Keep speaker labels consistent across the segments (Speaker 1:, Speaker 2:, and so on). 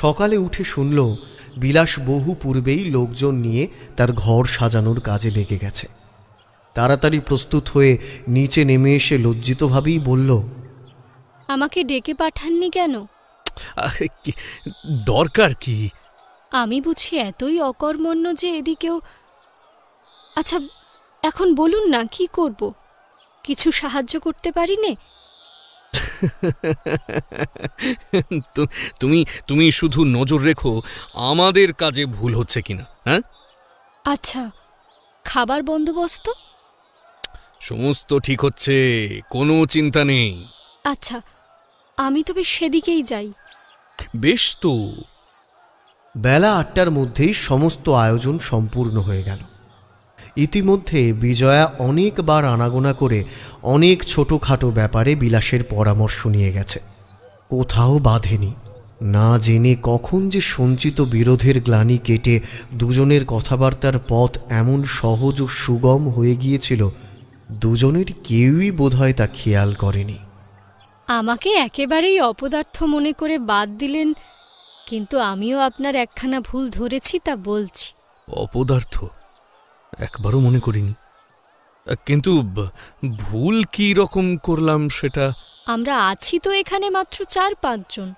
Speaker 1: সকালে উঠে শুনল বিলাস বহু পূর্বেই লোকজন নিয়ে তার ঘর সাজানোর কাজে লেগে গেছে। তাড়াতাড়ি প্রস্তুত হয়ে নিচে নেমে এসে লজ্জিতভাবেই বলল,
Speaker 2: আমাকে ডেকে পাঠাননি কেন?
Speaker 3: দরকার কি?
Speaker 2: আমি বুঝি এতই অকর্মণ্য যে এদিকেও। আচ্ছা, এখন বলুন না, কি করব? কিছু সাহায্য করতে পারি নে?
Speaker 3: তুমি শুধু নজর রেখো আমাদের কাজে ভুল হচ্ছে কিনা। হ্যাঁ,
Speaker 2: আচ্ছা, খাবার বন্দোবস্ত?
Speaker 3: সমস্ত ঠিক হচ্ছে, কোনো চিন্তা নেই।
Speaker 2: আচ্ছা, আমি তবে সেদিকেই যাই।
Speaker 3: বেশ তো।
Speaker 1: বেলা 8টার মধ্যেই সমস্ত আয়োজন সম্পূর্ণ হয়ে গেল। ইতিমধ্যে বিজয়া অনেকবার আনাগোনা করে অনেক ছোটোখাটো ব্যাপারে বিলাসের পরামর্শ নিয়ে গেছে, কোথাও বাধেনি। না জেনে কখন যে সঞ্চিত বিরোধের গ্লানি কেটে দুজনের কথাবার্তার পথ এমন সহজ ও সুগম হয়ে গিয়েছিল, দুজনের কেউই বোধহয় তা খেয়াল করেনি।
Speaker 2: আমাকে একেবারেই অপদার্থ মনে করে বাদ দিলেন, কিন্তু আমিও আপনার একখানা ভুল ধরেছি, তা বলছি।
Speaker 3: অপদার্থ? একবারও মনে করিনি। কিন্তু ভুল কি রকম করলাম সেটা?
Speaker 2: আমরা আছি তো এখানে মাত্র 4-5 জন,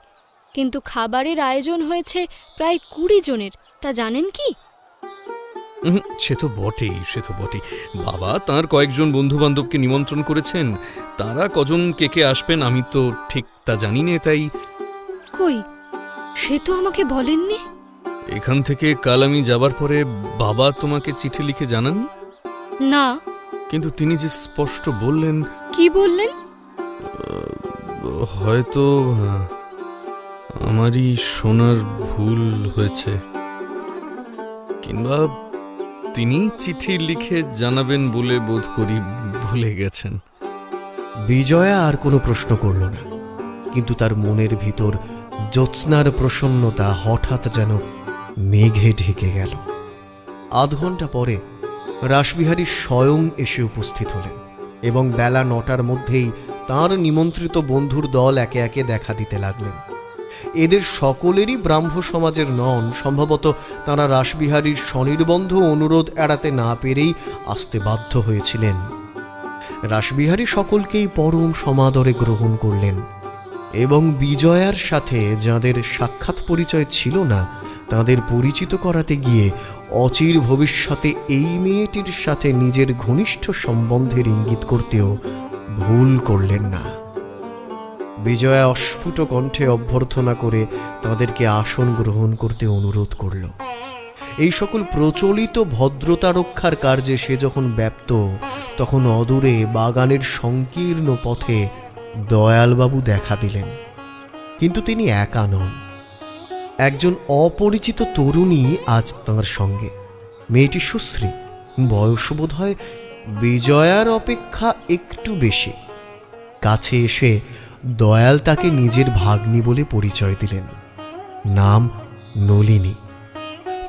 Speaker 2: কিন্তু খাবারের আয়োজন হয়েছে প্রায় 20 জনের, তা জানেন কি?
Speaker 3: সে তো বটেই, সে তো বটেই। বাবা তাঁর কয়েকজন বন্ধু বান্ধবকে নিমন্ত্রণ করেছেন, তারা কজন কে কে আসবেন আমি তো ঠিক তা জানি না। তাই
Speaker 2: কই, সে তো আমাকে বলেননি।
Speaker 3: এখান থেকে কাল আমি যাবার পরে বাবা তোমাকে চিঠি লিখে জানাননি?
Speaker 2: না।
Speaker 3: কিন্তু তিনি যে স্পষ্ট বললেন।
Speaker 2: কি বললেন?
Speaker 3: হয়তো আমারই শোনার ভুল হয়েছে, কিংবা তিনি চিঠি লিখে জানাবেন বলে বোধ করি ভুলে গেছেন।
Speaker 1: বিজয়া আর কোনো প্রশ্ন করল না, কিন্তু তার মনের ভিতর জ্যোৎস্নার প্রসন্নতা হঠাৎ যেন মেঘে ঢেকে গেল। আধ ঘন্টা পরে রাসবিহারী স্বয়ং এসে উপস্থিত হলেন এবং বেলা 9টার মধ্যেই তাঁর নিমন্ত্রিত বন্ধুর দল একে একে দেখা দিতে লাগলেন। এদের সকলেরই ব্রাহ্ম সমাজের নন, সম্ভবত তাঁরা রাসবিহারীর স্বনির্বন্ধ অনুরোধ এড়াতে না পেরেই আসতে বাধ্য হয়েছিলেন। রাসবিহারী সকলকেই পরম সমাদরে গ্রহণ করলেন এবং বিজয়ার সাথে যাদের সাক্ষাৎ পরিচয় ছিল না তাদের পরিচিত করাতে গিয়ে অচির ভবিষ্যতে এই মেয়েটির সাথে নিজের ঘনিষ্ঠ সম্বন্ধের ইঙ্গিত করতেও ভুল করলেন না। বিজয়া অস্ফুট কণ্ঠে অভ্যর্থনা করে তাদেরকে আসন গ্রহণ করতে অনুরোধ করল। এই সকল প্রচলিত ভদ্রতা রক্ষার কার্যে সে যখন ব্যপ্ত, তখন অদূরে বাগানের সংকীর্ণ পথে দয়ালবাবু দেখা দিলেন। কিন্তু তিনি একা নন, একজন অপরিচিত তরুণী আজ তাঁর সঙ্গে। মেয়েটি সুশ্রী, বয়স বোধ হয় বিজয়ার অপেক্ষা একটু বেশি। কাছে এসে দয়াল তাকে নিজের ভাগ্নি বলে পরিচয় দিলেন। নাম নলিনী,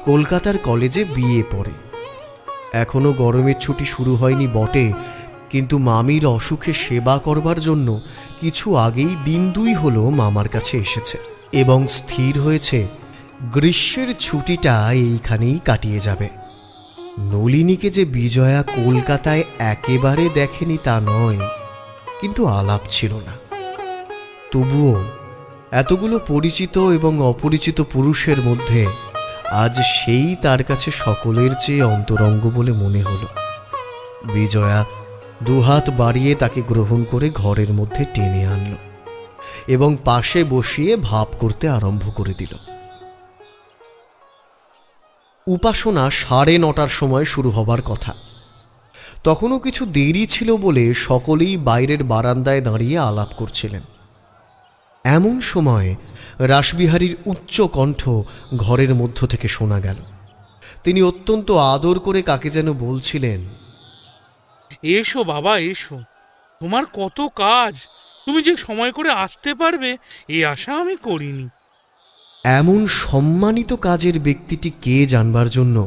Speaker 1: কলকাতার কলেজে বিএ পড়ে। এখনো গরমের ছুটি শুরু হয়নি বটে, কিন্তু মামির অসুখে সেবা করবার জন্য কিছু আগেই 2 হলো মামার কাছে এসেছে এবং স্থির হয়েছে গ্রীষ্মের ছুটিটা এইখানেই কাটিয়ে যাবে। নলিনীকে যে বিজয়া কলকাতায় একেবারে দেখেনি তা নয়, কিন্তু আলাপ ছিল না। তবুও এতগুলো পরিচিত এবং অপরিচিত পুরুষের মধ্যে আজ সেই তার কাছে সকলের চেয়ে অন্তরঙ্গ বলে মনে হলো। বিজয়া 2 হাত বাড়িয়ে তাকে গ্রহণ করে ঘরের মধ্যে টেনে আনল এবং পাশে বসিয়ে ভাব করতে আরম্ভ করে দিল। উপাসনা 9:30টার সময় শুরু হবার কথা। তখনও কিছু দেরি ছিল বলে সকলেই বাইরের বারান্দায় দাঁড়িয়ে আলাপ করছিলেন। এমন সময় রাসবিহারীর উচ্চ কণ্ঠ ঘরের মধ্য থেকে শোনা গেল। তিনি অত্যন্ত আদর করে কাকে যেন বলছিলেন,
Speaker 4: এসো বাবা এসো, তোমার কত কাজ, তুমি যে সময় করে আসতে পারবে এই আশা আমি করিনি।
Speaker 1: এমন সম্মানিত কাজের ব্যক্তিটি কে জানবার জন্য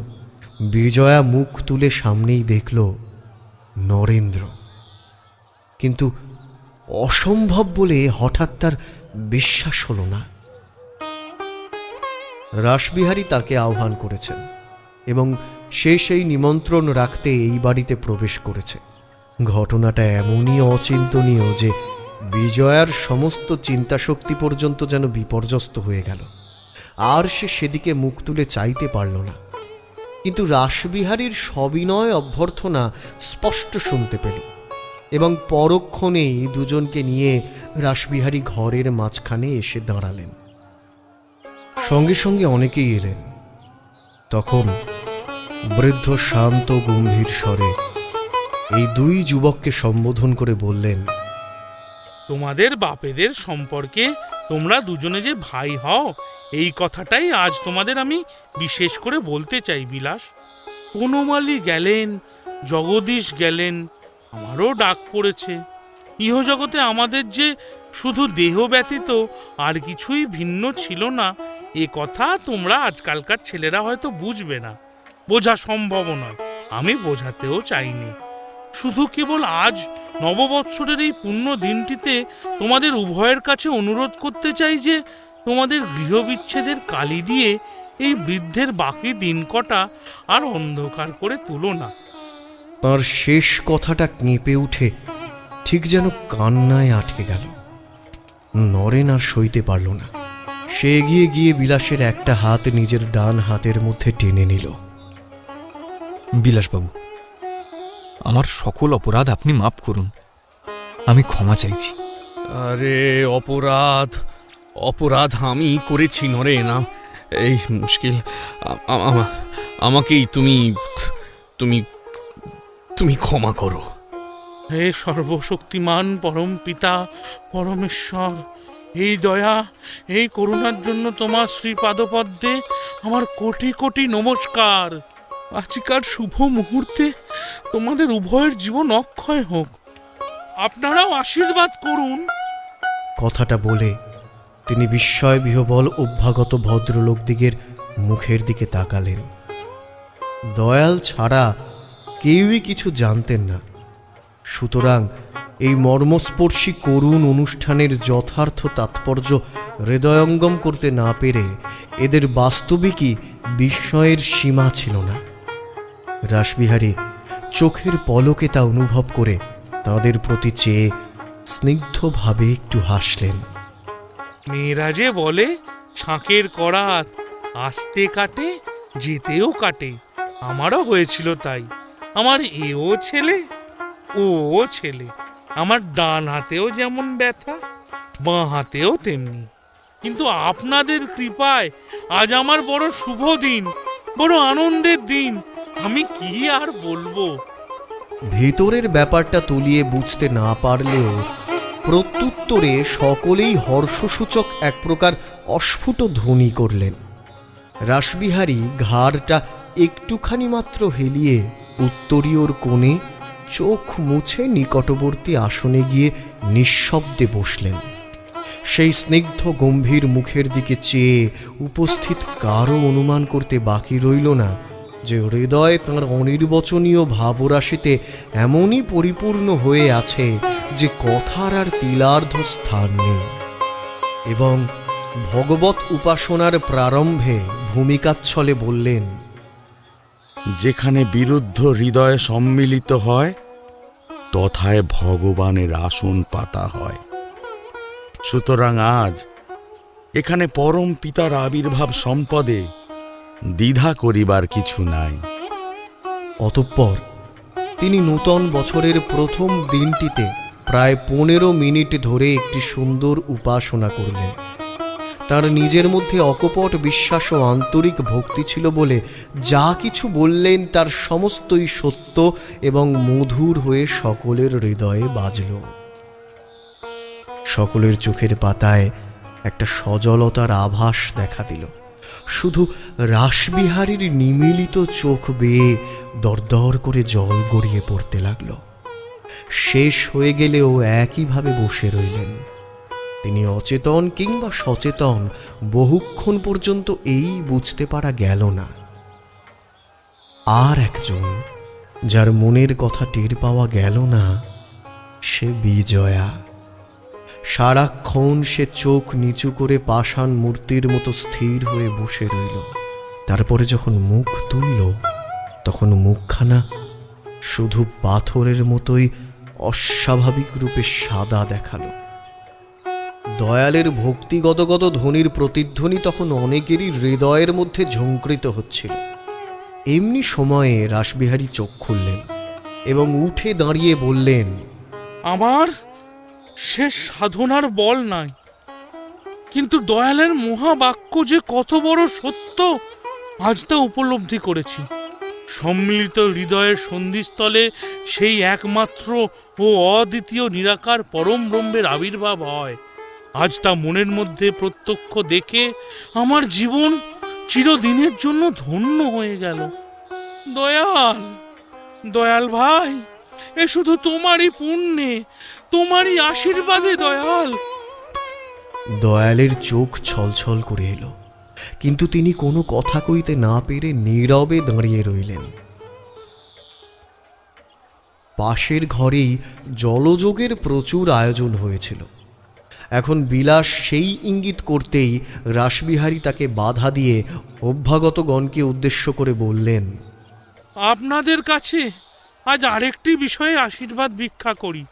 Speaker 1: বিজয়া মুখ তুলে সামনেই দেখল নরেন্দ্র। কিন্তু অসম্ভব বলে হঠাৎ তার বিশ্বাস হল না। রাসবিহারী তাকে আহ্বান করেছেন এবং সে সেই নিমন্ত্রণ রাখতে এই বাড়িতে প্রবেশ করেছে। ঘটনাটা এমনই অচিন্তনীয় যে বিজয়ার সমস্ত চিন্তাশক্তি পর্যন্ত যেন বিপর্যস্ত হয়ে গেল, আর সে সেদিকে মুখ তুলে চাইতে পারল না। কিন্তু রাসবিহারীর সবিনয় অভ্যর্থনা স্পষ্ট শুনতে পেল এবং পরক্ষণেই দুজনকে নিয়ে রাসবিহারী ঘরের মাঝখানে এসে দাঁড়ালেন। সঙ্গে সঙ্গে অনেকেই এলেন। তখন বৃদ্ধ শান্ত গম্ভীর স্বরে এই দুই যুবককে সম্বোধন করে বললেন,
Speaker 4: তোমাদের বাপেদের সম্পর্কে তোমরা দুজনে যে ভাই হও, এই কথাটাই আজ তোমাদের আমি বিশেষ করে বলতে চাই বিলাস। বনমালী গেলেন, জগদীশ গেলেন, আমারও ডাক পড়েছে। ইহজগতে আমাদের যে শুধু দেহ ব্যতীত আর কিছুই ভিন্ন ছিল না, এ কথা তোমরা আজকালকার ছেলেরা হয়তো বুঝবে না, বোঝা সম্ভব নয়, আমি বোঝাতেও চাইনি। শুধু কেবল আজ নববৎসরের এই পুণ্য দিনটিতে তোমাদের উভয়ের কাছে অনুরোধ করতে চাই যে তোমাদের গৃহবিচ্ছেদের কালি দিয়ে এই বৃদ্ধের বাকি দিন কটা আর অন্ধকার করে তুলো না।
Speaker 1: তার শেষ কথাটা কেঁপে উঠে ঠিক যেন কান্নায় আটকে গেল। নরেন আর সইতে পারল না। সে এগিয়ে গিয়ে বিলাসের একটা হাত নিজের ডান হাতের মধ্যে টেনে নিল।
Speaker 5: বিলাসবাবু, আমার সকল অপরাধ আপনি মাফ করুন, আমি ক্ষমা চাইছি।
Speaker 3: আরে অপরাধ অপরাধ আমি করেছি নরেন, এই মুশকিল আমাকেই তুমি তুমি তুমি ক্ষমা করো।
Speaker 4: হে সর্বশক্তিমান পরম পিতা পরমেশ্বর, এই দয়া এই করুণার জন্য তোমার শ্রীপাদপদ্মে আমার কোটি কোটি নমস্কার। আজকার শুভ মুহূর্তে তোমাদের উভয়ের জীবন অক্ষয় হোক, আপনারাও আশীর্বাদ করুন।
Speaker 1: কথাটা বলে তিনি বিস্ময় বিহবল অভ্যাগত ভদ্রলোকদিগের মুখের দিকে তাকালেন। দয়াল ছাড়া কেউই কিছু জানতেন না, সুতরাং এই মর্মস্পর্শী করুণ অনুষ্ঠানের যথার্থ তাৎপর্য হৃদয়ঙ্গম করতে না পেরে এদের বাস্তবিকই বিস্ময়ের সীমা ছিল না। রাসবিহারী চোখের পলকে তা অনুভব করে তাঁদের প্রতি চেয়ে স্নিগ্ধভাবে একটু হাসলেন।
Speaker 4: মেয়েরা যে বলে শাঁখের করাত আস্তে কাটে যেতেও কাটে, আমারও হয়েছিল তাই। আমার এও ছেলে ও ছেলে, আমার ডান হাতেও যেমন ব্যথা, বাঁ হাতেও তেমনি। কিন্তু আপনাদের কৃপায় আজ আমার বড় শুভ দিন, বড় আনন্দের দিন, আমি কি আর বলবো।
Speaker 1: ভিতরের ব্যাপারটা তলিয়ে বুঝতে না পারলেও প্রত্যুত্তরে সকলেই হর্ষসূচক এক প্রকার অস্ফুট ধ্বনি করলেন। রাসবিহারী ঘাড়টা একটুখানি মাত্র হেলিয়ে উত্তরীয়র কোণে চোখ মুছে নিকটবর্তী আসনে গিয়ে নিঃশব্দে বসলেন। সেই স্নিগ্ধ গম্ভীর মুখের দিকে চেয়ে উপস্থিত কারও অনুমান করতে বাকি রইল না যে হৃদয় তাঁর অনির্বচনীয় ভাবরাশিতে এমনই পরিপূর্ণ হয়ে আছে যে কথার আর তিলার্ধ স্থান নেই। এবং ভগবত উপাসনার প্রারম্ভে ভূমিকাচ্ছলে বললেন,
Speaker 6: যেখানে বিরুদ্ধ হৃদয় সম্মিলিত হয় তথায় ভগবানের আসন পাতা হয়। সুতরাং আজ এখানে পরম পিতার আবির্ভাব সম্পদে দ্বিধা করিবার কিছু নাই।
Speaker 1: অতঃপর তিনি নূতন বছরের প্রথম দিনটিতে প্রায় 15 মিনিট ধরে একটি সুন্দর উপাসনা করলেন। তার নিজের মধ্যে অকপট বিশ্বাস ও আন্তরিক ভক্তি ছিল বলে যা কিছু বললেন তার সমস্তই সত্য এবং মধুর হয়ে সকলের হৃদয়ে বাজল। সকলের চোখের পাতায় একটা সজলতার আভাস দেখা দিল। শুধু রাসবিহারীর নিমিলিত চোখ বেয়ে দরদর করে জল গড়িয়ে পড়তে লাগল। শেষ হয়ে গেলেও একইভাবে বসে রইলেন। তিনি অচেতন কিংবা সচেতন বহুক্ষণ পর্যন্ত এই বুঝতে পারা গেল না। আর একজন যার মনের কথা টের পাওয়া গেল না, সে বিজয়া। সারাক্ষণ সে চোখ নিচু করে পাষাণ মূর্তির মতো স্থির হয়ে বসে রইল। তারপরে যখন মুখ তুলল তখন মুখখানা শুধু পাথরের মতোই অস্বাভাবিক রূপে সাদা দেখালো। দয়ালের ভক্তিগদগদ ধ্বনির প্রতিধ্বনি তখন অনেকেরই হৃদয়ের মধ্যে ঝঙ্কৃত হচ্ছিল। এমনি সময়ে রাসবিহারী চোখ খুললেন এবং উঠে দাঁড়িয়ে বললেন,
Speaker 4: আমার সে সাধনার বল নাই, কিন্তু দয়ালের মহাবাক্য যে কত বড় সত্য আজ তা উপলব্ধি করেছি। সম্মিলিত হৃদয়ের সন্ধিস্থলে সেই একমাত্র ও অদ্বিতীয় নিরাকার পরম ব্রহ্মের আবির্ভাব হয়। আজ তা মনের মধ্যে প্রত্যক্ষ দেখে আমার জীবন চিরদিনের জন্য ধন্য হয়ে গেল। দয়াল, দয়াল ভাই, এ শুধু তোমারই পুণ্যে, তোমারই আশীর্বাদে দয়াল।
Speaker 1: দয়ালের চোখ ছলছল করে এলো, কিন্তু তিনি কোনো কথা কইতে না পেরে নীরবে দাঁড়িয়ে রইলেন। পাশের ঘরেই জলযোগের প্রচুর আয়োজন হয়েছিল। এখন বিলাস সেই ইঙ্গিত করতেই রাসবিহারী তাকে বাধা দিয়ে অভ্যাগতগণকে উদ্দেশ্য করে বললেন,
Speaker 4: আপনাদের কাছে আজ আরেকটি বিষয়ে আশীর্বাদ ভিক্ষা করি।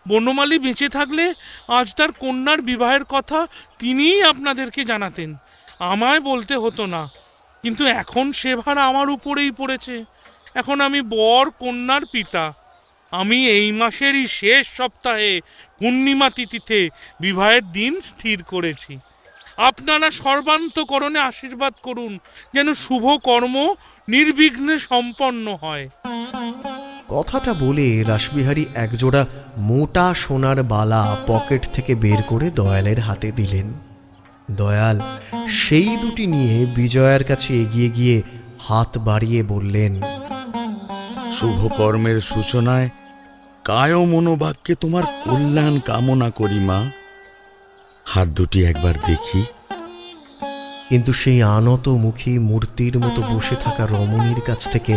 Speaker 4: বনমালী বেঁচে থাকলে আজ তার কন্যার বিবাহের কথা তিনিই আপনাদেরকে জানাতেন, আমায় বলতে হতো না। কিন্তু এখন সে ভার আমার উপরেই পড়েছে। এখন আমি বর কন্যার পিতা। আমি এই মাসেরই শেষ সপ্তাহে পূর্ণিমা তিথিতে বিবাহের দিন স্থির করেছি। আপনারা সর্বান্তকরণে আশীর্বাদ করুন যেন শুভ কর্ম নির্বিঘ্নে সম্পন্ন হয়।
Speaker 1: কথাটা বলে রাসবিহারী একজোড়া মোটা সোনার বালা পকেট থেকে বের করে দয়ালের হাতে দিলেন। দয়াল সেই দুটি নিয়ে বিজয়ার কাছে এগিয়ে গিয়ে হাত বাড়িয়ে বললেন,
Speaker 6: শুভ কর্মের সূচনায় কায় মনোবাক্যে তোমার কল্যাণ কামনা করি মা। হাত দুটি একবার দেখি।
Speaker 1: কিন্তু সেই আনত মুখী মূর্তির মতো বসে থাকা রমণীর কাছ থেকে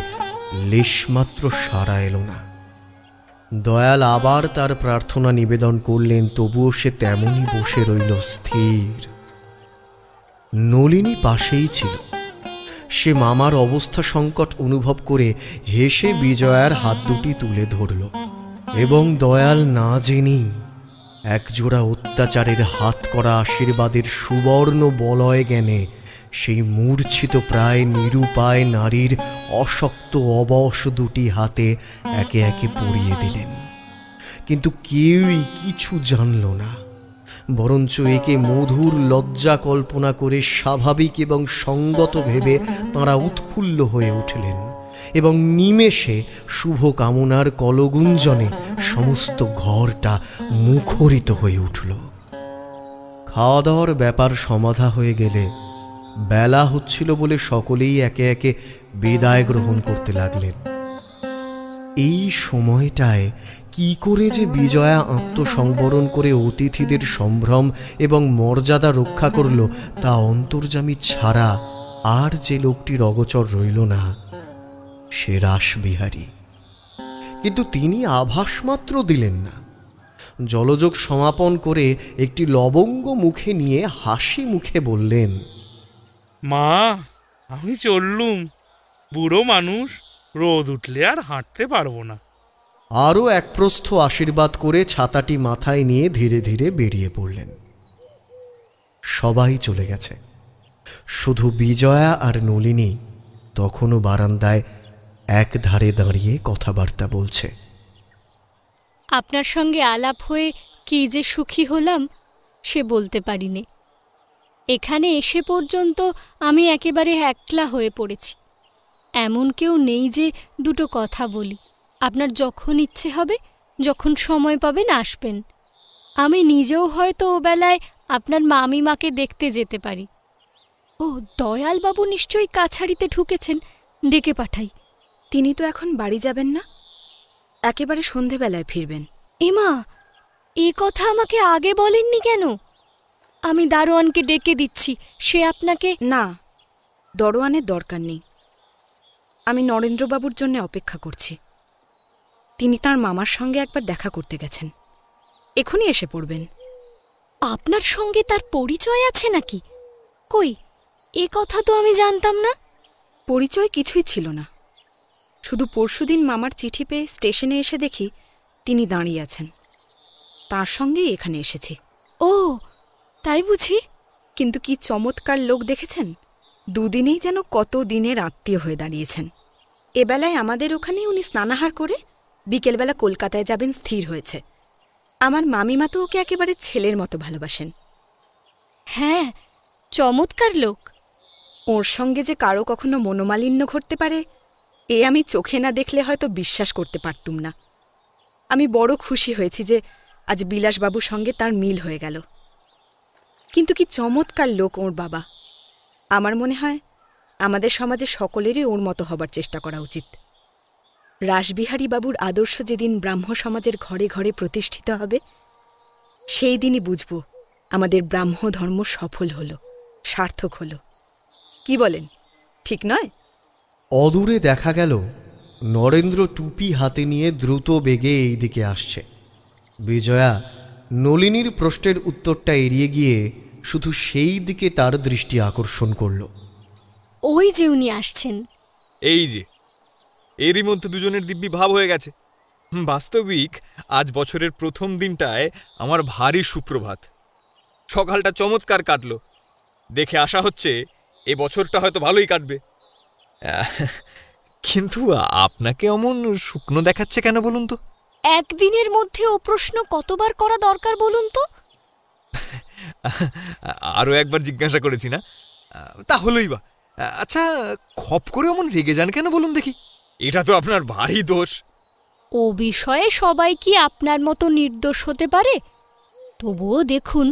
Speaker 1: লেশমাত্র সাড়া এলো না। দয়াল আবার তার প্রার্থনা নিবেদন করলেন, তবুও সে তেমনই বসে রইল স্থির। নলিনী পাশেই ছিল। সে মামার অবস্থা সংকট অনুভব করে হেসে বিজয়ার হাত দুটি তুলে ধরল এবং দয়াল না জেনেই একজোড়া অত্যাচারের হাত করা আশীর্বাদের সুবর্ণ বলয় জ্ঞানে সেই মূর্ছিত প্রায় নিরুপায় নারীর অশক্ত অবশ দুটি হাতে একে একে পরিয়ে দিলেন। কিন্তু কেউই কিছু জানল না, বরঞ্চ একে মধুর লজ্জা কল্পনা করে স্বাভাবিক এবং সঙ্গত ভেবে তাঁরা উৎফুল্ল হয়ে উঠলেন এবং নিমেষে শুভ কামনার কলগুঞ্জনে সমস্ত ঘরটা মুখরিত হয়ে উঠল। খাওয়া দাওয়ার ব্যাপার সমাধা হয়ে গেলে বেলা হচ্ছিল বলে সকলেই একে একে বিদায় গ্রহণ করতে লাগলেন। এই সময়টায় কি করে যে বিজয়া আত্মসংবরণ করে অতিথিদের সম্ভ্রম এবং মর্যাদা রক্ষা করল তা অন্তর্যামী ছাড়া আর যে লোকটির অগোচর রইল না সে রাসবিহারী। কিন্তু তিনি আভাস মাত্র দিলেন না। জলযোগ সমাপন করে একটি লবঙ্গ মুখে নিয়ে হাসি মুখে বললেন,
Speaker 4: মা, আমি চললুম। বুড়ো মানুষ, রোদ উঠলে আর হাঁটতে পারবো না।
Speaker 1: আরও এক প্রস্থ আশীর্বাদ করে ছাতাটি মাথায় নিয়ে ধীরে ধীরে বেরিয়ে পড়লেন। সবাই চলে গেছে, শুধু বিজয়া আর নলিনী তখনও বারান্দায় এক ধারে দাঁড়িয়ে কথাবার্তা বলছে।
Speaker 2: আপনার সঙ্গে আলাপ হয়ে কি যে সুখী হলাম সে বলতে পারিনি। এখানে এসে পর্যন্ত আমি একেবারে একলা হয়ে পড়েছি। এমন কেউ নেই যে দুটো কথা বলি। আপনার যখন ইচ্ছে হবে, যখন সময় পাবেন আসবেন। আমি নিজেও হয়তো ও বেলায় আপনার মামিমাকে দেখতে যেতে পারি। ও, দয়ালবাবু নিশ্চয়ই কাছারিতে ঢুকেছেন, ডেকে পাঠাই।
Speaker 7: তিনি তো এখন বাড়ি যাবেন না, একেবারে সন্ধেবেলায় ফিরবেন।
Speaker 2: এমা, এ কথা আমাকে আগে বলেননি কেন? আমি দারোয়ানকে ডেকে দিচ্ছি, সে আপনাকে।
Speaker 7: না, দরোয়ানের দরকার নেই। আমি নরেন্দ্রবাবুর জন্য অপেক্ষা করছি। তিনি তার মামার সঙ্গে একবার দেখা করতে গেছেন, এখনই এসে পড়বেন।
Speaker 2: আপনার সঙ্গে তার পরিচয় আছে নাকি? কই, এ কথা তো আমি জানতাম না।
Speaker 7: পরিচয় কিছুই ছিল না, শুধু পরশুদিন মামার চিঠি পেয়ে স্টেশনে এসে দেখি তিনি দাঁড়িয়ে আছেন, তার সঙ্গেই এখানে এসেছি।
Speaker 2: ও, তাই বুঝি?
Speaker 7: কিন্তু কি চমৎকার লোক দেখেছেন, দুদিনেই যেন কত দিনের আত্মীয় হয়ে দাঁড়িয়েছেন। এবেলায় আমাদের ওখানেই উনি স্নানাহার করে বিকেলবেলা কলকাতায় যাবেন স্থির হয়েছে। আমার মামিমা তো ওকে একেবারে ছেলের মতো ভালোবাসেন।
Speaker 2: হ্যাঁ, চমৎকার লোক।
Speaker 7: ওর সঙ্গে যে কারো কখনো মনোমালিন্য ঘটতে পারে, এ আমি চোখে না দেখলে হয়তো বিশ্বাস করতে পারতুম না। আমি বড় খুশি হয়েছি যে আজ বিলাসবাবুর সঙ্গে তার মিল হয়ে গেল। কিন্তু কি চমৎকার লোক ওর বাবা। আমার মনে হয় আমাদের সমাজে সকলেরই ওর মতো হবার চেষ্টা করা উচিত। রাসবিহারী বাবুর আদর্শ যেদিন ব্রাহ্ম সমাজের ঘরে ঘরে প্রতিষ্ঠিত হবে, সেই দিনই বুঝব আমাদের ব্রাহ্ম ধর্ম সফল হল, সার্থক হল। কি বলেন, ঠিক নয়?
Speaker 1: অদূরে দেখা গেল নরেন্দ্র টুপি হাতে নিয়ে দ্রুত বেগে এই দিকে আসছে। বিজয়া নলিনীর প্রশ্নের উত্তরটা এড়িয়ে গিয়ে শুধু সেই দিকে তার দৃষ্টি আকর্ষণ করল।
Speaker 2: ওই যে উনি আসছেন।
Speaker 5: এই যে, এরই মধ্যে দুজনের দিব্যি ভাব হয়ে গেছে। বাস্তবিক আজ বছরের প্রথম দিনটায় আমার ভারী সুপ্রভাত। সকালটা চমৎকার কাটলো, দেখে আশা হচ্ছে এ বছরটা হয়তো ভালোই কাটবে। কিন্তু আপনাকে অমন শুকনো দেখাচ্ছে কেন বলুন তো?
Speaker 2: একদিনের মধ্যে ও প্রশ্ন কতবার করা দরকার বলুন তো?
Speaker 5: আরও একবার জিজ্ঞাসা করেছি না, তা হলোই বা। আচ্ছা, খপ করে অমন রেগে যান কেন বলুন দেখি? এটা তো আপনার ভারী দোষ।
Speaker 2: ও বিষয়ে সবাই কি আপনার মতো নির্দোষ হতে পারে? তবুও দেখুন,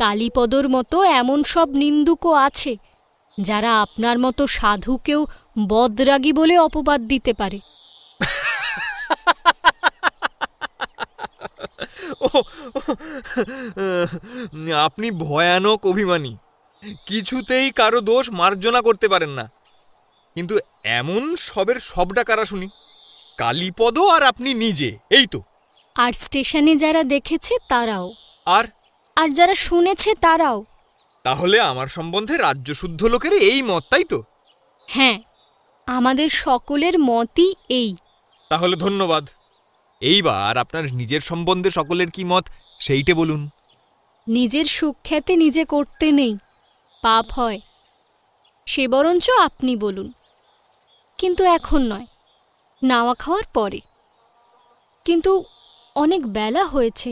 Speaker 2: কালীপদর মতো এমন সব নিন্দুকও আছে যারা আপনার মতো সাধুকেও বদরাগী বলে অপবাদ দিতে পারে।
Speaker 5: আপনি ভয়ানক অভিমানী, কিছুতেই কারো দোষ মার্জনা করতে পারেন না। কিন্তু এমন সবের সবটা কারা শুনি? কালীপদ আর আপনি নিজে, এই তো।
Speaker 2: আর স্টেশনে যারা দেখেছে তারাও,
Speaker 5: আর
Speaker 2: আর যারা শুনেছে তারাও।
Speaker 5: তাহলে আমার সম্বন্ধে রাজ্যশুদ্ধ লোকের এই মত, তাই তো?
Speaker 2: হ্যাঁ, আমাদের সকলের মতই এই।
Speaker 5: তাহলে ধন্যবাদ। এইবার আপনার নিজের সম্বন্ধে সকলের কি মত সেইটে বলুন।
Speaker 2: নিজের সুখ্যাতি নিজে করতে নেই, পাপ হয়। সে বরঞ্চ আপনি বলুন, কিন্তু এখন নয়, নাওয়া খাওয়ার পরে। কিন্তু অনেক বেলা হয়েছে,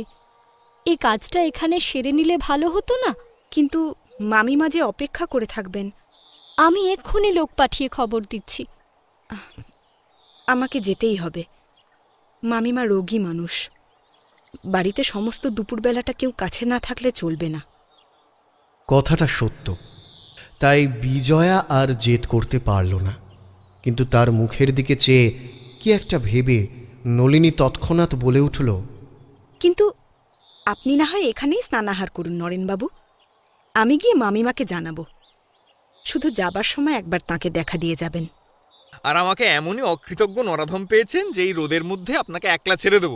Speaker 2: এই কাজটা এখানে সেরে নিলে ভালো হতো না?
Speaker 7: কিন্তু মামিমা যে অপেক্ষা করে থাকবেন।
Speaker 2: আমি এক্ষুনি লোক পাঠিয়ে খবর দিচ্ছি।
Speaker 7: আমাকে যেতেই হবে। মামিমা রোগী মানুষ, বাড়িতে সমস্ত দুপুরবেলাটা কেউ কাছে না থাকলে চলবে না।
Speaker 1: কথাটা সত্য, তাই বিজয়া আর জেদ করতে পারল না। কিন্তু তার মুখের দিকে চেয়ে কি একটা ভেবে নলিনী তৎক্ষণাৎ বলে উঠল,
Speaker 7: কিন্তু আপনি না হয় এখানেই স্নানাহার করুন নরেনবাবু, আমি গিয়ে মামিমাকে জানাবো। শুধু যাবার সময় একবার তাকে দেখা দিয়ে যাবেন।
Speaker 5: আর আমাকে এমনই অকৃতজ্ঞ নরাধম পেয়েছেন যে এই রোদের মধ্যে আপনাকে একলা ছেড়ে দেব।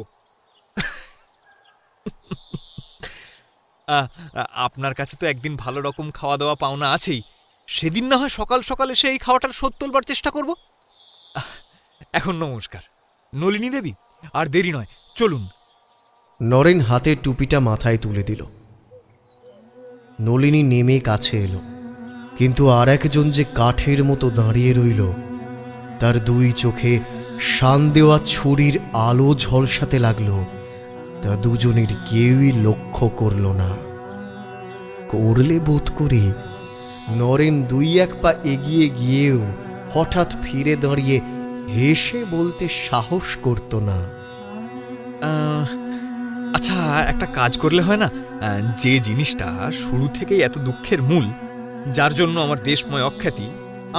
Speaker 5: আপনার কাছে তো একদিন ভালো রকম খাওয়া দাওয়া পাওনা আছেই, সেদিন না হয় সকাল সকাল এসে এই খাওয়াটার শোধ তোলবার চেষ্টা করব। এখন নমস্কার নলিনী দেবী, আর দেরি নয়, চলুন।
Speaker 1: নরেন হাতের টুপিটা মাথায় তুলে দিল। নলিনী নেমে কাছে এলো, কিন্তু আর একজন যে কাঠের মতো দাঁড়িয়ে রইল, তার দুই চোখে শান দেওয়া ছুরির আলো ঝলসাতে লাগল, তা দুজনের কেউই লক্ষ্য করল না। করলে বোধ করি নরেন দুই এক পা এগিয়ে গিয়েও হঠাৎ ফিরে দাঁড়িয়ে হেসে বলতে সাহস করত না।
Speaker 5: আচ্ছা, একটা কাজ করলে হয় না? যে জিনিসটা শুরু থেকেই এত দুঃখের মূল, যার জন্য আমার দেশময় অখ্যাতি,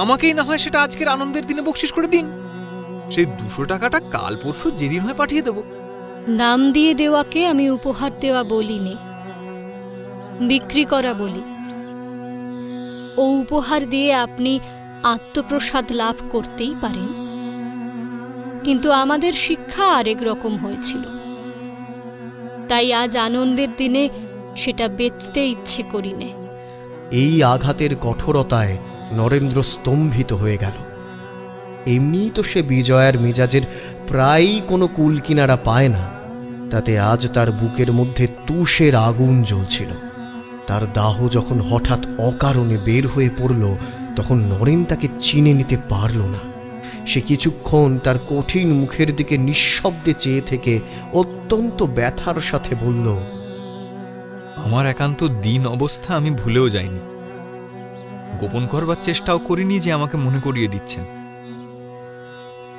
Speaker 5: আমাকেই না হয় সেটা আজকের আনন্দের দিনে বকশিস করে দিন। সেই 200 টাকাটা কাল পরশু যেদিন হয় পাঠিয়ে দেব।
Speaker 2: দাম দিয়ে দেওয়াকে আমি উপহার দেওয়া বলি নে, বিক্রি করা বলি। ও উপহার দিয়ে আপনি আত্মপ্রসাদ লাভ করতেই পারেন, কিন্তু আমাদের শিক্ষা আরেক রকম হয়েছিল। তাই আজ আনন্দের দিনে সেটা বেচতে ইচ্ছে করিনে।
Speaker 1: এই আঘাতের কঠোরতায় নরেন্দ্র স্তম্ভিত হয়ে গেল। এমনিই তো সে বিজয়ার মেজাজের প্রায়ই কোনো কুল কিনারা পায় না, তাতে আজ তার বুকের মধ্যে তুষের আগুন জ্বলছিল। তার দাহ যখন হঠাৎ অকারণে বের হয়ে পড়ল, তখন নরেন তাকে চিনে নিতে পারল না। সে কিছুক্ষণ তার কঠিন মুখের দিকে নিঃশব্দে চেয়ে থেকে অত্যন্ত ব্যথার সাথে বলল,
Speaker 5: আমার একান্ত দিন অবস্থা আমি ভুলেও যাইনি, গোপন করবার চেষ্টাও করিনি যে আমাকে মনে করিয়ে দিচ্ছেন।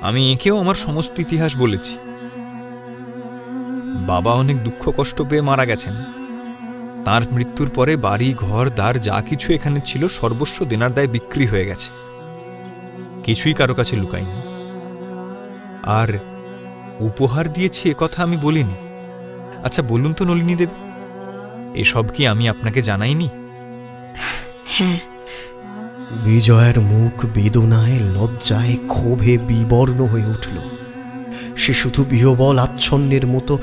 Speaker 5: আমি একেও আমার সমস্ত ইতিহাস বলেছি। বাবা অনেক দুঃখ কষ্ট পেয়ে মারা গেছেন। তার মৃত্যুর পরে বাড়ি ঘর দ্বার যা কিছু এখানে ছিল সর্বস্ব দেনার দায়ে বিক্রি হয়ে গেছে, কিছুই কারো কাছে লুকাইনি। আর উপহার দিয়েছি একথা আমি বলিনি। আচ্ছা বলুন তো নলিনী দেবী, এসব কি আমি আপনাকে জানাইনি?
Speaker 7: হ্যাঁ।
Speaker 1: বিজয়ার মুখ বেদনায় লজ্জায় ক্ষোভে বিবর্ণ হয়ে উঠল। সে শুধু বিহবল আচ্ছন্নের মতো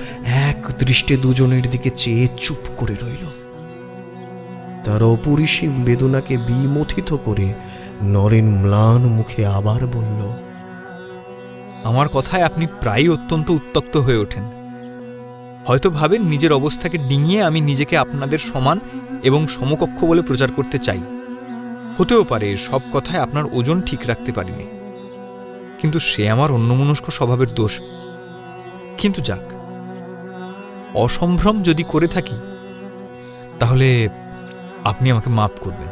Speaker 1: এক দৃষ্টে দুজনের দিকে চেয়ে চুপ করে রইল। তার অপরিসীম বেদনাকে বিমথিত করে নরেন ম্লান মুখে আবার বলল,
Speaker 5: আমার কথায় আপনি প্রায়ই অত্যন্ত উত্তক্ত হয়ে ওঠেন। হয়তো ভাবেন নিজের অবস্থাকে ডিঙিয়ে আমি নিজেকে আপনাদের সমান এবং সমকক্ষ বলে প্রচার করতে চাই। হতেও পারে সব কথায় আপনার ওজন ঠিক রাখতে পারিনি, কিন্তু সে আমার অন্যমনস্ক স্বভাবের দোষ। কিন্তু যাক, অসম্ভ্রম যদি করে থাকি তাহলে আপনি আমাকে মাফ করবেন।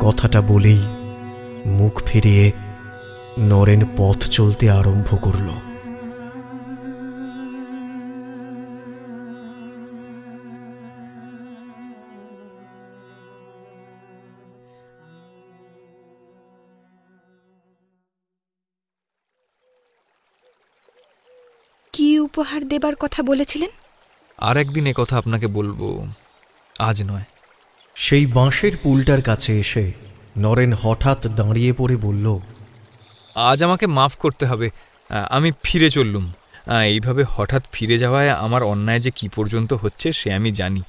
Speaker 1: কথাটা বলেই মুখ ফিরিয়ে নরেন পথ চলতে আরম্ভ করল।
Speaker 7: কি উপহার দেবার কথা বলেছিলেন?
Speaker 5: আর একদিন কথা আপনাকে বলবো, আজ নয়।
Speaker 1: সেই বাঁশের পুলটার কাছে এসে নরেন হঠাৎ দাঁড়িয়ে পড়ে বলল,
Speaker 5: আজ আমাকে মাফ করতে হবে, আমি ফিরে চললুম। এইভাবে হঠাৎ ফিরে যাওয়ায় আমার অন্যায় যে কি পর্যন্ত হচ্ছে সে আমি জানি,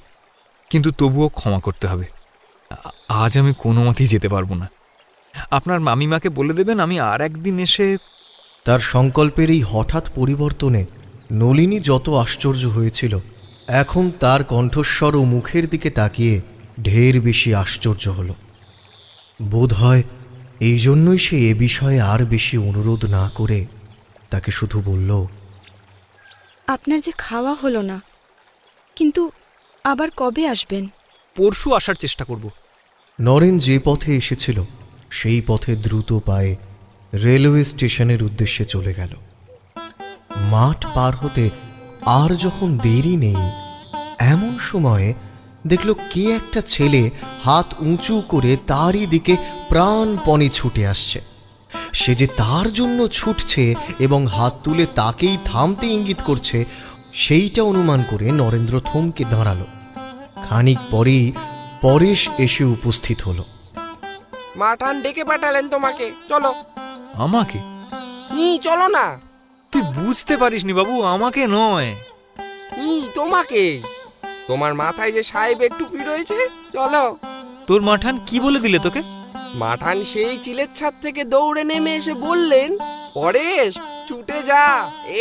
Speaker 5: কিন্তু তবুও ক্ষমা করতে হবে। আজ আমি কোনো মতেই যেতে পারবো না। আপনার মামিমাকে বলে দেবেন আমি আর একদিন এসে।
Speaker 1: তার সংকল্পের এই হঠাৎ পরিবর্তনে নলিনী যত আশ্চর্য হয়েছিল, এখন তার কণ্ঠস্বর ও মুখের দিকে তাকিয়ে ঢের বেশি আশ্চর্য হল। বোধ হয় এই জন্যই সে এ বিষয়ে আর বেশি অনুরোধ না করে তাকে শুধু বলল,
Speaker 7: আপনার যে খাওয়া হলো না, কিন্তু আবার কবে আসবেন?
Speaker 5: পরশু আসার চেষ্টা করব।
Speaker 1: নরেন যে পথে এসেছিল সেই পথে দ্রুত পায়ে রেলওয়ে স্টেশনের উদ্দেশ্যে চলে গেল। মাঠ পার হতে আর যখন দেরি নেই, এমন সময়ে দেখল কে একটা ছেলে হাত উঁচু করে তারই দিকে প্রাণপণে ছুটে আসছে। সে যে তার জন্য ছুটছে এবং হাত তুলে তাকেই থামতে ইঙ্গিত করছে, সেইটা অনুমান করে নরেন্দ্র থমকে দাঁড়াল। খানিক পরেই পরেশ এসে উপস্থিত হল।
Speaker 8: মাঠান ডেকে পাঠালেন তোমাকে, চলো।
Speaker 5: আমাকে?
Speaker 8: চলো না।
Speaker 5: তুই বুঝতে পারিসনি বাবু, আমাকে নয়।
Speaker 8: তোমাকে। তোমার মাথায় যে সাহেবের টুপি রয়েছে, চলো।
Speaker 5: তোর মাঠান কি বলে দিলে তোকে?
Speaker 8: মাঠান সেই চিলের ছাদ থেকে দৌড়ে নেমে এসে বললেন, পরেশ ছুটে যা,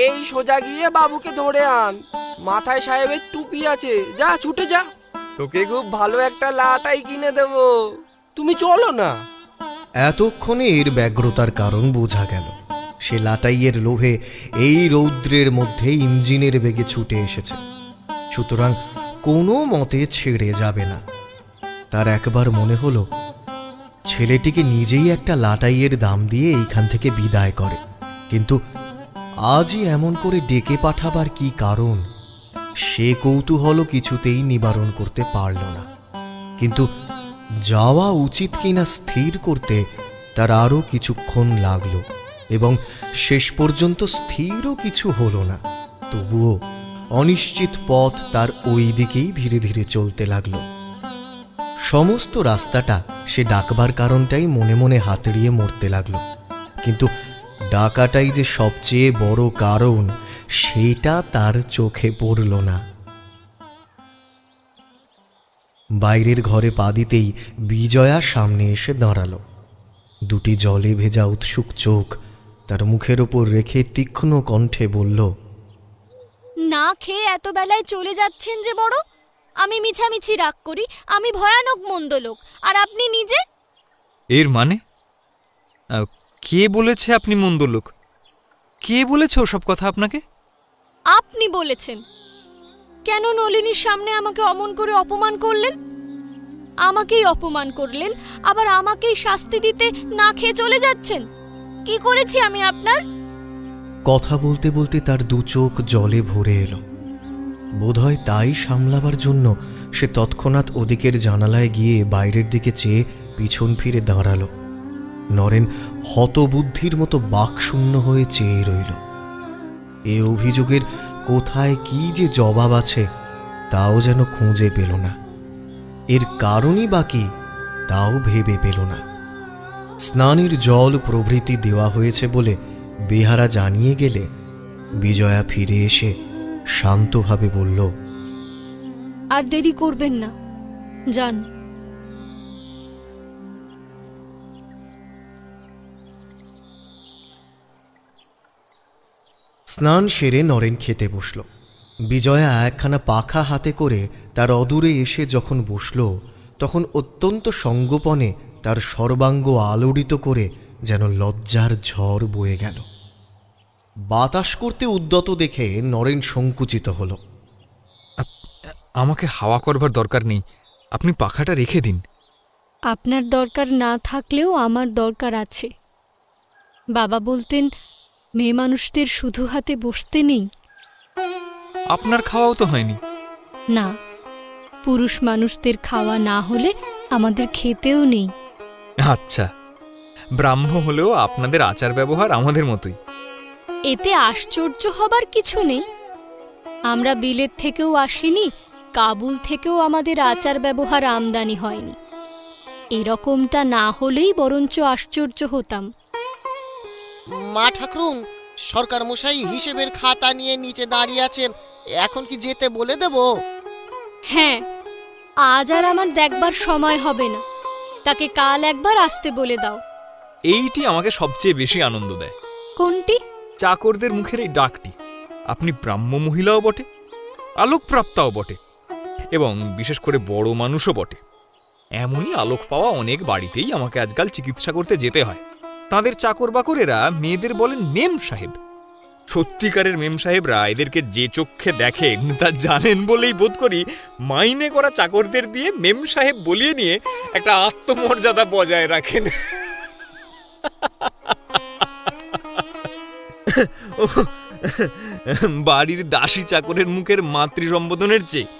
Speaker 8: এই সোজা গিয়ে বাবুকে ধরে আন, মাথায় সাহেবের টুপি আছে, যা ছুটে যা, তোকে খুব ভালো একটা লাটাই কিনে দেব, তুমি চলো না।
Speaker 1: এতক্ষণে এর ব্যগ্রতার কারণ বোঝা গেল। সে লাটাইয়ের লোভে এই রৌদ্রের মধ্যে ইঞ্জিনের বেগে ছুটে এসেছে, সুতরাং কোনো মতে ছেড়ে যাবে না। তার একবার মনে হলো ছেলেটিকে নিজেই একটা লাটাইয়ের দাম দিয়ে এইখান থেকে বিদায় করে, কিন্তু আজই এমন করে ডেকে পাঠাবার কি কারণ, সে কৌতূহল কিছুতেই নিবারণ করতে পারল না। কিন্তু যাওয়া উচিত কিনা স্থির করতে তার আরও কিছুক্ষণ লাগল এবং শেষ পর্যন্ত স্থিরও কিছু হলো না। তবুও অনিশ্চিত পথ তার ওই দিকেই ধীরে ধীরে চলতে লাগল। সমস্ত রাস্তাটা সে ডাকবার কারণটাই মনে মনে হাতড়িয়ে মরতে লাগল, কিন্তু ডাকাটাই যে সবচেয়ে বড় কারণ সেটা তার চোখে পড়ল না। বাইরের ঘরে পা দিতেই বিজয়া সামনে এসে দাঁড়ালো। দুটি জলে ভেজা উৎসুক চোখ তার মুখের ওপর রেখে তীক্ষ্ণ কণ্ঠে বলল,
Speaker 2: না খেয়ে এত বেলায় চলে যাচ্ছেন যে বড়? আমি মিছামিছি রাগ করি, আমি ভয়ানক মন্দ লোক, আর আপনি নিজে?
Speaker 5: এর মানে কে বলেছে আপনি মন্দ লোক? কে বলেছে ওসব কথা আপনাকে?
Speaker 2: আপনি বলেছেন। কেন নলিনীর সামনে আমাকে অমন করে অপমান করলেন? আমাকেই অপমান করলেন, আবার আমাকেই শাস্তি দিতে না খেয়ে চলে যাচ্ছেন। কি করেছি আমি আপনার?
Speaker 1: কথা বলতে বলতে তার দু চোখ জলে ভরে এলো। বোধহয় তাই সামলাবার জন্য সে তৎক্ষণাৎ ওদিকের জানালায় গিয়ে বাইরের দিকে চেয়ে পিছন ফিরে দাঁড়ালো। নরেন হতবুদ্ধির মতো বাকশূন্য হয়ে চেয়ে রইল। এ অভিযোগের কোথায় কি যে জবাব আছে তাও যেন খুঁজে পেল না। এর কারণই বা কি তাও ভেবে পেল না। স্নানের জল প্রভৃতি দেওয়া হয়েছে বলে বেহারা জানিয়ে গেলে বিজয়া ফিরে এসে শান্তভাবে বলল,
Speaker 2: আর দেরি করবেন না, যান।
Speaker 1: স্নান সেরে নরেন খেতে বসল। বিজয়া একখানা পাখা হাতে করে তার অদূরে এসে যখন বসল, তখন অত্যন্ত সঙ্গোপনে তার সর্বাঙ্গ আলোড়িত করে যেন লজ্জার ঝড় বয়ে গেল। বাতাস করতে উদ্যত দেখে নরেন সংকুচিত হল।
Speaker 5: আমাকে হাওয়া করবার দরকার নেই, আপনি পাখাটা রেখে দিন।
Speaker 2: আপনার দরকার না থাকলেও আমার দরকার আছে। বাবা বলতেন, মেয়ে মানুষদের শুধু হাতে বসতে নেই।
Speaker 5: আপনার খাওয়াও তো হয়নি।
Speaker 2: না, পুরুষ মানুষদের খাওয়া না হলে আমাদের খেতেও নেই।
Speaker 5: আচ্ছা, ব্রাহ্ম হলেও আপনাদের আচার ব্যবহার আমাদের মতোই।
Speaker 2: এতে আশ্চর্য হবার কিছু নেই। আমরা বিলেত থেকেও আসিনি, কাবুল থেকেও আমাদের আচার ব্যবহার আমদানি হয়নি। এরকমটা না হলেই বরঞ্চ আশ্চর্য হতাম।
Speaker 9: মা ঠাকুরুন, সরকার মশাই হিসেবের খাতা নিয়ে নিচে দাঁড়িয়ে আছেন, এখন কি যেতে বলে দেব?
Speaker 2: হ্যাঁ, আজ আর আমার দেখবার সময় হবে না, তাকে কাল একবার আসতে বলে দাও।
Speaker 5: এইটি আমাকে সবচেয়ে বেশি আনন্দ দেয়।
Speaker 2: কোনটি?
Speaker 5: চাকরদের মুখের এই ডাকটি। আপনি ব্রাহ্ম মহিলাও বটে, আলোকপ্রাপ্তাও বটে, এবং বিশেষ করে বড় মানুষও বটে। এমনই আলোক পাওয়া অনেক বাড়িতেই আমাকে আজকাল চিকিৎসা করতে যেতে হয়। তাদের চাকর বাকরেরা মেয়েদের বলেন মেম সাহেব। সত্যিকারের মেম সাহেবরা এদেরকে যে চক্ষে দেখেন তা জানেন বলেই বোধ করি মাইনে করা চাকরদের দিয়ে মেম সাহেব বলিয়ে নিয়ে একটা আত্মমর্যাদা বজায় রাখেন। বাড়ির দাসী চাকরের মুখের মাতৃ সম্বোধনের চেয়ে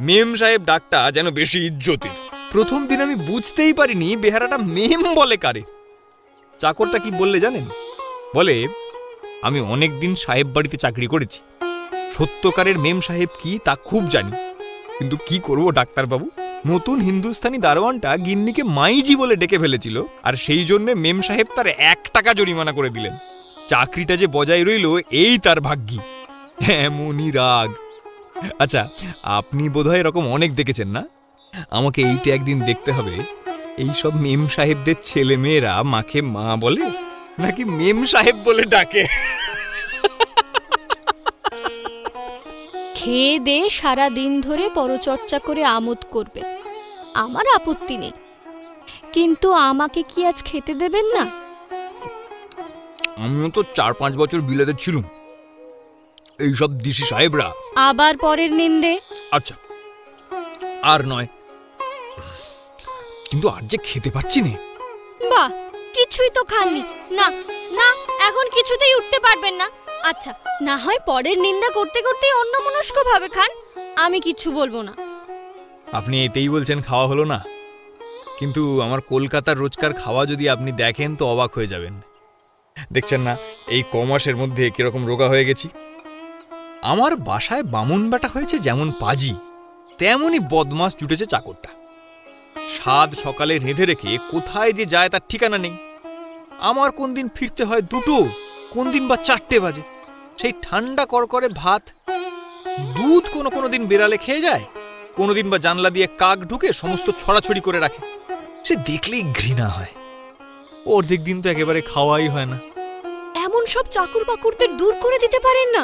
Speaker 5: মেম সাহেব ডাকটা যেন বেশি ইজ্জতের। প্রথম দিন আমি বুঝতেই পারিনি বেহারাটা মেম বলে কারে। চাকরটা কি বললে জানেন? বলে, আমি অনেক দিন সাহেব বাড়িতে চাকরি করেছি, সত্যকারের মেম সাহেব কি তা খুব জানি, কিন্তু কি করব ডাক্তারবাবু, নতুন হিন্দুস্তানি দারোয়ানটা গিন্নিকে মাইজি বলে ডেকে ফেলেছিল, আর সেই জন্য মেম সাহেব তার 1 টাকা জরিমানা করে দিলেন। চাকরিটা যে বজায় রইল এই তার ভাগ্যি। এমনই রাগ। আচ্ছা, আপনি বোধহয় এরকম অনেক দেখেছেন না? আমাকে এইটা একদিন দেখতে হবে, এইসব মেম সাহেবদের ছেলে মেয়েরা মাকে মা বলে নাকি মেম সাহেব বলে ডাকে।
Speaker 2: খেয়ে দে সারা দিন ধরে পরচর্চা করে আমোদ করবে, আমার আপত্তি নেই, কিন্তু আমাকে কি আজ খেতে দেবেন না?
Speaker 5: আমিও তো 4-5 বছর বিলেতে ছিলাম। এইসব দিশি সাহেবরা
Speaker 2: আবার পরের নিন্দে।
Speaker 5: আচ্ছা, আর নয়, কিন্তু আর যে খেতে পাচ্ছি না।
Speaker 2: বাহ, কিছুই তো খাননি। না না, এখন কিছুতেই উঠতে পারবেন না। আচ্ছা, না হয় পরের নিন্দা করতে করতে অন্যমনস্ক ভাবে খান, আমি কিচ্ছু বলবো না।
Speaker 5: আপনি এতেই বলছেন খাওয়া হলো না, কিন্তু আমার কলকাতার রোজকার খাওয়া যদি আপনি দেখেন তো অবাক হয়ে যাবেন। দেখছেন না এই কমাসের মধ্যে কিরকম রোগা হয়ে গেছি। আমার বাসায় বামুন বেটা হয়েছে যেমন পাজি, তেমনই বদমাস জুটেছে চাকরটা। সাত সকালে রেঁধে রেখে কোথায় যে যায় তার ঠিকানা নেই। আমার কোন দিন ফিরতে হয় 2টো, কোন দিন বা 4টে বাজে। সেই ঠান্ডা করকরে ভাত, দুধ কোনো কোনো দিন বেড়ালে খেয়ে যায়, কোনোদিন বা জানলা দিয়ে কাক ঢুকে সমস্ত ছড়াছড়ি করে রাখে, সে দেখলেই ঘৃণা হয়। অর্ধেক দিন তো একেবারে খাওয়াই হয় না।
Speaker 2: এমন সব চাকর বাকরদের দূর করে দিতে পারেন না?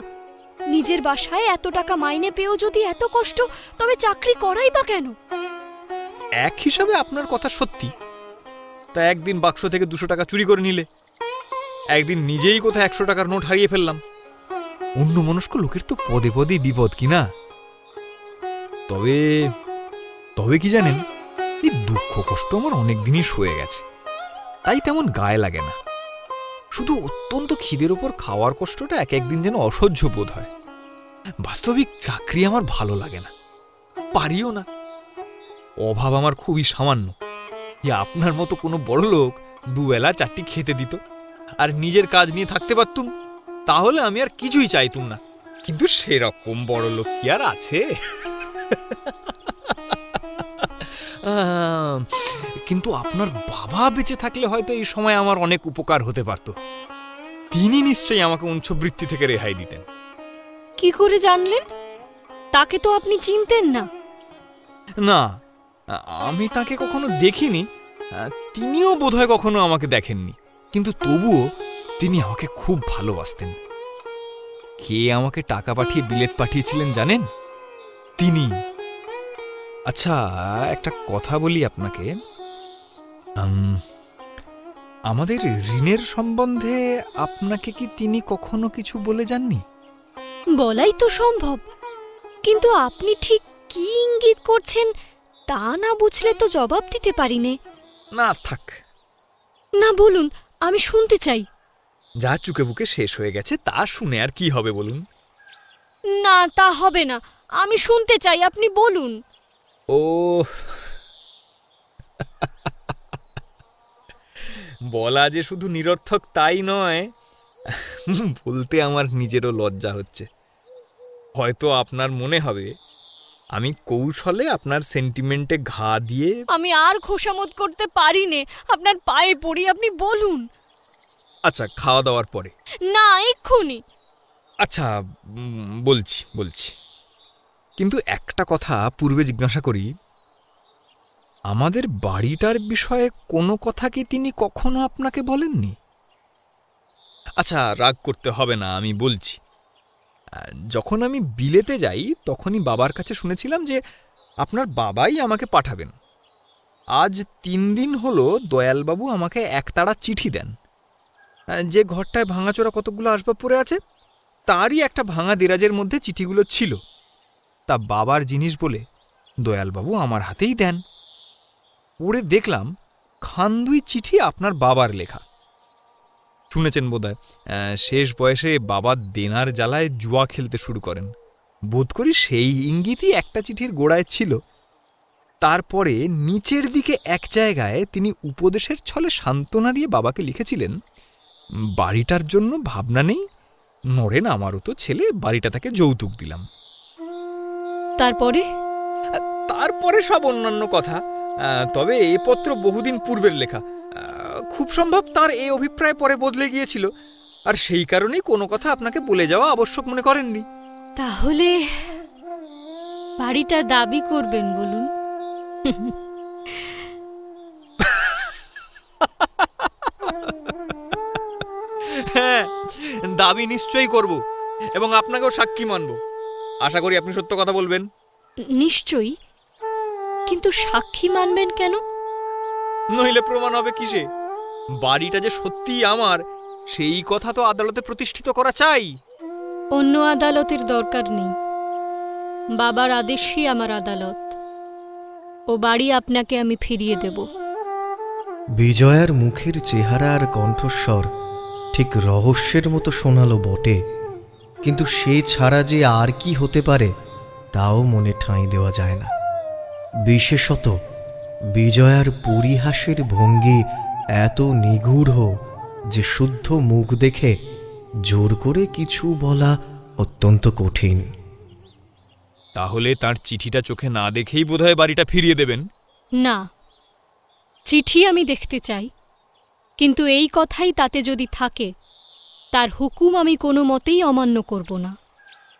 Speaker 2: নিজের বাসায় এত টাকা মাইনে পেয়েও যদি এত কষ্ট, তবে চাকরি করাই বা কেন?
Speaker 5: এক হিসাবে আপনার কথা সত্যি। তা একদিন বাক্স থেকে 200 টাকা চুরি করে নিলে, একদিন নিজেই কোথায় 100 টাকার নোট হারিয়ে ফেললাম। অন্য মনস্ক লোকের তো পদে পদেই বিপদ, কিনা? তবে তবে কি জানেন, এই দুঃখ কষ্ট আমার অনেক দিনই সয়ে গেছে, তাই তেমন গায়ে লাগে না। শুধু অত্যন্ত খিদের ওপর খাওয়ার কষ্টটা এক একদিন যেন অসহ্য বোধ হয়। বাস্তবিক চাকরি আমার ভালো লাগে না, পারিও না। অভাব আমার খুবই সামান্য। আপনার মতো কোনো বড় লোক দুবেলা 4টি খেতে দিত আর নিজের কাজ নিয়ে থাকতে পারতুম, তাহলে আমি আর কিছুই চাইতুম না। কিন্তু সেরকম বড় লোক কি আর আছে? কিন্তু আপনার বাবা বেঁচে থাকলে হয়তো এই সময় আমার অনেক উপকার হতে পারত। তিনি নিশ্চয়ই আমাকে উচ্চবৃত্তি থেকে রেহাই দিতেন।
Speaker 2: কি করে জানলেন? তাকে তো আপনি চিনতেন না।
Speaker 5: না, আমি তাকে কখনো দেখিনি, তিনিও বোধহয় কখনো আমাকে দেখেননি। কিন্তু তবুও তিনি আমাকে খুব ভালোবাসতেন। কে আমাকে টাকা পাঠিয়ে বিলেত পাঠিয়েছিলেন জানেন? তিনি। আচ্ছা, একটা কথা বলি আপনাকে, আমাদের ঋণের সম্বন্ধে আপনাকে কি তিনি কখনো কিছু বলে যাননি?
Speaker 2: বলাই তো সম্ভব, কিন্তু আপনি ঠিক কি ইঙ্গিত করছেন তা না বুঝলে তো জবাব দিতে পারিনে।
Speaker 5: না থাক,
Speaker 2: না বলুন, আমি শুনতে চাই।
Speaker 5: যা চুকে বুকে শেষ হয়ে গেছে তা শুনে আর কি হবে বলুন?
Speaker 2: না, তা হবে না, আমি শুনতে চাই, আপনি বলুন।
Speaker 5: ও বলা যে শুধু নিরর্থক তাই নয়, বলতে আমার নিজেরও লজ্জা হচ্ছে। হয়তো আপনার মনে হবে আমি কৌশলে আপনার সেন্টিমেন্টে ঘা দিয়ে।
Speaker 2: আমি আর খোসামত করতে পারি নে, আপনার পায়ে পড়ি, আপনি বলুন।
Speaker 5: আচ্ছা, খাওয়া দাওয়ার পরে?
Speaker 2: না, এক্ষুনি।
Speaker 5: আচ্ছা, বলছি। কিন্তু একটা কথা পূর্বে জিজ্ঞাসা করি, আমাদের বাড়িটার বিষয়ে কোনো কথা কি তিনি কখনো আপনাকে বলেননি? আচ্ছা, রাগ করতে হবে না, আমি বলছি। যখন আমি বিলেতে যাই তখনই বাবার কাছে শুনেছিলাম যে আপনার বাবাই আমাকে পাঠাবেন। আজ 3 দিন হলো দয়ালবাবু আমাকে একতাড়া চিঠি দেন। যে ঘরটায় ভাঙাচোরা কতগুলো আসবাব পড়ে আছে তারই একটা ভাঙা দেরাজের মধ্যে চিঠিগুলো ছিল। তা বাবার জিনিস বলে দয়ালবাবু আমার হাতেই দেন। পড়ে দেখলাম খান 2 চিঠি আপনার বাবার লেখা। শুনেছেন বোধহয় শেষ বয়সে বাবা দেনার জ্বালায় জুয়া খেলতে শুরু করেন। বোধ করি সেই ইঙ্গিতই একটা চিঠির গোড়ায় ছিল। তারপরে নিচের দিকে এক জায়গায় তিনি উপদেশের ছলে সান্ত্বনা দিয়ে বাবাকে লিখেছিলেন, বাড়িটার জন্য ভাবনা নেই, নরেন আমারও তো ছেলে, বাড়িটা তাকে যৌতুক দিলাম। তারপরে সব অন্যান্য কথা। তবে এই পত্র বহুদিন পূর্বের লেখা। খুব সম্ভব তার এই অভিপ্রায় পরে বদলে গিয়েছিল, আর সেই কারণেই কোনো কথা আপনাকে বলে যাওয়া আবশ্যক মনে করেননি।
Speaker 2: তাহলে বাড়িটা দাবি করবেন বলুন।
Speaker 5: হ্যাঁ, দাবি নিশ্চয়ই করব এবং আপনাকেও সাক্ষী মানব। আশা করি আপনি সত্য কথা বলবেন।
Speaker 2: নিশ্চয়ই, কিন্তু সাক্ষী মানবেন কেন?
Speaker 5: নইলে প্রমাণ হবে কিসে? বাড়িটা যে সত্যিই আমার সেই কথা তো আদালতে প্রতিষ্ঠিত করা চাই।
Speaker 2: অন্য আদালতের দরকার নেই, বাবার আদেশই আমার আদালত। ও বাড়ি আপনাকে আমি ফিরিয়ে দেব।
Speaker 1: বিজয়ার মুখের চেহারা আর কণ্ঠস্বর ঠিক রহস্যের মতো শোনালো বটে, কিন্তু সে ছাড়া যে আর কি হতে পারে তাও মনে ঠাঁই দেওয়া যায় না। বিশেষত বিজয়ার পরিহাসের ভঙ্গি এত নিগূঢ় যে শুদ্ধ মুখ দেখে জোর করে কিছু বলা অত্যন্ত কঠিন।
Speaker 5: তাহলে তার চিঠিটা চোখে না দেখেই বোধহয় বাড়িটা ফিরিয়ে দেবেন?
Speaker 2: না, চিঠি আমি দেখতে চাই, কিন্তু এই কথাই তাতে যদি থাকে তার হুকুম আমি কোনো মতেই অমান্য করব না।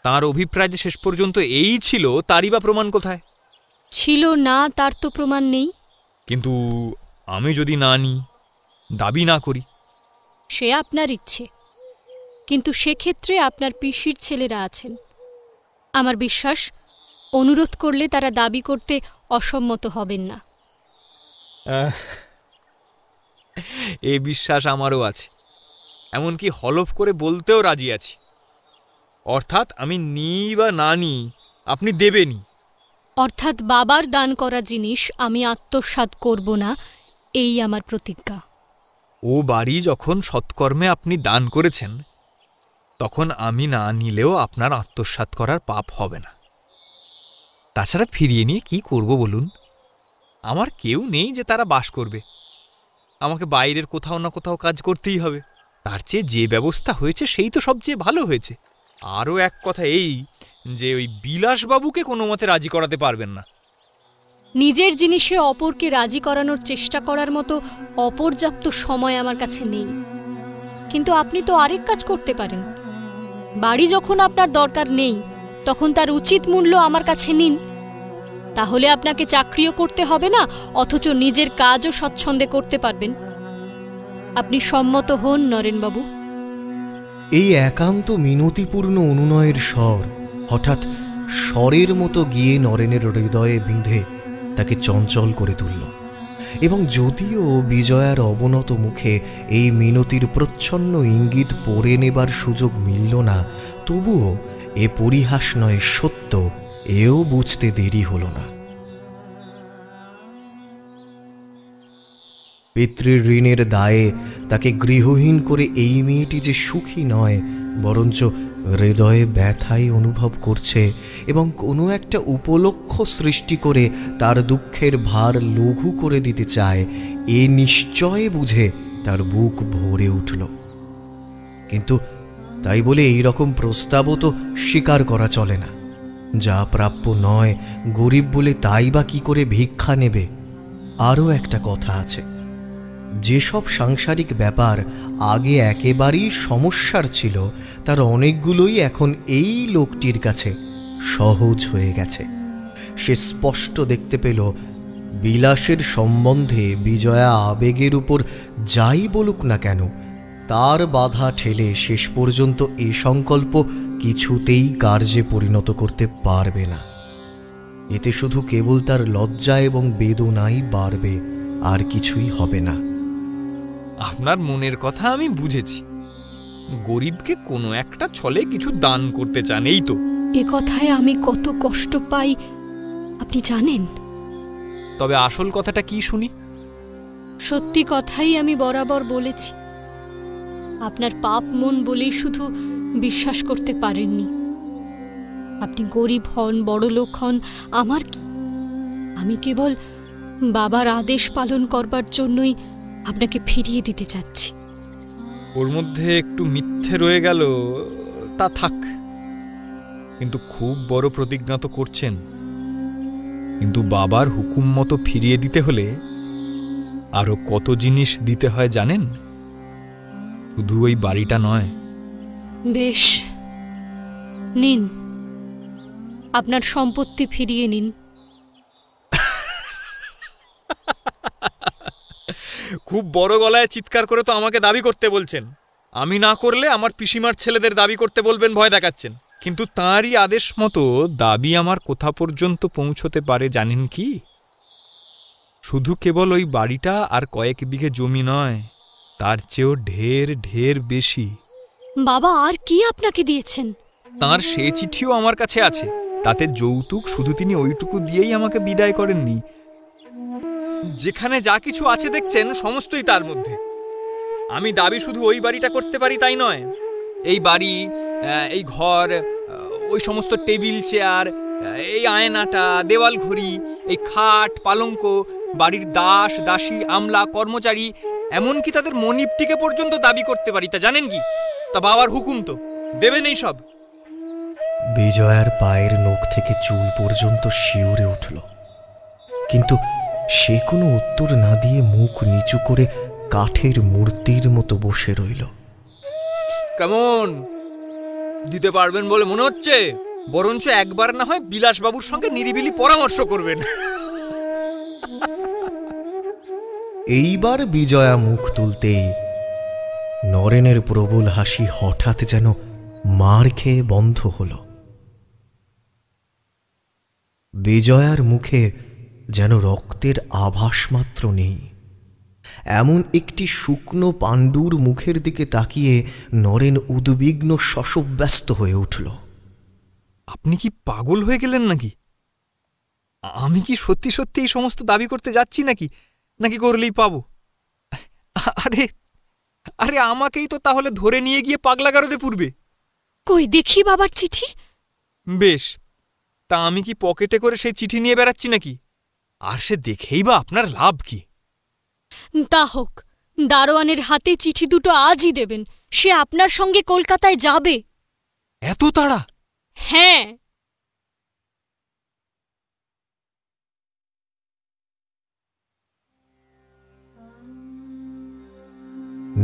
Speaker 5: তার অভিপ্রায় যে শেষ পর্যন্ত এই ছিল তারই বা প্রমাণ কোথায়?
Speaker 2: ছিল না তার তো প্রমাণ নেই।
Speaker 5: কিন্তু আমি যদি না নিই, দাবি না করি?
Speaker 2: সে আপনার ইচ্ছে, কিন্তু সেক্ষেত্রে আপনার পিসির ছেলেরা আছেন। আমার বিশ্বাস অনুরোধ করলে তারা দাবি করতে অসম্মত হবেন না।
Speaker 5: এই বিশ্বাস আমারও আছে, এমনকি হলফ করে বলতেও রাজি আছি। অর্থাৎ আমি নিই বা না নিই, আপনি দেবেনই।
Speaker 2: অর্থাৎ বাবার দান করা জিনিস আমি আত্মসাৎ করব না, এই আমার প্রতিজ্ঞা।
Speaker 5: ও বাড়ি যখন সৎকর্মে আপনি দান করেছেন, তখন আমি না নিলেও আপনার আত্মসাৎ করার পাপ হবে না। তাছাড়া ফিরিয়ে নিয়ে কি করব বলুন? আমার কেউ নেই যে তারা বাস করবে। আমাকে বাইরের কোথাও না কোথাও কাজ করতেই হবে। তার চেয়ে যে ব্যবস্থা হয়েছে সেই তো সবচেয়ে ভালো হয়েছে। আরও এক কথা এই যে ওই বিলাসবাবুকে কোনো মতে রাজি করাতে পারবেন না।
Speaker 2: নিজের জিনিসে অপরকে রাজি করানোর চেষ্টা করার মতো অপর্যাপ্ত সময় আমার কাছে নেই। কিন্তু আপনি তো আরেক কাজ করতে পারেন। বাড়ি যখন আপনার দরকার নেই, তখন তার উচিত মূল্য আমার কাছে নিন। তাহলে আপনাকে চাকরিও করতে হবে না, অথচ নিজের কাজও স্বচ্ছন্দে করতে পারবেন। আপনি সম্মত হন নরেনবাবু?
Speaker 1: এই একান্ত মিনতিপূর্ণ অনুনয়ের স্বর হঠাৎ স্বরের মতো গিয়ে নরেনের হৃদয়ে বিঁধে তাকে চঞ্চল করে তুলল। এবং যদিও বিজয়ার অবনত মুখে এই মিনতির প্রচ্ছন্ন ইঙ্গিত পড়ে নেবার সুযোগ মিলল না, তবুও এ পরিহাস নয়, সত্য, এও বুঝতে দেরি হল না। পিতৃর ঋণের দায়ে তাকে গৃহহীন করে এই মেয়েটি যে সুখী নয়, বরঞ্চ হৃদয়ে ব্যথাই অনুভব করছে এবং কোনো একটা উপলক্ষ সৃষ্টি করে তার দুঃখের ভার লঘু করে দিতে চায়, এ নিশ্চয় বুঝে তার বুক ভরে উঠল। কিন্তু তাই বলে এই রকম প্রস্তাবও তো স্বীকার করা চলে না। যা প্রাপ্য নয়, গরিব বলে তাই বা কি করে ভিক্ষা নেবে? আরও একটা কথা আছে, যেসব সাংসারিক ব্যাপার আগে একেবারেই সমস্যার ছিল, তার অনেকগুলোই এখন এই লোকটির কাছে সহজ হয়ে গেছে। সে স্পষ্ট দেখতে পেল বিলাসের সম্বন্ধে বিজয়া আবেগের উপর যাই বলুক না কেন, তার বাধা ঠেলে শেষ পর্যন্ত এ সংকল্প কিছুতেই কার্যে পরিণত করতে পারবে না। এতে শুধু কেবল তার লজ্জা এবং বেদনাই বাড়বে, আর কিছুই হবে না।
Speaker 5: আপনার মনের কথা আমি বুঝেছি। গরিবকে কোনো একটা ছলে কিছু দান করতে চান, এই তো।
Speaker 2: এ কথায় আমি কত কষ্ট পাই আপনি জানেন?
Speaker 5: তবে আসল কথাটা কি শুনি?
Speaker 2: সত্যি কথাই আমি বরাবর বলেছি। আপনার পাপ মন বলেই শুধু বিশ্বাস করতে পারেননি। আপনি গরিব হন, বড়লোক হন, আমার কি? আমি কেবল বাবার আদেশ পালন করবার জন্যই আপনাকে ফিরিয়ে দিতে চাচ্ছি।
Speaker 5: ওর মধ্যে একটু মিথ্যে রয়ে গেল, তা থাক। কিন্তু খুব বড় প্রতিজ্ঞা তো করছেন। কিন্তু বাবার হুকুম মতো ফিরিয়ে দিতে হলে আরো কত জিনিস দিতে হয় জানেন? শুধু ওই বাড়িটা নয়।
Speaker 2: বেশ, নিন, আপনার সম্পত্তি ফিরিয়ে নিন।
Speaker 5: খুব বড় গলায় চিৎকার করে তো আমাকে দাবি করতে বলছেন। আমি না করলে আমার পিসিমার ছেলেদের দাবি করতে বলবেন, ভয় দেখাচ্ছেন। কিন্তু তাঁরই আদেশ মতো দাবি আমার কোথা পর্যন্ত পৌঁছতে পারে জানেন কি? শুধু কেবল ওই বাড়িটা আর কয়েক বিঘে জমি নয়, তার চেয়েও ঢের ঢের বেশি।
Speaker 2: বাবা আর কি আপনাকে দিয়েছেন?
Speaker 5: তাঁর সে চিঠিও আমার কাছে আছে। তাতে যৌতুক শুধু তিনি ওইটুকু দিয়েই আমাকে বিদায় করেননি। যেখানে যা কিছু আছে দেখছেন, সমস্তই তার মধ্যে। আমি দাবি শুধু ওই বাড়িটা করতে পারি তাই নয়। এই বাড়ি, এই ঘর, ওই সমস্ত টেবিল চেয়ার, এই আয়নাটা, দেওয়াল ঘড়ি, এই খাট পালঙ্ক, বাড়ির দাস দাসী, আমলা, কর্মচারী, এমনকি তাদের মনিবটিকে পর্যন্ত দাবি করতে পারি। তা জানেন কি? তা বাবার হুকুম তো দেবেন এই সব।
Speaker 1: বিজয়ার পায়ের নখ থেকে চুল পর্যন্ত শিউরে উঠল, কিন্তু সে কোনো উত্তর না দিয়ে মুখ নিচু করে কাঠের মূর্তির মতো বসে রইল।
Speaker 5: কেমন, দিতে পারবেন বলে মনে হচ্ছে? বরঞ্চ একবার না হয় বিলাসবাবুর সঙ্গে নিরিবিলি পরামর্শ করবেন।
Speaker 1: এইবার বিজয়া মুখ তুলতেই নরেনের প্রবল হাসি হঠাৎ যেন মার খেয়ে বন্ধ হল। বিজয়ার মুখে যেন রক্তের আভাস মাত্র নেই। এমন একটি শুকনো পাণ্ডুর মুখের দিকে তাকিয়ে নরেন উদ্বিগ্ন শশব্যস্ত হয়ে উঠল।
Speaker 5: আপনি কি পাগল হয়ে গেলেন নাকি? আমি কি সত্যি সত্যি এই সমস্ত দাবি করতে যাচ্ছি নাকি নাকি করলেই পাবো? আরে আরে আমাকেই তো তাহলে ধরে নিয়ে গিয়ে পাগলাগারদে পুরবে।
Speaker 2: কই দেখি বাবার চিঠি।
Speaker 5: বেশ, তা আমি কি পকেটে করে সেই চিঠি নিয়ে বেড়াচ্ছি নাকি? আর সে দেখেই বা আপনার লাভ কি?
Speaker 2: তা হোক, দারোয়ানের হাতে চিঠি দুটো আজই দেবেন। সে আপনার সঙ্গে কলকাতায় যাবে।
Speaker 5: এত তাড়া?
Speaker 2: হ্যাঁ।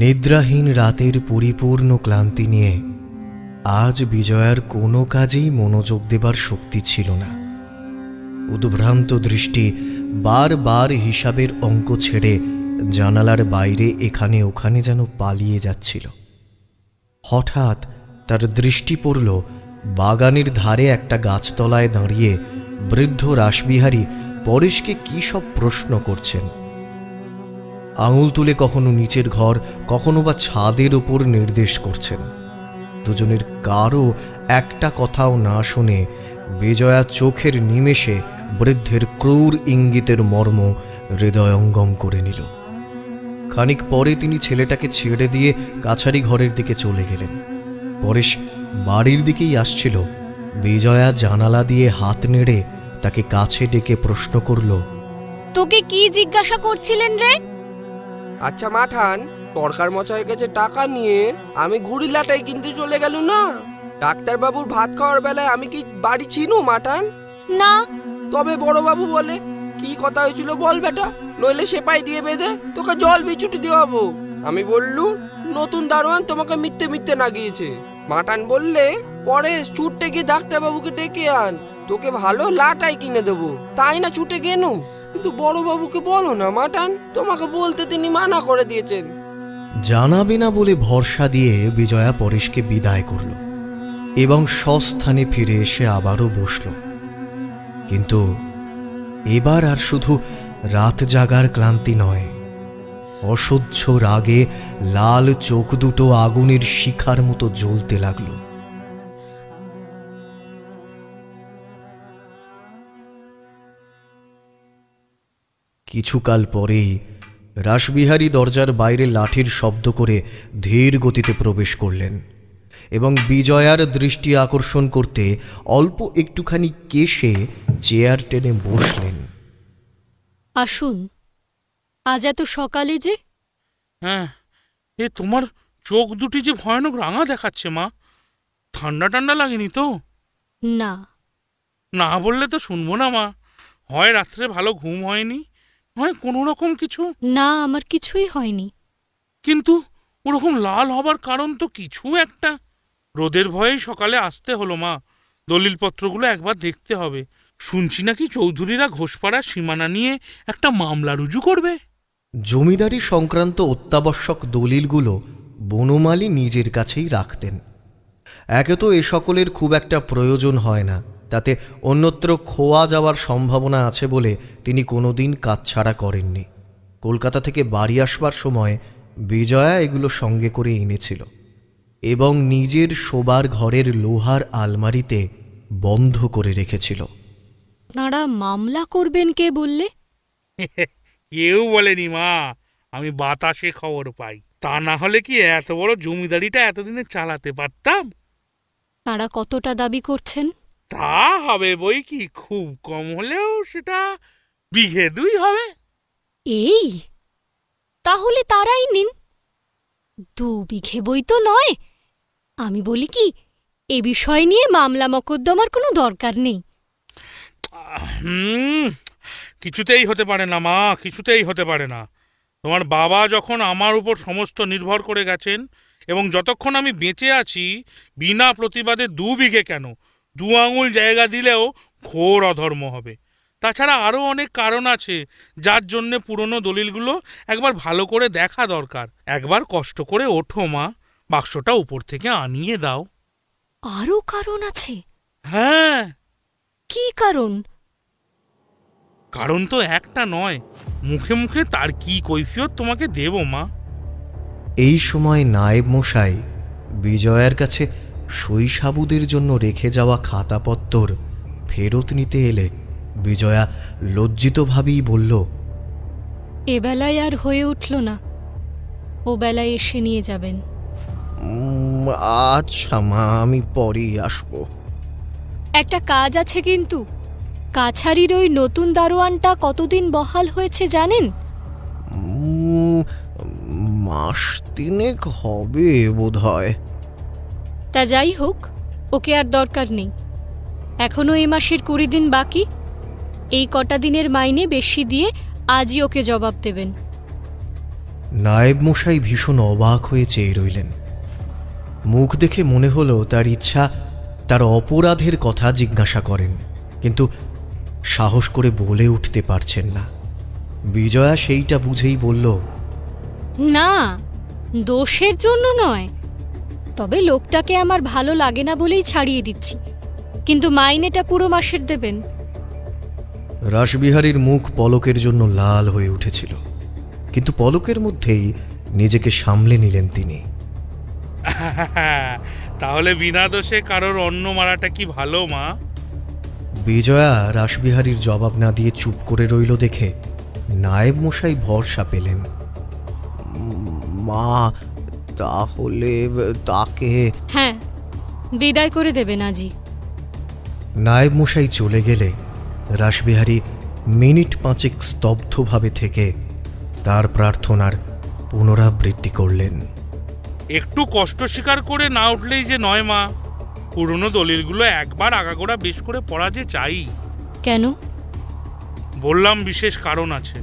Speaker 1: নিদ্রাহীন রাতের পরিপূর্ণ ক্লান্তি নিয়ে আজ বিজয়ার কোনো কাজেই মনোযোগ দেবার শক্তি ছিল না। উদ্ভ্রান্ত দৃষ্টি বারবার হিসাবের অঙ্ক ছেড়ে জানালার বাইরে এখানে ওখানে যেন পালিয়ে যাচ্ছিল। হঠাৎ তার দৃষ্টি পড়ল বাগানের ধারে একটা গাছতলায় দাঁড়িয়ে বৃদ্ধ রাসবিহারী পরেশকে কী সব প্রশ্ন করছেন। আঙুল তুলে কখনো নিচের ঘর, কখনো বা ছাদের ওপর নির্দেশ করছেন। দুজনের কারও একটা কথাও না শুনে বিজয়া চোখের নিমেষে বৃদ্ধের ক্রূর ইঙ্গিতের মর্ম হৃদয়ঙ্গম করে নিল। খানিক পরে তিনি ছেলেটাকে ছেড়ে দিয়ে কাছারি ঘরের দিকে চলে গেলেন। পরেশ বাড়ির দিকেই আসছিল। বিজয়া জানালা দিয়ে হাত নেড়ে তাকে কাছে ডেকে প্রশ্ন করল,
Speaker 2: তোকে কি জিজ্ঞাসা করছিলেন রে?
Speaker 8: আচ্ছা মাঠান, সরকার মশাইয়ের কাছে টাকা নিয়ে আমি গুড়িলাটাই কিনতে চলে গেল না, ডাক্তারবাবুর ভাত খাওয়ার বেলায় আমি কি বাড়ি চিনু মাঠান?
Speaker 2: না।
Speaker 8: তবে বড়বাবু বলে কি কথা হয়েছিল বল বেটা, নইলে সেপাই দিয়ে বেঁধে তোকে জল বিছুটি দেওয়াবো। আমি বললু নতুন দারোয়ান তোমাকে মিথ্যে মিথ্যে না গিয়েছে। মাঠান বললে পরে ছুটতে গিয়ে ডাক্তারবাবুকে ডেকে আন, তোকে ভালো লাটাই কিনে দেবো। তাই না ছুটে গেনু, কিন্তু বড়বাবুকে বলো না মাঠান, তোমাকে বলতে তিনি মানা করে দিয়েছেন।
Speaker 1: জানাবে না বলে ভরসা দিয়ে বিজয়া পরেশকে বিদায় করল এবং স্বস্থানে ফিরে এসে আবারও বসল। কিন্তু এবার আর শুধু রাত জাগার ক্লান্তি নয়, অসহ্য রাগে লাল চোখ দুটো আগুনের শিখার মতো জ্বলতে লাগল। কিছুকাল পরেই রাসবিহারী দরজার বাইরে লাঠির শব্দ করে ধীর গতিতে প্রবেশ করলেন এবং বিজয়ার দৃষ্টি আকর্ষণ করতে অল্প একটুখানি কেশে চেয়ার টেনে বসলেন।
Speaker 2: আসুন। আজ এত সকালে যে?
Speaker 4: হ্যাঁ, এ তোমার চোখ দুটি যে ভয়ানক রাঙা দেখাচ্ছে মা। ঠান্ডা ঠান্ডা লাগেনি তো?
Speaker 2: না।
Speaker 4: না বললে তো শুনবো না মা। হয় রাত্রে ভালো ঘুম হয়নি, হয় কোনো রকম কিছু।
Speaker 2: না, আমার কিছুই হয়নি।
Speaker 4: কিন্তু ওরকম লাল হবার কারণ তো কিছু একটা। রোদের ভয়েই সকালে আসতে হলো মা। দলিলপত্রগুলো একবার দেখতে হবে। শুনছি নাকি চৌধুরীরা ঘোষপাড়ার সীমানা নিয়ে একটা মামলা রুজু করবে।
Speaker 1: জমিদারি সংক্রান্ত অত্যাবশ্যক দলিলগুলো বনমালী নিজের কাছেই রাখতেন। একে তো এ সকলের খুব একটা প্রয়োজন হয় না, তাতে অন্যত্র খোয়া যাওয়ার সম্ভাবনা আছে বলে তিনি কোনোদিন কাজছাড়া করেননি। কলকাতা থেকে বাড়ি আসবার সময় বিজয়া এগুলো সঙ্গে করে এনেছিল এবং নিজের শোবার ঘরের লোহার আলমারিতে বন্ধ করে রেখেছিল।
Speaker 2: তাঁরা মামলা করবেন কে বললে?
Speaker 4: কেউ বলেনি মা, আমি বাতাসে খবর পাই। তা না হলে কি এত বড় জমিদারিটা এতদিনে চালাতে পারতাম?
Speaker 2: তাঁরা কতটা দাবি করছেন?
Speaker 4: তা হবে বই কি, খুব কম হলেও সেটা বিঘে 2 হবে।
Speaker 2: এই তাহলে তারাই নিন। 2 বিঘে বই তো নয়। আমি বলি কি, এ বিষয় নিয়ে মামলা মকদ্দমার কোনো দরকার নেই।
Speaker 4: কিছুতেই হতে পারে না মা, কিছুতেই হতে পারে না। তোমার বাবা যখন আমার উপর সমস্ত নির্ভর করে গেছেন এবং যতক্ষণ আমি বেঁচে আছি বিনা প্রতিবাদে 2 বিঘে কেন দু আঙুল জায়গা দিলেও ঘোর অধর্ম হবে। তাছাড়া আরও অনেক কারণ আছে যার জন্যে পুরনো দলিলগুলো একবার ভালো করে দেখা দরকার। একবার কষ্ট করে ওঠো মা, বাক্সটা উপর থেকে আনিয়ে দাও।
Speaker 2: আরও কারণ আছে?
Speaker 4: হ্যাঁ।
Speaker 2: কি কারণ?
Speaker 4: কারণ তো একটা নয়, মুখে মুখে তার কি কৈফিয়ত তোমাকে দেব মা।
Speaker 1: এই সময় নায়েব মশাই বিজয়ার কাছে শৈশাবুদের জন্য রেখে যাওয়া খাতাপত্তর ফেরত নিতে এলে বিজয়া লজ্জিতভাবেই বলল,
Speaker 2: এবেলায় আর হয়ে উঠল না, ও বেলায় এসে নিয়ে যাবেন।
Speaker 1: আচ্ছা মা, আমি পরেই আসবো।
Speaker 2: একটা কাজ আছে কিন্তু। কাছারির ওই নতুন দারোয়ানটা কতদিন বহাল হয়েছে জানেন?
Speaker 1: মাস তিনেক হবে বোধহয়।
Speaker 2: তা যাই হোক, ওকে আর দরকার নেই। এখনও এই মাসের 20 দিন বাকি। এই কটা দিনের মাইনে বেশি দিয়ে আজই ওকে জবাব দেবেন।
Speaker 1: নায়েব মশাই ভীষণ অবাক হয়ে চেয়ে রইলেন। মুখ দেখে মনে হলো তার ইচ্ছা তার অপরাধের কথা জিজ্ঞাসা করেন, কিন্তু সাহস করে বলে উঠতে পারছেন না। বিজয়া সেইটা বুঝেই বলল,
Speaker 2: না, দোষের জন্য নয়, তবে লোকটাকে আমার ভালো লাগে না বলেই ছাড়িয়ে দিচ্ছি, কিন্তু মাইনেটা পুরো মাসের দেবেন।
Speaker 1: রাসবিহারীর মুখ পলকের জন্য লাল হয়ে উঠেছিল, কিন্তু পলকের মধ্যেই নিজেকে সামলে নিলেন তিনি।
Speaker 4: তাহলে বিনা দোষে কারোর অন্ন মারাটা কি ভালো মা?
Speaker 1: বিজয়া রাসবিহারীর জবাব না দিয়ে চুপ করে রইল দেখে নায়েব মশাই ভরসা পেলেন। মা, তাহলে তাকে...
Speaker 2: হ্যাঁ, বিদায় করে দেবেন আজই।
Speaker 1: নায়েব মশাই চলে গেলে রাসবিহারী মিনিট 5 স্তব্ধভাবে থেকে তার প্রার্থনার পুনরাবৃত্তি করলেন।
Speaker 4: একটু কষ্ট স্বীকার করে না উঠলেই যে নয় মা। পুরনো দলিলগুলো একবার আগাগোড়া বেশ করে পড়া যে চাই।
Speaker 2: কেন?
Speaker 4: বললাম বিশেষ কারণ আছে।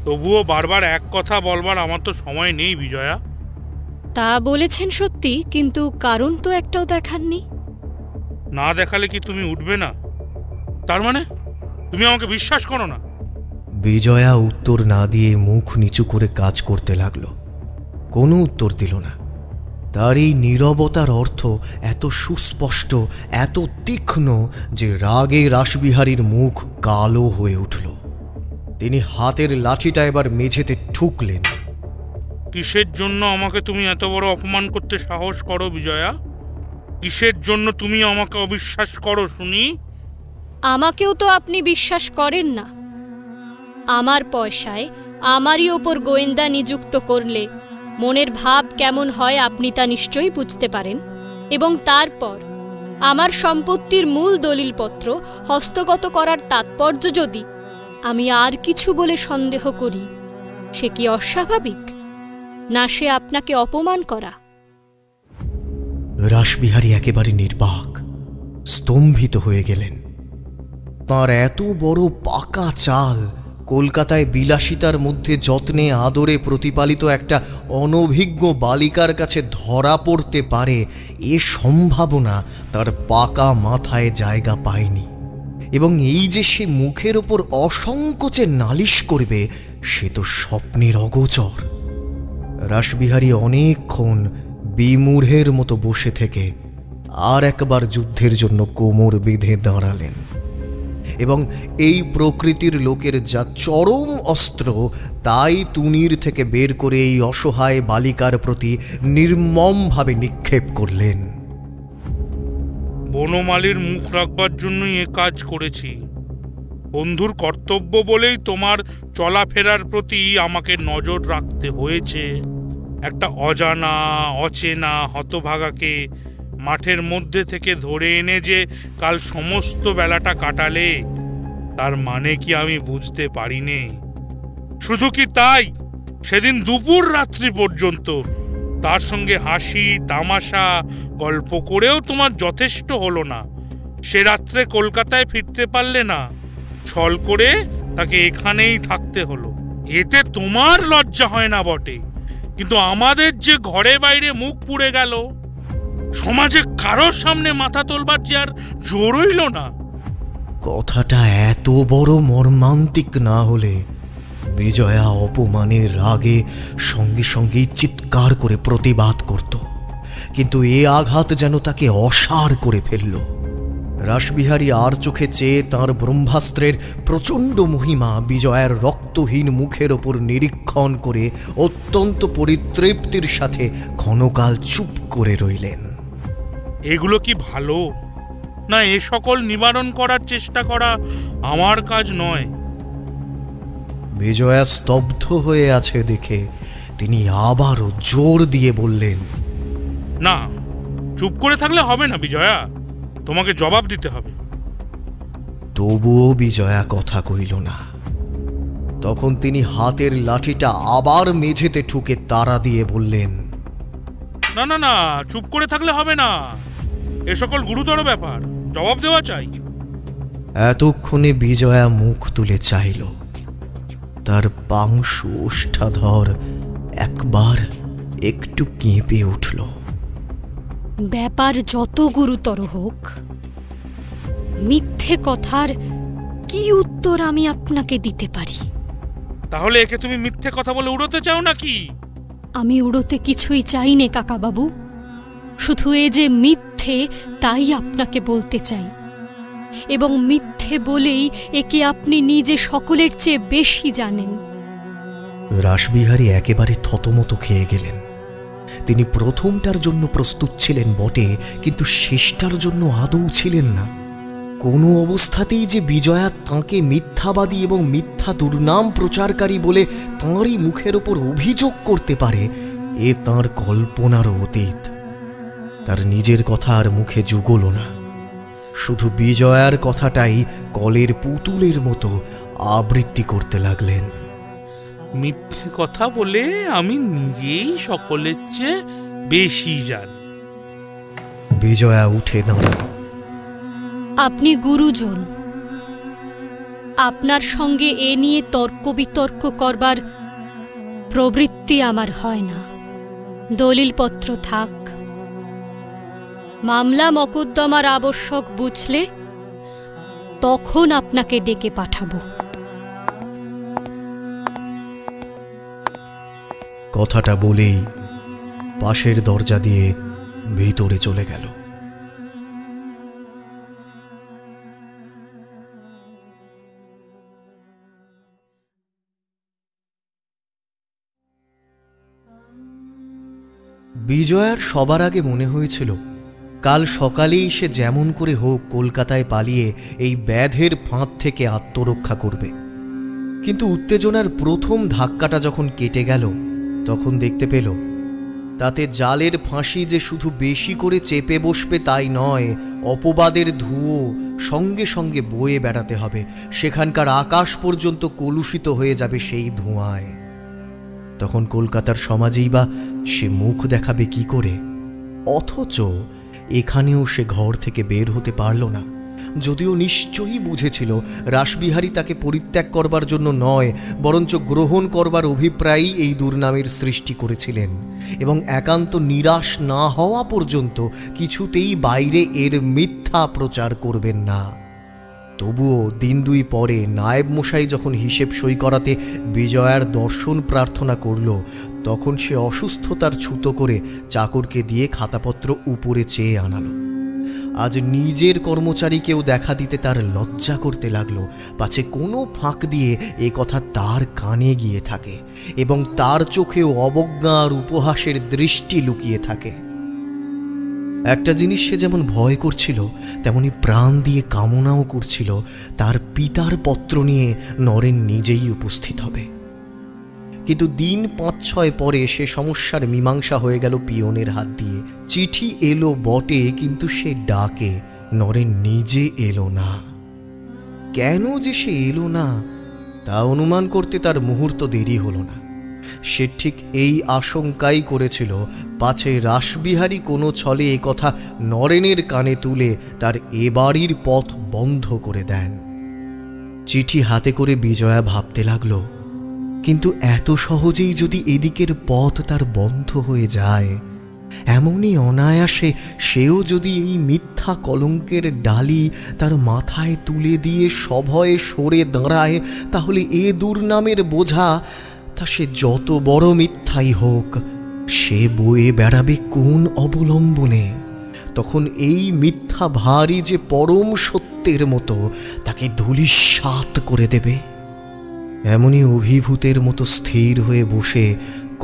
Speaker 4: তবুও বারবার এক কথা বলবার আমার তো সময় নেই বিজয়া।
Speaker 2: তা বলেছেন সত্যি, কিন্তু কারণ তো একটাও দেখাননি।
Speaker 4: না দেখালে কি তুমি উঠবে না? তার মানে তুমি আমাকে বিশ্বাস করো না?
Speaker 1: বিজয়া উত্তর না দিয়ে মুখ নিচু করে কাজ করতে লাগল। কোনো উত্তর দিল না। তার এই নীরবতার অর্থ এত সুস্পষ্ট, এত তীক্ষ্ণ যে রাগে রাসবিহারীর মুখ কালো হয়ে উঠল। তিনি হাতের লাঠিটা এবার মেঝেতে ঠুকলেন।
Speaker 4: কিসের জন্য আমাকে তুমি এত বড় অপমান করতে সাহস করো বিজয়া? কিসের জন্য তুমি আমাকে অবিশ্বাস করো শুনি?
Speaker 2: আমাকেও তো আপনি বিশ্বাস করেন না। আমার পয়সায় আমারই ওপর গোয়েন্দা নিযুক্ত করলে মনের ভাব কেমন হয় আপনি তা নিশ্চয়ই বুঝতে পারেন। এবং তারপর আমার সম্পত্তির মূল দলিলপত্র হস্তগত করার তাৎপর্য যদি আমি আর কিছু বলে সন্দেহ করি, সে কি অস্বাভাবিক? না সে আপনাকে অপমান করা?
Speaker 1: রাসবিহারী একেবারে নির্বাক, স্তম্ভিত হয়ে গেলেন। তাঁর এত বড় পাকা চাল কলকাতায় বিলাসিতার মধ্যে যত্নে আদরে প্রতিপালিত একটা অনভিজ্ঞ বালিকার কাছে ধরা পড়তে পারে, এ সম্ভাবনা তার পাকা মাথায় জায়গা পায়নি। এবং এই যে সে মুখের ওপর অসংকোচে নালিশ করবে, সে তো স্বপ্নের অগোচর। রাসবিহারী অনেকক্ষণ বিমূঢ়ের মতো বসে থেকে আর একবার যুদ্ধের জন্য কোমর বেঁধে দাঁড়ালেন। এবং এই প্রকৃতির লোকের যা চরম অস্ত্র, তাই তুনির থেকে বের করে এই অসহায় বালিকার প্রতি নির্মমভাবে নিক্ষেপ করলেন।
Speaker 4: বনমালীর মুখ রাখবার জন্যই এ কাজ করেছি। বন্ধুর কর্তব্য বলেই তোমার চলাফেরার প্রতি আমাকে নজর রাখতে হয়েছে। একটা অজানা অচেনা হতভাগাকে মাঠের মধ্যে থেকে ধরে এনে যে কাল সমস্ত বেলাটা কাটালে, তার মানে কি আমি বুঝতে পারিনি? শুধু কি তাই, সেদিন দুপুর রাত্রি পর্যন্ত তার সঙ্গে হাসি তামাশা গল্প করেও তোমার যথেষ্ট হলো না। সে রাত্রে কলকাতায় ফিরতে পারলে না, ছল করে তাকে এখানেই থাকতে হলো। এতে তোমার লজ্জা হয় না বটে, কিন্তু আমাদের যে ঘরে বাইরে মুখ পুড়ে গেল। সমাজে কারোর সামনে মাথা তোলবার যে আর জোর হইল না।
Speaker 1: কথাটা এত বড় মর্মান্তিক না হলে বিজয়া অপমানের রাগে সঙ্গে সঙ্গেই চিৎকার করে প্রতিবাদ করত, কিন্তু এ আঘাত যেন তাকে অসাড় করে ফেলল। রাসবিহারী আর চোখে চেয়ে তাঁর ব্রহ্মাস্ত্রের প্রচণ্ড মহিমা বিজয়ার রক্তহীন মুখের ওপর নিরীক্ষণ করে অত্যন্ত পরিতৃপ্তির সাথে ক্ষণকাল চুপ করে রইলেন।
Speaker 4: এগুলো কি ভালো না? এ সকল নিবারণ করার চেষ্টা করা আমার কাজ নয়।
Speaker 1: বিজয়া স্তব্ধ হয়ে আছে দেখে তিনি আবারও জোর দিয়ে বললেন,
Speaker 4: না, চুপ করে থাকলে হবে না বিজয়া, তোমাকে জবাব দিতে হবে।
Speaker 1: তবুও বিজয়া কথা কইল না। তখন তিনি হাতের লাঠিটা আবার মেঝেতে ঠুকে তাড়া দিয়ে বললেন,
Speaker 4: না না না, চুপ করে থাকলে হবে না, এ সকল গুরুতর ব্যাপার, জবাব দেওয়া চাই।
Speaker 1: এতক্ষণে বিজয়া মুখ তুলে চাইল। তার পাংশু ওষ্ঠাধর একবার একটু কেঁপে উঠল।
Speaker 2: ব্যাপার যত গুরুতর হোক, মিথ্যে কথার কি উত্তর আমি আপনাকে দিতে পারি?
Speaker 4: তাহলে একে তুমি মিথ্যে কথা বলে উড়োতে চাও নাকি?
Speaker 2: আমি উড়োতে কিছুই চাই নে কাকাবাবু, শুধু এ যে মিথ্যে তাই আপনাকে বলতে চাই, এবং মিথ্যে বলেই একে আপনি নিজে সকলের চেয়ে বেশি জানেন।
Speaker 1: রাসবিহারী একেবারে থতমত খেয়ে গেলেন। তিনি প্রথমটার জন্য প্রস্তুত ছিলেন বটে, কিন্তু শেষটার জন্য আদৌ ছিলেন না। কোনো অবস্থাতেই যে বিজয়া তাঁকে মিথ্যাবাদী এবং মিথ্যা দুর্নাম প্রচারকারী বলে তাঁরই মুখের ওপর অভিযোগ করতে পারে, এ তাঁর কল্পনারও অতীত। তার নিজের কথা আর মুখে জুগল না, শুধু বিজয়ার কথাটাই কলের পুতুলের মতো আবৃত্তি করতে লাগলেন।
Speaker 4: মিথ্যে কথা বলে আমি নিজেই সকলের চেয়ে বেশি জানি।
Speaker 1: বিজয়া উঠে দাঁড়াল।
Speaker 2: আপনি গুরুজন, আপনার সঙ্গে এ নিয়ে তর্ক বিতর্ক করবার প্রবৃত্তি আমার হয় না। দলিলপত্র থাক, মামলা মকদ্দমার আবশ্যক বুঝলে তখন আপনাকে ডেকে পাঠাবো।
Speaker 1: কথাটা বলেই পাশের দরজা দিয়ে ভিতরে চলে গেল। বিজয়ার সবার আগে মনে হয়েছিল কাল সকালেই সে যেমন করে হোক কলকাতায় পালিয়ে এই ব্যাধের ফাঁদ থেকে আত্মরক্ষা করবে। কিন্তু উত্তেজনার প্রথম ধাক্কাটা যখন কেটে গেল, তখন দেখতে পেল তাতে জালের ফাঁসি যে শুধু বেশি করে চেপে বসবে তাই নয়, অপবাদের ধুয়ো সঙ্গে সঙ্গে বয়ে বেড়াতে হবে। সেখানকার আকাশ পর্যন্ত কলুষিত হয়ে যাবে সেই ধোঁয়ায়। তখন কলকাতার সমাজেই বা সে মুখ দেখাবে কি করে? অথচ এখানেও সে ঘর থেকে বের হতে পারল না, যদিও নিশ্চয়ই বুঝেছিল রাসবিহারী তাকে পরিত্যাগ করবার জন্য নয়, বরঞ্চ গ্রহণ করবার অভিপ্রায়ই এই দুর্নামের সৃষ্টি করেছিলেন, এবং একান্ত নিরাশ না হওয়া পর্যন্ত কিছুতেই বাইরে এর মিথ্যা প্রচার করবেন না। তবুও দিন দুই পরে নায়েব মশাই যখন হিসেব সই করাতে বিজয়ার দর্শন প্রার্থনা করল, তখন সে অসুস্থতার ছুতো করে চাকরকে দিয়ে খাতাপত্র উপরে চেয়ে আনালো। আজ নিজের কর্মচারীকেও দেখা দিতে তার লজ্জা করতে লাগলো, পাছে কোনো ফাঁক দিয়ে এ কথা তার কানে গিয়ে থাকে এবং তার চোখেও অবজ্ঞা আর উপহাসের দৃষ্টি লুকিয়ে থাকে। একটা জিনিস সে যেমন ভয় করছিল, তেমনি প্রাণ দিয়ে কামনাও করছিল তার পিতার পত্র নিয়ে নরেন নিজেই উপস্থিত হবে। কিন্তু দিন ৫-৬ পরে সে সমস্যার মীমাংসা হয়ে গেল পিয়নের হাত দিয়ে। চিঠি এলো বটে, কিন্তু সে ডাকে নরেন নিজে এলো না। কেন যে সে এলো না তা অনুমান করতে তার মুহূর্ত দেরি হলো না। সে ঠিক এই আশঙ্কাই করেছিল পাছে রাসবিহারী কোনো ছলে এ কথা নরেনের কানে তুলে তার এ বাড়ির পথ বন্ধ করে দেন। চিঠি হাতে করে বিজয়া ভাবতে লাগল, কিন্তু এত সহজেই যদি এদিকের পথ তার বন্ধ হয়ে যায় এমনই অনায়াসে সেও যদি এই মিথ্যা কলঙ্কের ডালি তার মাথায় তুলে দিয়ে সভয়ে সরে দাঁড়ায়, তাহলে এ দুর্নামের বোঝা, তা সে যত বড় মিথ্যাই হোক, সে বয়ে বেড়াবে কোন অবলম্বনে? তখন এই মিথ্যা ভারী যে পরম সত্যের মতো তাকে ধূলিসাৎ করে দেবে। এমনই অভিভূতের মতো স্থির হয়ে বসে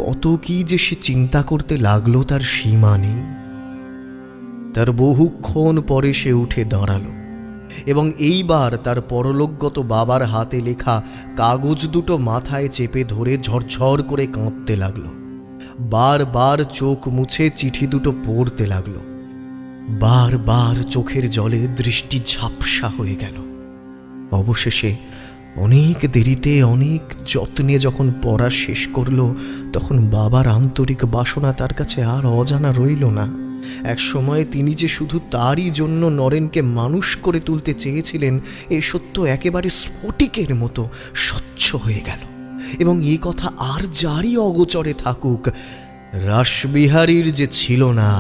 Speaker 1: কত কি যে সে চিন্তা করতে লাগলো তার সীমা নেই। তার বহুক্ষণ পরে সে উঠে দাঁড়ালো এবং এইবার তার পরলোকগত বাবার হাতে লেখা কাগজ দুটো মাথায় চেপে ধরে ঝরঝর করে কাঁদতে লাগলো। বারবার চোখ মুছে চিঠি দুটো পড়তে লাগলো। বারবার চোখের জলে দৃষ্টি ঝাপসা হয়ে গেল। অবশেষে অনেক দেরিতে অনেক যত্নে যখন পড়া শেষ করল, তখন বাবার আন্তরিক বাসনা তার কাছে আর অজানা রইল না। এক সময় তিনি যে শুধু তারই জন্য নরেনকে মানুষ করে তুলতে চেয়েছিলেন, এ সত্য একেবারে স্ফটিকের মতো স্বচ্ছ হয়ে গেল। এবং এই কথা আর যারই অগোচরে থাকুক, রাসবিহারীর যে ছিল না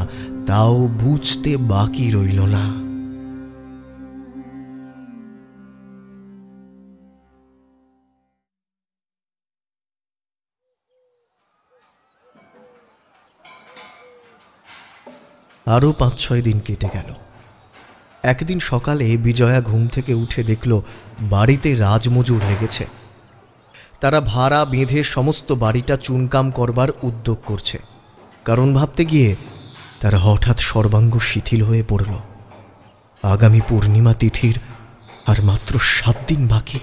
Speaker 1: তাও বুঝতে বাকি রইল না। আরও 5-6 দিন কেটে গেল। একদিন সকালে বিজয়া ঘুম থেকে উঠে দেখল বাড়িতে রাজমজুর লেগেছে। তারা ভাড়া বেঁধে সমস্ত বাড়িটা চুনকাম করবার উদ্যোগ করছে। কারণ ভাবতে গিয়ে তার হঠাৎ সর্বাঙ্গ শিথিল হয়ে পড়ল। আগামী পূর্ণিমা তিথির আর মাত্র 7 দিন বাকি।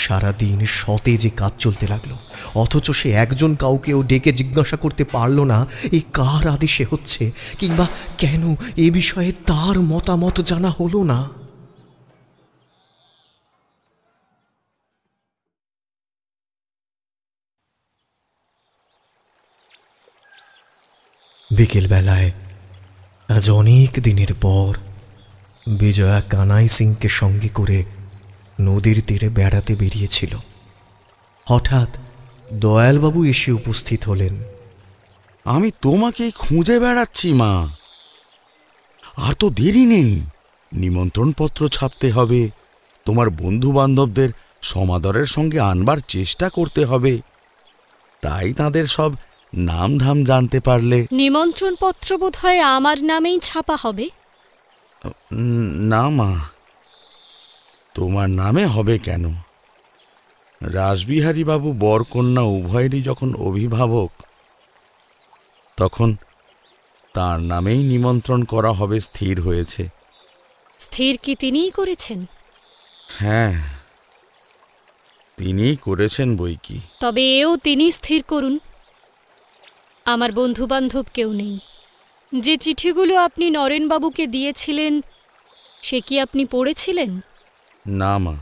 Speaker 1: সারাদিন সতেজে কাজ চলতে লাগলো, অথচ সে একজন কাউকেও ডেকে জিজ্ঞাসা করতে পারল না এই কার আদেশে হচ্ছে, কিংবা কেন এ বিষয়ে তার মতামত জানা হলো না। বিকেলবেলায় আজ অনেক দিনের পর বিজয়া কানাই সিংকে সঙ্গে করে নদীর তীরে বেড়াতে বেরিয়েছিল। হঠাৎ দয়ালবাবু এসে উপস্থিত হলেন।
Speaker 6: আমি তোমাকেই খুঁজে বেড়াচ্ছি মা। আর তো দেরি নেই, নিমন্ত্রণপত্র ছাপতে হবে, তোমার বন্ধু বান্ধবদের সমাদরের সঙ্গে আনবার চেষ্টা করতে হবে। তাই তাদের সব নাম ধাম জানতে পারলে।
Speaker 2: নিমন্ত্রণপত্র বোধহয় আমার নামেই ছাপা হবে।
Speaker 6: না মা, তোমার নামে হবে কেন? রাসবিহারী বাবু বর কন্যা উভয়েরই যখন অভিভাবক, তখন তার নামেই নিমন্ত্রণ করা হবে স্থির হয়েছে।
Speaker 2: স্থির কি তিনিই করেছেন?
Speaker 6: হ্যাঁ, তিনিই করেছেন বই কি।
Speaker 2: তবে এও তিনি স্থির করুন। আমার বন্ধুবান্ধব কেউ নেই। যে চিঠিগুলো আপনি নরেনবাবুকে দিয়েছিলেন সে কি আপনি পড়েছিলেন?
Speaker 6: না মা,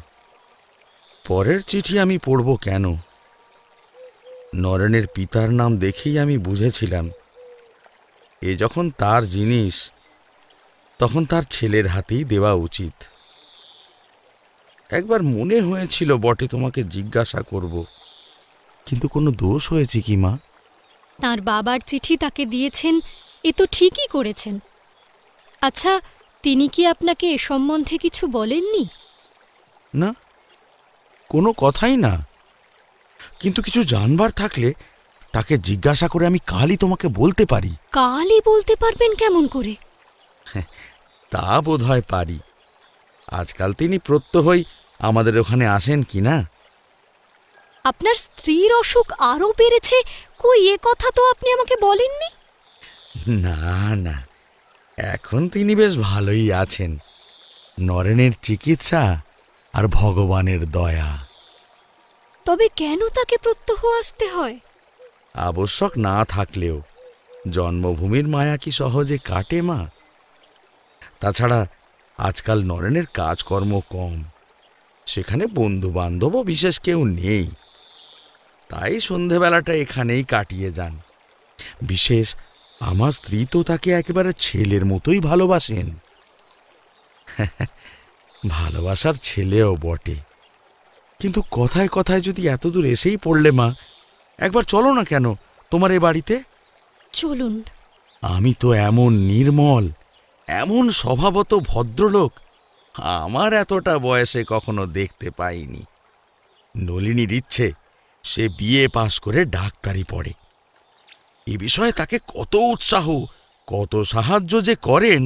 Speaker 6: পরের চিঠি আমি পড়ব কেন? নরেনের পিতার নাম দেখেই আমি বুঝেছিলাম এ যখন তার জিনিস, তখন তার ছেলের হাতেই দেওয়া উচিত। একবার মনে হয়েছিল বটে তোমাকে জিজ্ঞাসা করব, কিন্তু কোনো দোষ হয়েছে কি মা?
Speaker 2: তাঁর বাবার চিঠি তাকে দিয়েছেন, এ তো ঠিকই করেছেন। আচ্ছা, তিনি কি আপনাকে এ সম্বন্ধে কিছু বলেননি?
Speaker 6: না, কোনো কথাই না। কিন্তু কিছু জানবার থাকলে তাকে জিজ্ঞাসা করে আমি কালই তোমাকে বলতে পারি।
Speaker 2: কালই বলতে পারবেন কেমন করে?
Speaker 6: তা বোধহয় পারি। আজকাল তিনি প্রত্যহই আমাদের ওখানে আসেন কি না।
Speaker 2: আপনার স্ত্রীর অসুখ আরও বেড়েছে, কই এ কথা তো আপনি আমাকে বলেননি।
Speaker 6: না না, এখন তিনি বেশ ভালোই আছেন। নরেনের চিকিৎসা আর ভগবানের দয়া।
Speaker 2: তবে কেন তাকে প্রত্যহ আসতে হয়?
Speaker 6: আবশ্যক না থাকলেও জন্মভূমির মায়া কি সহজে কাটে মা? তাছাড়া আজকাল নরেনের কাজকর্ম কম, সেখানে বন্ধু বান্ধবও বিশেষ কেউ নেই। তাই সন্ধেবেলাটা এখানেই কাটিয়ে যান। বিশেষ আমার স্ত্রী তো তাকে একেবারে ছেলের মতোই ভালোবাসেন। ভালোবাসার ছেলেও বটে। কিন্তু কথায় কথায় যদি এতদূর এসেই পড়লে মা, একবার চলো না কেন তোমার এ বাড়িতে?
Speaker 2: চলুন,
Speaker 6: আমি তো এমন নির্মল, এমন স্বভাবত ভদ্রলোক আমার এতটা বয়সে কখনো দেখতে পাইনি। নলিনীর ইচ্ছে সে বিএ পাশ করে ডাক্তারি পড়ে। এ বিষয়ে তাকে কত উৎসাহ, কত সাহায্য যে করেন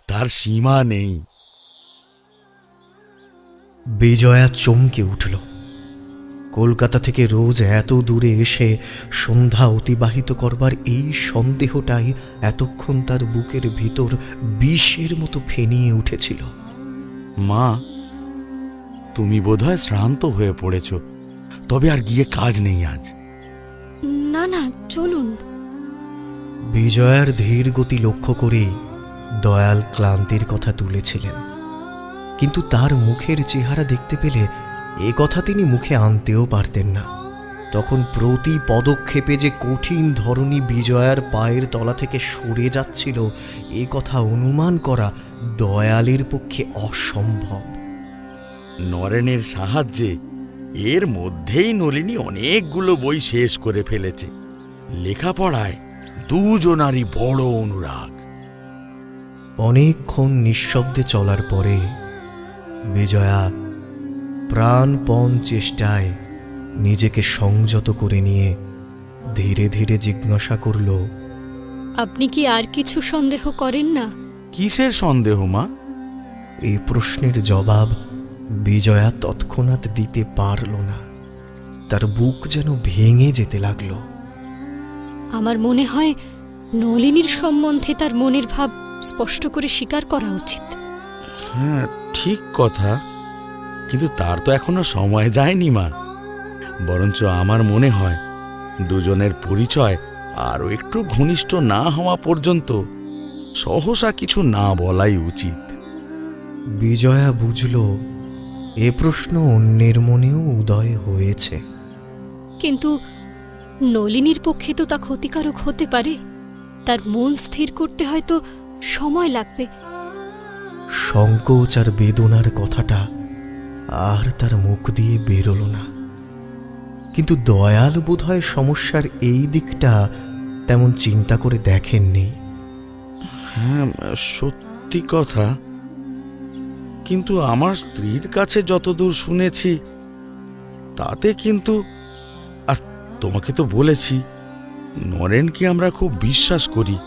Speaker 6: তার সীমা নেই।
Speaker 1: বিজয়া চমকে উঠল। কলকাতা থেকে রোজ এত দূরে এসে সন্ধ্যা অতিবাহিত করবার এই সন্দেহটাই এতক্ষণ তার বুকের ভিতর বিষের মতো ফেনিয়ে উঠেছিল।
Speaker 6: মা, তুমি বোধহয় শ্রান্ত হয়ে পড়েছ, তবে আর গিয়ে কাজ নেই আজ।
Speaker 2: না না, চলুন।
Speaker 1: বিজয়ার ধীর গতি লক্ষ্য করেই দয়াল ক্লান্তির কথা তুলেছিলেন, কিন্তু তার মুখের চেহারা দেখতে পেলে এ কথা তিনি মুখে আনতেও পারতেন না। তখন প্রতি পদক্ষেপে যে কঠিন ধরনী বিজয়ার পায়ের তলা থেকে সরে যাচ্ছিল, এ কথা অনুমান করা দয়ালের পক্ষে অসম্ভব।
Speaker 6: নরেনের সাহায্যে এর মধ্যেই নলিনী অনেকগুলো বই শেষ করে ফেলেছে। লেখাপড়ায় দুজনারই বড় অনুরাগ।
Speaker 1: অনেকক্ষণ নিঃশব্দে চলার পরে বিজয়া প্রাণপণ চেষ্টায় নিজেকে সংযত করে নিয়ে ধীরে ধীরে জিজ্ঞাসা করল,
Speaker 2: আপনি কি আর কিছু সন্দেহ করেন না?
Speaker 6: কিসের সন্দেহ মা?
Speaker 1: এই প্রশ্নের জবাব বিজয়া তৎক্ষণাৎ দিতে পারল না। তার বুক যেন ভেঙে যেতে লাগল।
Speaker 2: আমার মনে হয় নলিনীর সম্বন্ধে তার মনের ভাব স্পষ্ট করে স্বীকার করা উচিত।
Speaker 6: হ্যাঁ, ঠিক কথা, কিন্তু তার তো এখনো সময় যায়নি মা। বরঞ্চ আমার মনে হয় দুজনের পরিচয় আরও একটু ঘনিষ্ঠ না হওয়া পর্যন্ত সহসা কিছু না বলাই উচিত।
Speaker 1: বিজয়া বুঝল এ প্রশ্ন অন্যের মনেও উদয় হয়েছে।
Speaker 2: কিন্তু নলিনীর পক্ষে তো তা ক্ষতিকারক হতে পারে। তার মন স্থির করতে হয়তো সময় লাগবে।
Speaker 1: সংকোচ আর বেদনার কথাটা আর তার মুখ দিয়ে বেরোল না। কিন্তু দয়াল বোধহয় সমস্যার এই দিকটা তেমন চিন্তা করে দেখেননি।
Speaker 6: হ্যাঁ, সত্যি কথা, কিন্তু আমার স্ত্রীর কাছে যতদূর শুনেছি তাতে কিন্তু, আর তোমাকে তো বলেছি, নরেনকে আমরা খুব বিশ্বাস করি।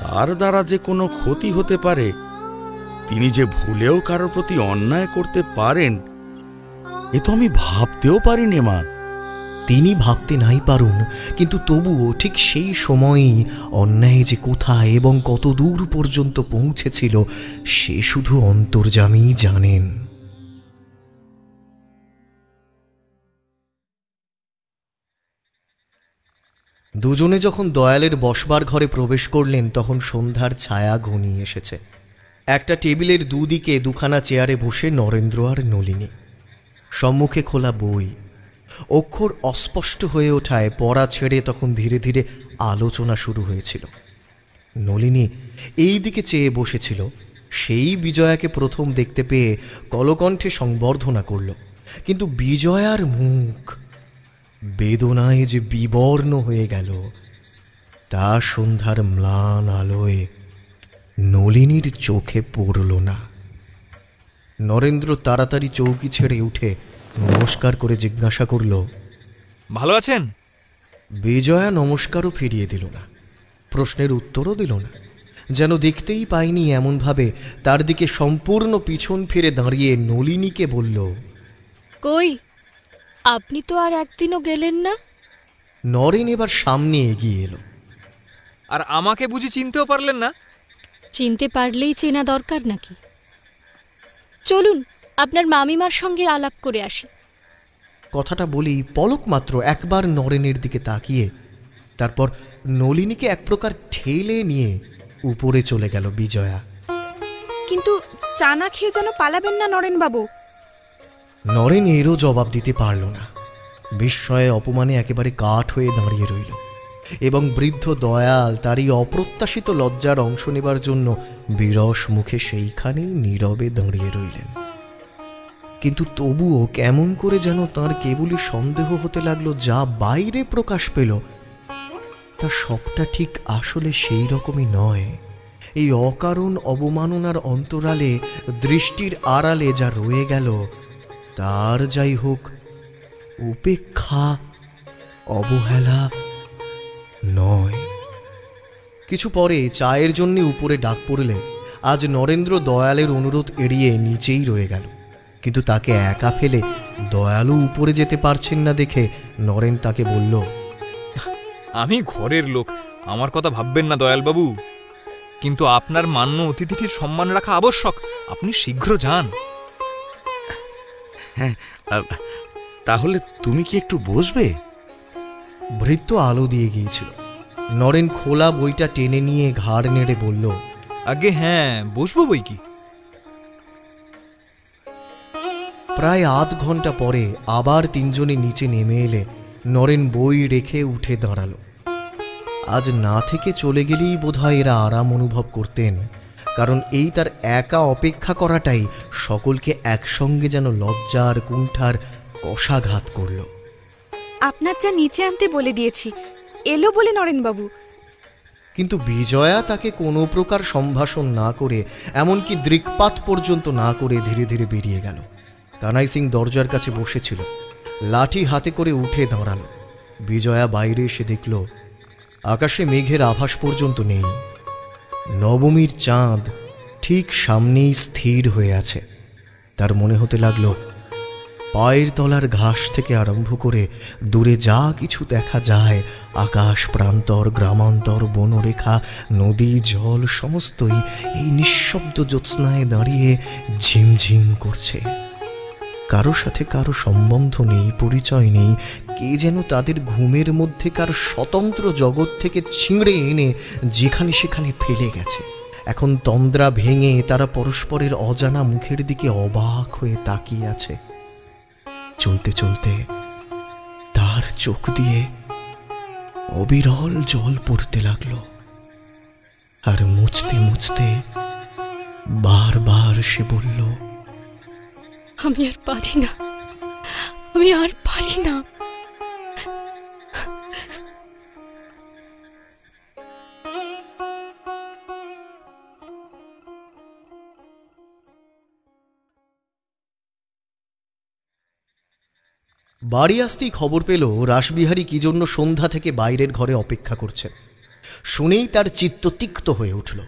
Speaker 6: তার দ্বারা যে কোনো ক্ষতি হতে পারে, তিনি যে ভুলেও কারোর প্রতি অন্যায় করতে পারেন, এ তো আমি ভাবতেও পারিনি মা।
Speaker 1: তিনি ভাবতে নাই পারুন, কিন্তু তবুও ঠিক সেই সময়ই অন্যায় যে কোথায় এবং কত দূর পর্যন্ত পৌঁছেছিল সে শুধু অন্তর্যামীই জানেন। দুজনে যখন দয়ালের বসবার ঘরে প্রবেশ করলেন তখন সন্ধ্যার ছায়া ঘনিয়ে এসেছে। একটা টেবিলের দুদিকে দুখানা চেয়ারে বসে নরেন্দ্র আর নলিনী। সম্মুখে খোলা বই, অক্ষর অস্পষ্ট হয়ে ওঠায় পড়া ছেড়ে তখন ধীরে ধীরে আলোচনা শুরু হয়েছিল। নলিনী এই দিকে চেয়ে বসেছিল। সেই বিজয়াকে প্রথম দেখতে পেয়ে কলকণ্ঠে সংবর্ধনা করল, কিন্তু বিজয়ার মুখ বেদনায় যে বিবর্ণ হয়ে গেল তা সন্ধ্যার ম্লান আলোয় নলিনীর চোখে পড়ল না। নরেন্দ্র তাড়াতাড়ি চৌকি ছেড়ে উঠে নমস্কার করে জিজ্ঞাসা করল,
Speaker 5: ভালো আছেন?
Speaker 1: বিজয়া নমস্কারও ফিরিয়ে দিল না, প্রশ্নের উত্তরও দিল না, যেন দেখতেই পায়নি এমনভাবে তার দিকে সম্পূর্ণ পিছন ফিরে দাঁড়িয়ে নলিনীকে বলল,
Speaker 2: কই, আপনি তো আর একদিনও গেলেন না?
Speaker 1: নরেন এবার সামনে এগিয়ে এলো।
Speaker 5: আর আমাকে বুঝি চিনতেও পারলেন না?
Speaker 2: চিনতে পারলেই চেনা দরকার নাকি? চলুন আপনার মামিমার সঙ্গে আলাপ করে আসি।
Speaker 1: কথাটা বলেই পলক মাত্র একবার নরেনের দিকে তাকিয়ে তারপর নলিনীকে এক প্রকার ঠেলে নিয়ে উপরে চলে গেল বিজয়া।
Speaker 7: কিন্তু চা না খেয়ে যেন পালাবেন না নরেনবাবু।
Speaker 1: নরেন এরও জবাব দিতে পারল না। বিস্ময়ে অপমানে একেবারে কাঠ হয়ে দাঁড়িয়ে রইল এবং বৃদ্ধ দয়াল তারই অপ্রত্যাশিত লজ্জার অংশ নেবার জন্য বিরস মুখে সেইখানেই নীরবে দাঁড়িয়ে রইলেন। কিন্তু তবুও কেমন করে যেন তার কেবলই সন্দেহ হতে লাগলো, যা বাইরে প্রকাশ পেল তা সবটা ঠিক আসলে সেই রকমই নয়। এই অকারণ অবমাননার অন্তরালে, দৃষ্টির আড়ালে যা রয়ে গেল, তার যাই হোক উপেক্ষা, অবহেলা নয়। কিছু পরে চায়ের জন্য উপরে ডাক পড়লে আজ নরেন্দ্র দয়ালের অনুরোধ এড়িয়ে নিচেই রয়ে গেল। কিন্তু তাকে একা ফেলে দয়ালু উপরে যেতে পারছেন না দেখে নরেন তাকে বলল,
Speaker 5: আমি ঘরের লোক, আমার কথা ভাববেন না দয়ালবাবু, কিন্তু আপনার মান্য অতিথিটির সম্মান রাখা আবশ্যক। আপনি শীঘ্র যান।
Speaker 6: হ্যাঁ, তাহলে তুমি কি একটু বসবে?
Speaker 1: ভৃত্য আলো দিয়ে গিয়েছিল। নরেন খোলা বইটা টেনে নিয়ে ঘাড় নেড়ে বলল,
Speaker 5: আগে হ্যাঁ, বসবো বই কি।
Speaker 1: প্রায় আধ ঘন্টা পরে আবার তিনজনে নিচে নেমে এলে নরেন বই রেখে উঠে দাঁড়ালো। আজ না থেকে চলে গেলেই বোধহয় এরা আরাম অনুভব করতেন, কারণ এই তার একা অপেক্ষা করাটাই সকলকে একসঙ্গে যেন লজ্জার কুণ্ঠার কষাঘাত করল।
Speaker 7: আপনার যা নিচে আনতে বলে দিয়েছি, এলো বলে নরেনবাবু।
Speaker 1: কিন্তু বিজয়া তাকে কোনো প্রকার সম্ভাষণ না করে, এমনকি দৃকপাত পর্যন্ত না করে ধীরে ধীরে বেরিয়ে গেল। কানাই সিং দরজার কাছে বসেছিল, লাঠি হাতে করে উঠে দাঁড়ালো। বিজয়া বাইরে এসে দেখল আকাশে মেঘের আভাস পর্যন্ত নেই। নবমীর চাঁদ ঠিক সামনেই স্থির হয়ে আছে। তার মনে হতে লাগলো পায়ের তলার ঘাস থেকে আরম্ভ করে দূরে যা কিছু দেখা যায়, আকাশ প্রান্তর, গ্রামান্তর, বনরেখা, নদী, জল সমস্তই এই নিঃশব্দ জ্যোৎস্নায় দাঁড়িয়ে ঝিমঝিম করছে। কারো সাথে কারো সম্বন্ধ নেই, পরিচয় নেই। কে যেন তাদের ঘুমের মধ্যেকার স্বতন্ত্র জগৎ থেকে ছিঁড়ে এনে যেখানে সেখানে ফেলে গেছে। এখন তন্দ্রা ভেঙে তারা পরস্পরের অজানা মুখের দিকে অবাক হয়ে তাকিয়ে আছে। চলতে চলতে তার চোখ দিয়ে অবিরল জল পড়তে লাগলো, আর মুছতে মুছতে বারবার সে বলল,
Speaker 2: আমি আর পারি না, আমি আর পারি না।
Speaker 1: বাড়ি আসতেই খবর পেল রাসবিহারী কি জন্য সন্ধ্যা থেকে বাইরের ঘরে অপেক্ষা করছেন। শুনেই তার চিত্ত তিক্ত হয়ে উঠল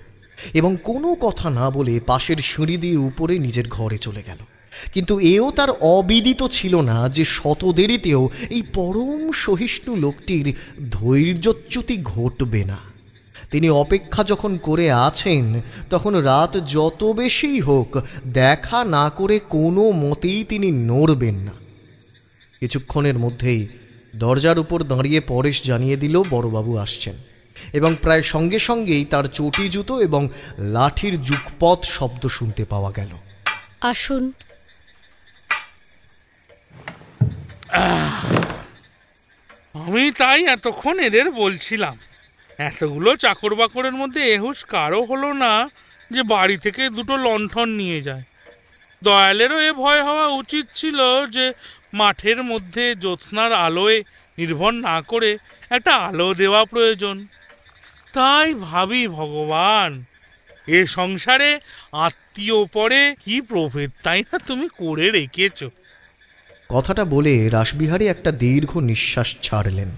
Speaker 1: এবং কোনো কথা না বলে পাশের সিঁড়ি দিয়ে উপরে নিজের ঘরে চলে গেল। কিন্তু এও তার অবিদিত ছিল না যে শত দেরিতেও এই পরম সহিষ্ণু লোকটির ধৈর্যচ্যুতি ঘটবে না। তিনি অপেক্ষা যখন করে আছেন, তখন রাত যত বেশিই হোক দেখা না করে কোনো মতেই তিনি নড়বেন না। কিছুক্ষণের মধ্যেই দরজার উপর দাঁড়িয়ে পরেশ জানিয়ে দিল বড়বাবু আসছেন, এবং প্রায় সঙ্গে সঙ্গেই তার চটি জুতো এবং লাঠির যুগপৎ শব্দ শুনতে পাওয়া গেল।
Speaker 2: আসুন।
Speaker 4: আমি তাই এতক্ষণ এদের বলছিলাম, এতগুলো চাকর বাকরের মধ্যে এহুশ কারো হলো না যে বাড়ি থেকে দুটো লণ্ঠন নিয়ে যায়। দয়ালেরও এ ভয় হওয়া উচিত ছিল যে মাঠের মধ্যে জ্যোৎস্নার আলোয় নির্ভর না করে একটা আলো দেওয়া প্রয়োজন। তাই ভাবি, ভগবান, এ সংসারে আত্মীয় পরে কি প্রভেদ তাই না তুমি করে রেখেছ।
Speaker 1: কথাটা বলে রাসবিহারী একটা দীর্ঘ নিঃশ্বাস ছাড়লেন,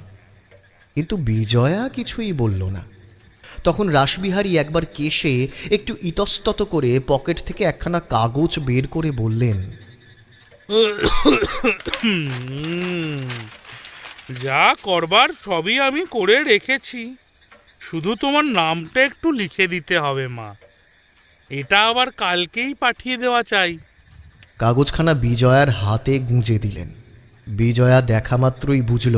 Speaker 1: কিন্তু বিজয়া কিছুই বলল না। তখন রাসবিহারী একবার কেশে একটু ইতস্তত করে পকেট থেকে একখানা কাগজ বের করে বললেন,
Speaker 4: যা করবার সবই আমি করে রেখেছি, শুধু তোমার নামটা একটু লিখে দিতে হবে মা। এটা আবার কালকেই পাঠিয়ে দেওয়া চাই।
Speaker 1: কাগজখানা বিজয়ার হাতে গুঁজে দিলেন। বিজয়া দেখা মাত্রই বুঝল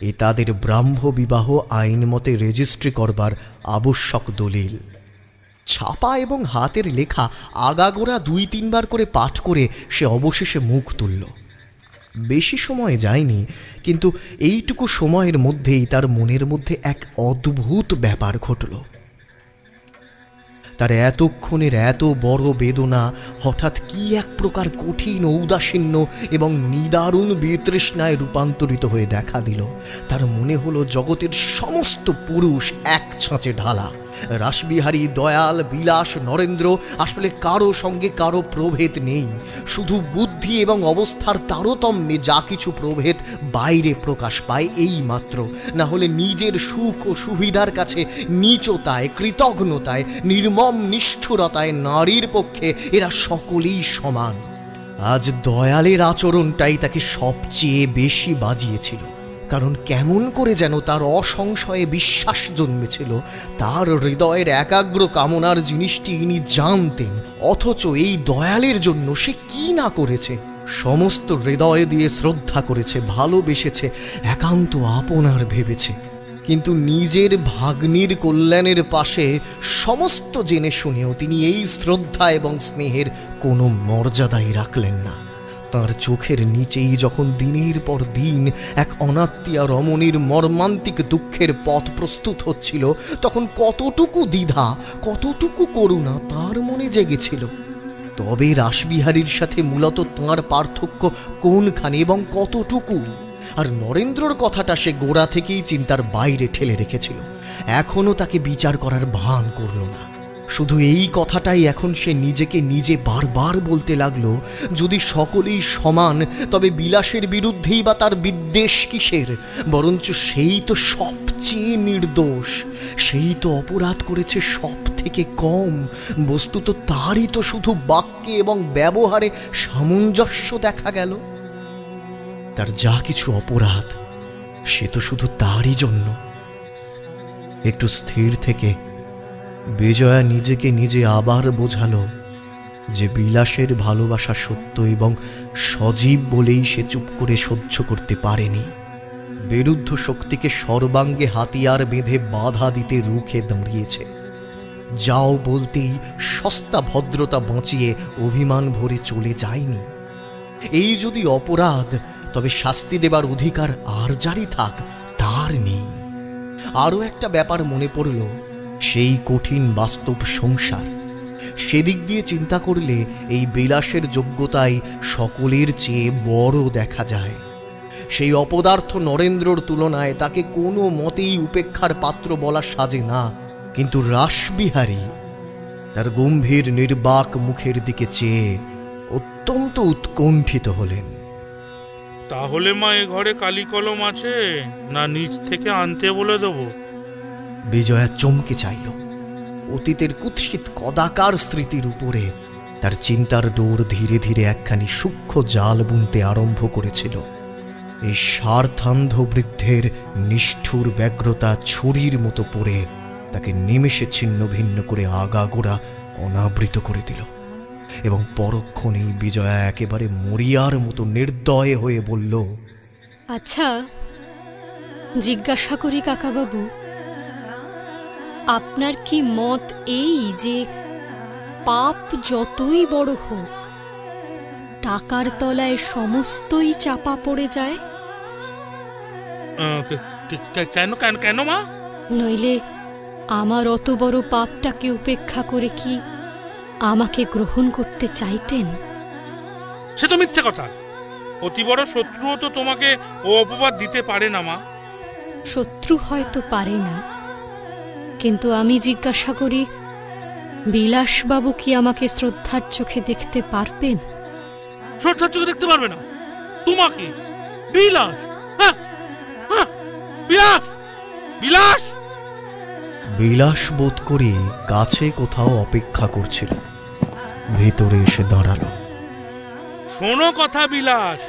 Speaker 1: এ তাদের ব্রাহ্ম বিবাহ আইন মতে রেজিস্ট্রি করবার আবশ্যক দলিল। ছাপা এবং হাতের লেখা আগাগোড়া 2-3 বার করে পাঠ করে সে অবশেষে মুখ তুলল। বেশি সময় যায়নি, কিন্তু এইটুকু সময়ের মধ্যেই তার মনের মধ্যে এক অদ্ভুত ব্যাপার ঘটল। তার এতক্ষণের এত বড় বেদনা হঠাৎ কি এক প্রকার কঠিন ঔদাসীন্য এবং নিদারুণ বিতৃষ্ণায় রূপান্তরিত হয়ে দেখা দিল। তার মনে হলো জগতের সমস্ত পুরুষ এক ছাঁচে ঢালা। রাসবিহারী, দয়াল, বিলাস, নরেন্দ্র আসলে কারো সঙ্গে কারো প্রভেদ নেই। শুধু বুদ্ধি এবং অবস্থার তারতম্যে যা কিছু প্রভেদ বাইরে প্রকাশ পায় এই মাত্র, না হলে নিজের সুখ ও সুবিধার কাছে নীচতায়, কৃতঘ্নতায়, নির্মম নিষ্ঠুরতায় নারীর পক্ষে এরা সকলেই সমান। আজ দয়ালের আচরণটাই তাকে সবচেয়ে বেশি বাজিয়েছিল, কারণ কেমন করে যেন তার অসংশয়ে বিশ্বাস জন্মেছিল তার হৃদয়ের একাগ্র কামনার জিনিসটি ইনি জানতেন, অথচ এই দয়ালের জন্য সে কি না করেছে। সমস্ত হৃদয় দিয়ে শ্রদ্ধা করেছে, ভালোবেসেছে, একান্ত আপনার ভেবেছে, কিন্তু নিজের ভাগ্নির কল্যাণের পাশে সমস্ত জেনে শুনেও তিনি এই শ্রদ্ধা এবং স্নেহের কোনো মর্যাদাই রাখলেন না। তার চোখের নিচেই যখন দিনের পর দিন এক অনাত্মীয়া রমণীর মর্মান্তিক দুঃখের পথ প্রস্তুত হচ্ছিল, তখন কতটুকু দ্বিধা, কতটুকু করুণা তার মনে জেগেছিল। তবে রাসবিহারীর সাথে মূলত তাঁর পার্থক্য কোনখানে এবং কতটুকু? আর নরেন্দ্রর কথাটা সে গোড়া থেকেই চিন্তার বাইরে ঠেলে রেখেছিল, এখনও তাকে বিচার করার ভান করল না। শুধু এই কথাটাই এখন সে নিজেকে নিজে বারবার বলতে লাগলো, যদি সকলেই সমান তবে বিলাসের বিরুদ্ধেই বা তার বিদ্বেষ কিসের? বরঞ্চ সেই তো সবচেয়ে নির্দোষ, সেই তো অপরাধ করেছে সব থেকে কম। বস্তুত তারই তো শুধু বাক্যে এবং ব্যবহারে সামঞ্জস্য দেখা গেল। তার যা কিছু অপরাধ সে তো শুধু তারই জন্য। একটু স্থির থেকে বিজয়া নিজেকে নিজে আবার বোঝালো যে বিলাসের ভালোবাসা সত্য এবং সজীব বলেই সে চুপ করে সহ্য করতে পারেনি। বিরুদ্ধ শক্তিকে সর্বাঙ্গে হাতিয়ার বেঁধে বাধা দিতে রুখে দাঁড়িয়েছে। যাও বলতেই সস্তা ভদ্রতা বাঁচিয়ে অভিমান ভরে চলে যায়নি। এই যদি অপরাধ, তবে শাস্তি দেবার অধিকার আর যারই থাক তার নেই। আরও একটা ব্যাপার মনে পড়ল, সেই কঠিন বাস্তব সংসার। সেদিক দিয়ে চিন্তা করলে এই বিলাসের যোগ্যতাই সকলের চেয়ে বড় দেখা যায়। সেই অপদার্থ নরেন্দ্রর তুলনায় তাকে কোনো মতেই উপেক্ষার পাত্র বলা সাজে না। কিন্তু রাসবিহারী তার গম্ভীর নির্বাক মুখের দিকে চেয়ে অত্যন্ত উৎকণ্ঠিত হলেন।
Speaker 4: তাহলে মা, এ ঘরে কালি কলম আছে না নিচ থেকে আনতে বলে দেবো?
Speaker 1: বিজয়া চমকে চাইল। অতীতের কুৎসিত কদাকার স্মৃতির উপরে তার চিন্তার ডোর ধীরে ধীরে একখানি সূক্ষ্ম জাল বুনতে আরম্ভ করেছিল। এই স্বার্থান্ধ বৃদ্ধের নিষ্ঠুর ব্যগ্রতা ছুরির মতো পড়ে তাকে নিমেষে ছিন্ন ভিন্ন করে আগাগোড়া অনাবৃত করে দিল, এবং পরক্ষণেই বিজয়া একেবারে মরিয়ার মতো নির্দয় হয়ে বলল,
Speaker 2: আচ্ছা, জিজ্ঞাসা করি কাকাবাবু, আপনার কি মত এই যে পাপ যতই বড় হোক টাকার তলায় সমস্তই চাপা পড়ে যায়?
Speaker 4: কেন কেন কেন মা?
Speaker 2: নইলে আমার অত বড় পাপটাকে উপেক্ষা করে কি আমাকে গ্রহণ করতে চাইতেন?
Speaker 4: সে তো মিথ্যে কথা। অতি বড় শত্রুও তো তোমাকে ও অপবাদ দিতে পারে না মা।
Speaker 2: শত্রু হয়তো পারে না, কিন্তু আমি জিজ্ঞাসা করি, বিলাসবাবু কি আমাকে শ্রদ্ধার চোখে দেখতে পারবেন?
Speaker 4: শ্রদ্ধার চোখে দেখতে পারবে না তোমাকে? বিলাস? বিলাস? বিলাস?
Speaker 1: বিলাস বোধ করে কাছে কোথাও অপেক্ষা করছিল, ভেতরে এসে দাঁড়ালো।
Speaker 4: শোনো কথা বিলাস,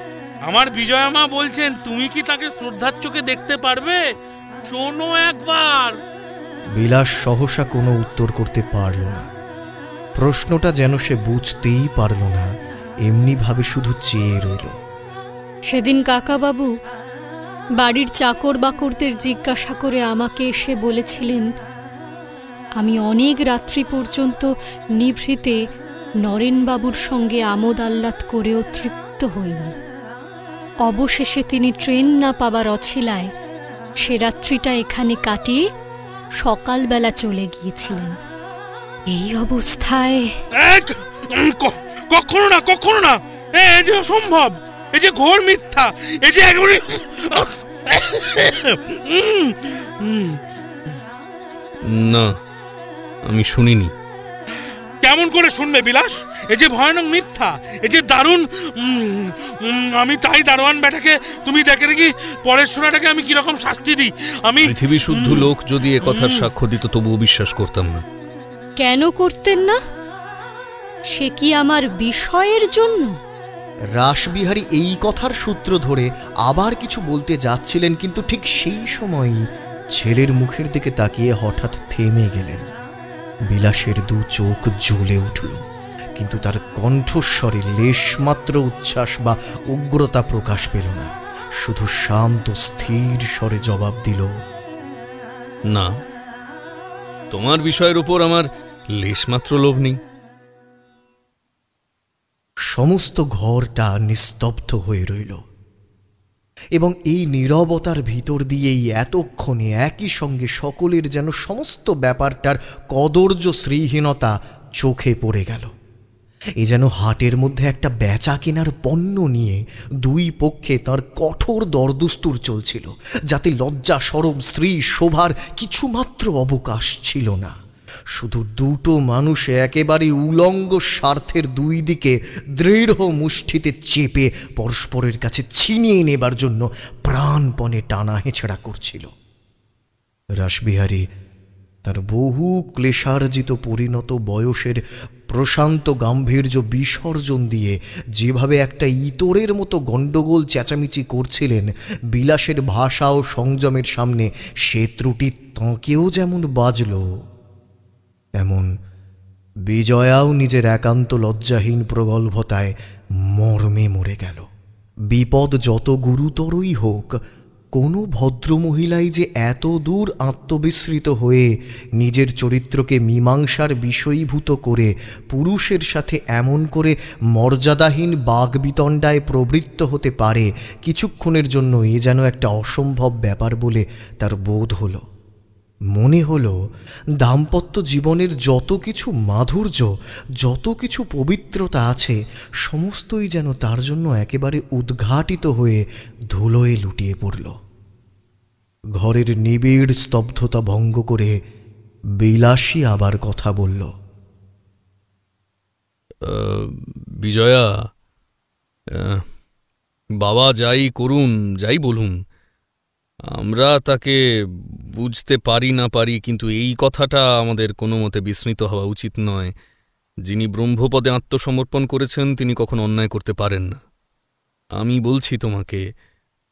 Speaker 4: আমার বিজয়া মা বলছেন তুমি কি তাকে শ্রদ্ধার চোখে দেখতে পারবে? শোনো একবার।
Speaker 1: বিলাস সহসা কোনো উত্তর করতে পারল না। প্রশ্নটা যেন সে বুঝতেই পারল না, এমনি ভাবে শুধু চেয়ে রইল।
Speaker 2: সেদিন কাকাবাবু বাড়ির চাকর বাকরদের জিজ্ঞাসা করে আমাকে এসে বলেছিলেন, আমি অনেক রাত্রি পর্যন্ত নিভৃতে নরেনবাবুর সঙ্গে আমোদ আহ্লাদ করেও তৃপ্ত হইনি। অবশেষে তিনি ট্রেন না পাবার অছিলায় সে রাত্রিটা এখানে কাটিয়ে সকালবেলা চলে গিয়েছিলেন। এই অবস্থায়
Speaker 4: কখনো না, কখনো না, এ যে অসম্ভব, এ যে ঘোর মিথ্যা, এ যে একেবারে
Speaker 3: না, আমি শুনিনি।
Speaker 4: কেমন করে শুনবে বিলাস? এ যে ভয়ানক মিথ্যা, এ যে দারুণ। আমি তাই দারোয়ান বেটাকে তুমি দেখে রেখি পরের শোনাটাকে আমি কিরকম শাস্তি দিই। আমি
Speaker 3: পৃথিবী শুদ্ধ লোক যদি এ কথার সাক্ষ্য দিত তবুও বিশ্বাস করতাম না।
Speaker 2: কেন করতেন না? সে কি আমার বিষয়ের জন্য?
Speaker 1: রাসবিহারী এই কথার সূত্র ধরে আবার কিছু বলতে যাচ্ছিলেন, কিন্তু ঠিক সেই সময়ই ছেলের মুখের দিকে তাকিয়ে হঠাৎ থেমে গেলেন। বিলাসের দু চোখ জ্বলে উঠল, কিন্তু তার কণ্ঠস্বরে লেশমাত্র উচ্ছ্বাস বা উগ্রতা প্রকাশ পেল না। শুধু শান্ত স্থির স্বরে জবাব দিল,
Speaker 3: না, তোমার বিষয়ের উপর আমার লেশমাত্র লোভ নেই।
Speaker 1: সমস্ত ঘরটা নিস্তব্ধ হয়ে রইল, এবং এই নীরবতার ভিতর দিয়েই এতক্ষণে একই সঙ্গে সকলের যেন সমস্ত ব্যাপারটার কদর্য শ্রীহীনতা চোখে পড়ে গেল। এ যেন হাটের মধ্যে একটা বেচা কেনার পণ্য নিয়ে দুই পক্ষে তার কঠোর দরদুস্তুর চলছিল, যাতে লজ্জা, শরম, শ্রী শোভার কিছুমাত্র অবকাশ ছিল না। শুধু দুটো মানুষ একেবারে উলঙ্গ স্বার্থের দুই দিকে দৃঢ় মুষ্টিতে চেপে পরস্পরের কাছে ছিনিয়ে নেবার জন্য প্রাণপণে টানা হেঁচড়া করছিল। রাসবিহারী তার বহু ক্লেশার্জিত পরিণত বয়সের প্রশান্ত গাম্ভীর্য বিসর্জন দিয়ে যেভাবে একটা ইতরের মতো গণ্ডগোল চেঁচামেচি করছিলেন, বিলাসের ভাষা ও সংযমের সামনে সে ত্রুটি তাঁকেও যেমন বাজল, তেমন বিজয়াও নিজের একান্ত লজ্জাহীন প্রগল্ভতায় মর্মে মরে গেল। বিপদ যত গুরুতরই হোক, কোনো ভদ্রমহিলাই যে এত দূর আত্মবিস্মৃত হয়ে নিজের চরিত্রকে মীমাংসার বিষয়ীভূত করে পুরুষের সাথে এমন করে মর্যাদাহীন বাগবিতণ্ডায় প্রবৃত্ত হতে পারে, কিছুক্ষণের জন্য এ যেন একটা অসম্ভব ব্যাপার বলে তার বোধ হলো। মনে হলো দাম্পত্য জীবনের যত কিছু মাধুর্য, যত কিছু পবিত্রতা আছে, সমস্তই যেন তার জন্য একেবারে উদ্ঘাটিত হয়ে ধুলোয় লুটিয়ে পড়ল। ঘরের নিবিড় স্তব্ধতা ভঙ্গ করে বিলাসী আবার কথা বলল,
Speaker 3: বিজয়া, বাবা যাই করুন, যাই বলুন, আমরা তাকে বুঝতে পারি না পারি, কিন্তু এই কথাটা আমাদের কোনো মতে বিস্মৃত হওয়া উচিত নয়। যিনি ব্রহ্মপদে আত্মসমর্পণ করেছেন তিনি কখনো অন্যায় করতে পারেন না। আমি বলছি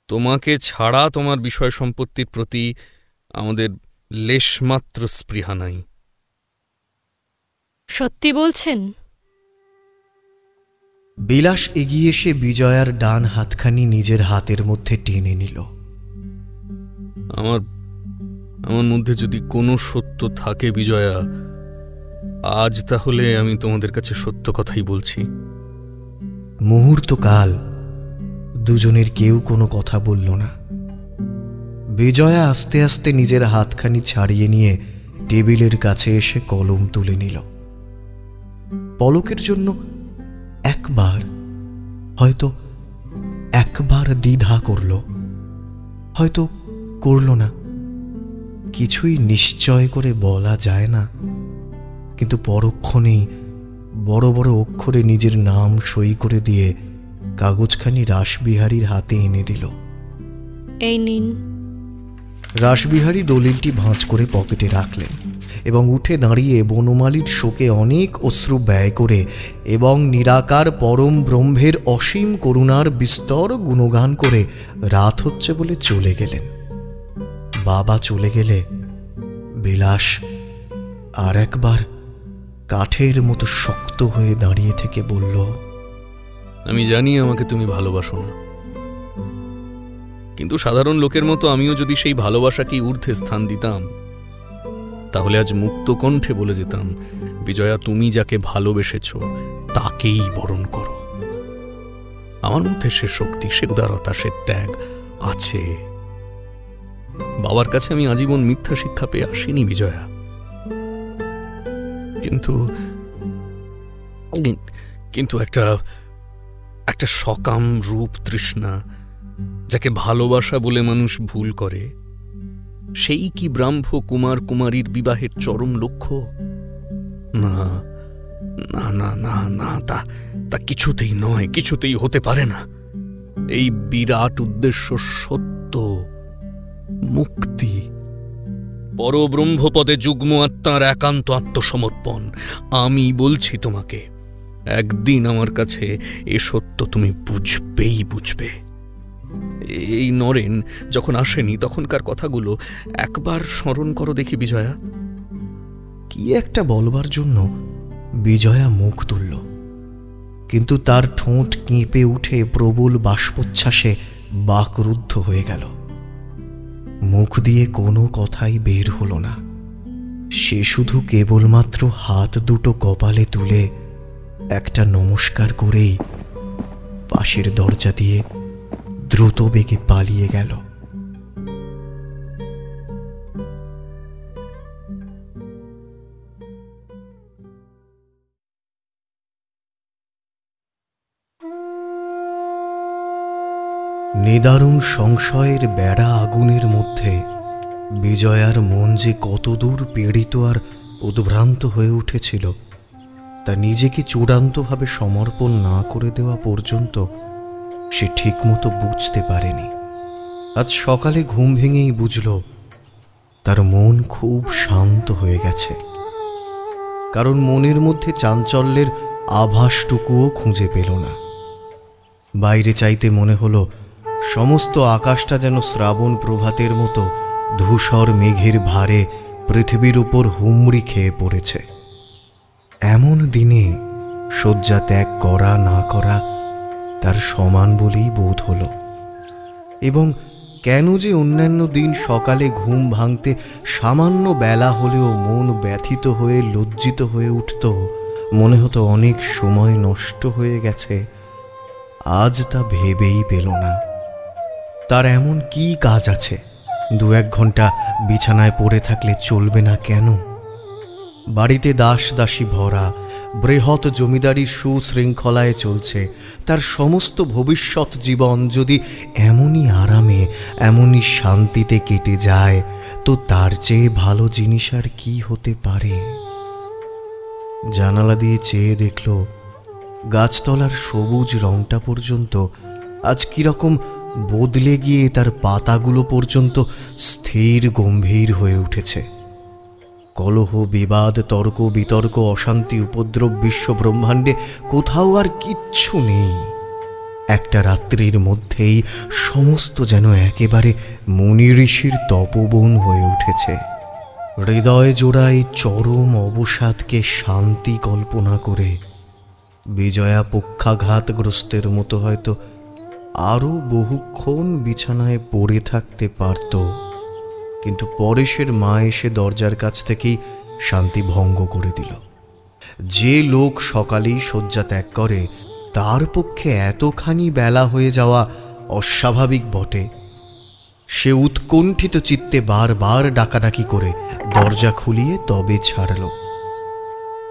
Speaker 3: তোমাকে ছাড়া তোমার বিষয় সম্পত্তির প্রতি আমাদের লেশমাত্র স্পৃহা নাই।
Speaker 2: সত্যি বলছেন?
Speaker 1: বিলাস এগিয়ে এসে বিজয়ার ডান হাতখানি নিজের হাতের মধ্যে টেনে নিল।
Speaker 3: আমার মধ্যে যদি কোনো সত্য থাকে বিজয়া, আজ তাহলে আমি তোমাদের কাছে সত্য কথাই বলছি।
Speaker 1: মুহূর্তকাল দুজনের কেউ কোনো কথা বলল না। বিজয়া আস্তে আস্তে নিজের হাতখানি ছাড়িয়ে নিয়ে টেবিলের কাছে এসে কলম তুলে নিল। পলকের জন্য একবার দ্বিধা করল, হয়তো করল না, কিছুই নিশ্চয় করে বলা যায় না। কিন্তু পরক্ষণেই বড় বড় অক্ষরে নিজের নাম সই করে দিয়ে কাগজখানি রাসবিহারীর হাতে এনে দিল।
Speaker 2: এই নিন।
Speaker 1: রাসবিহারী দলিলটি ভাঁজ করে পকেটে রাখলেন এবং উঠে দাঁড়িয়ে বনমালীর শোকে অনেক অশ্রু ব্যয় করে এবং নিরাকার পরম ব্রহ্মের অসীম করুণার বিস্তর গুণগান করে রাত হচ্ছে বলে চলে গেলেন। বাবা চলে গেলে বিলাস আর একবার কাঠের মতো শক্ত হয়ে দাঁড়িয়ে থেকে বলল,
Speaker 3: আমি জানি আমাকে তুমি ভালোবাসো না, কিন্তু সাধারণ লোকের মতো আমিও যদি সেই ভালোবাসাকেই ঊর্ধ্বে স্থান দিতাম, তাহলে আজ মুক্ত কণ্ঠে বলে যেতাম, বিজয়া, তুমি যাকে ভালোবেসেছ তাকেই বরণ করো। আমার মধ্যে সে শক্তি, সে উদারতা, সে ত্যাগ আছে। বাবার কাছে আমি আজীবন মিথ্যা শিক্ষা পেয়ে আসিনি বিজয়া। কিন্তু কিন্তু একটা একটা সকাম রূপ তৃষ্ণা, যাকে ভালোবাসা বলে মানুষ ভুল করে, সেই কি ব্রাহ্ম কুমার কুমারীর বিবাহের চরম লক্ষ্য? না না না না না, তা কিছুতেই নয়, কিছুতেই হতে পারে না। এই বিরাট উদ্দেশ্য সত্য, মুক্তি, পরব্রহ্মপদে যুগ্ম আত্মার একান্ত আত্মসমর্পণ। আমি বলছি তোমাকে, একদিন আমার কাছে এ সত্য তুমি বুঝবেই বুঝবে। এই নরেন যখন আসেনি তখনকার কথাগুলো একবার স্মরণ করো দেখি বিজয়া।
Speaker 1: কি একটা বলবার জন্য বিজয়া মুখ তুলল, কিন্তু তার ঠোঁট কেঁপে উঠে প্রবল বাষ্পোচ্ছ্বাসে বাকরুদ্ধ হয়ে গেল। মুখ দিয়ে কোনো কথাই বের হলো না। সে শুধু কেবলমাত্র হাত দুটো কপালে তুলে একটা নমস্কার করেই পাশের দরজা দিয়ে দ্রুত বেগে পালিয়ে গেল। নিদারুণ সংশয়ের বেড়া আগুনের মধ্যে বিজয়ার মন যে কতদূর পীড়িত আর উদ্ভ্রান্ত হয়ে উঠেছিল তা নিজেকে চূড়ান্তভাবে সমর্পণ না করে দেওয়া পর্যন্ত সে ঠিকমতো বুঝতে পারেনি। আজ সকালে ঘুম ভেঙেই বুঝল তার মন খুব শান্ত হয়ে গেছে, কারণ মনের মধ্যে চাঞ্চল্যের আভাসটুকুও খুঁজে পেল না। বাইরে চাইতে মনে হলো সমস্ত আকাশটা যেন শ্রাবণ প্রভাতের মতো ধূসর মেঘের ভারে পৃথিবীর উপর হুমড়ি খেয়ে পড়েছে। এমন দিনে শয্যা ত্যাগ করা না করা তার সমান বলেই বোধ হলো। এবং কেন যে অন্যান্য দিন সকালে ঘুম ভাঙতে সামান্য বেলা হলেও মন ব্যথিত হয়ে লজ্জিত হয়ে উঠত, মনে হতো অনেক সময় নষ্ট হয়ে গেছে, আজ তা ভেবেই পেল না। তার এমন কি কাজ আছে 2-1 ঘন্টা বিছানায় পড়ে থাকলে চলবে না কেন? বাড়িতে দাস দাসী ভরা, বৃহৎ জমিদারি সুশৃঙ্খলায় চলছে। তার সমস্ত ভবিষ্যৎ জীবন যদি এমনই আরামে এমনই শান্তিতে কেটে যায়, তো তার চেয়ে ভালো জিনিস আর কি হতে পারে? জানালা দিয়ে চেয়ে দেখল গাছতলার সবুজ রংটা পর্যন্ত আজ কিরকম বদলে গিয়ে তার পাতাগুলো পর্যন্ত স্থির গম্ভীর হয়ে উঠেছে। কলহ, বিবাদ, তর্ক বিতর্ক, অশান্তি, উপদ্রব বিশ্ব ব্রহ্মাণ্ডে কোথাও আর কিচ্ছু নেই। একটা রাত্রির মধ্যেই সমস্ত যেন একেবারে মুনি ঋষির তপবন হয়ে উঠেছে। হৃদয় জোড়ায় চরম অবসাদকে শান্তি কল্পনা করে বিজয়া পক্ষাঘাতগ্রস্তের মতো হয়তো আরও বহুক্ষণ বিছানায় পড়ে থাকতে পারত, কিন্তু পরেশের মা এসে দরজার কাছ থেকেই শান্তি ভঙ্গ করে দিল। যে লোক সকালেই শয্যা ত্যাগ করে তার পক্ষে এতখানি বেলা হয়ে যাওয়া অস্বাভাবিক বটে। সে উৎকণ্ঠিত চিত্তে বারবার ডাকাডাকি করে দরজা খুলিয়ে তবে ছাড়ল।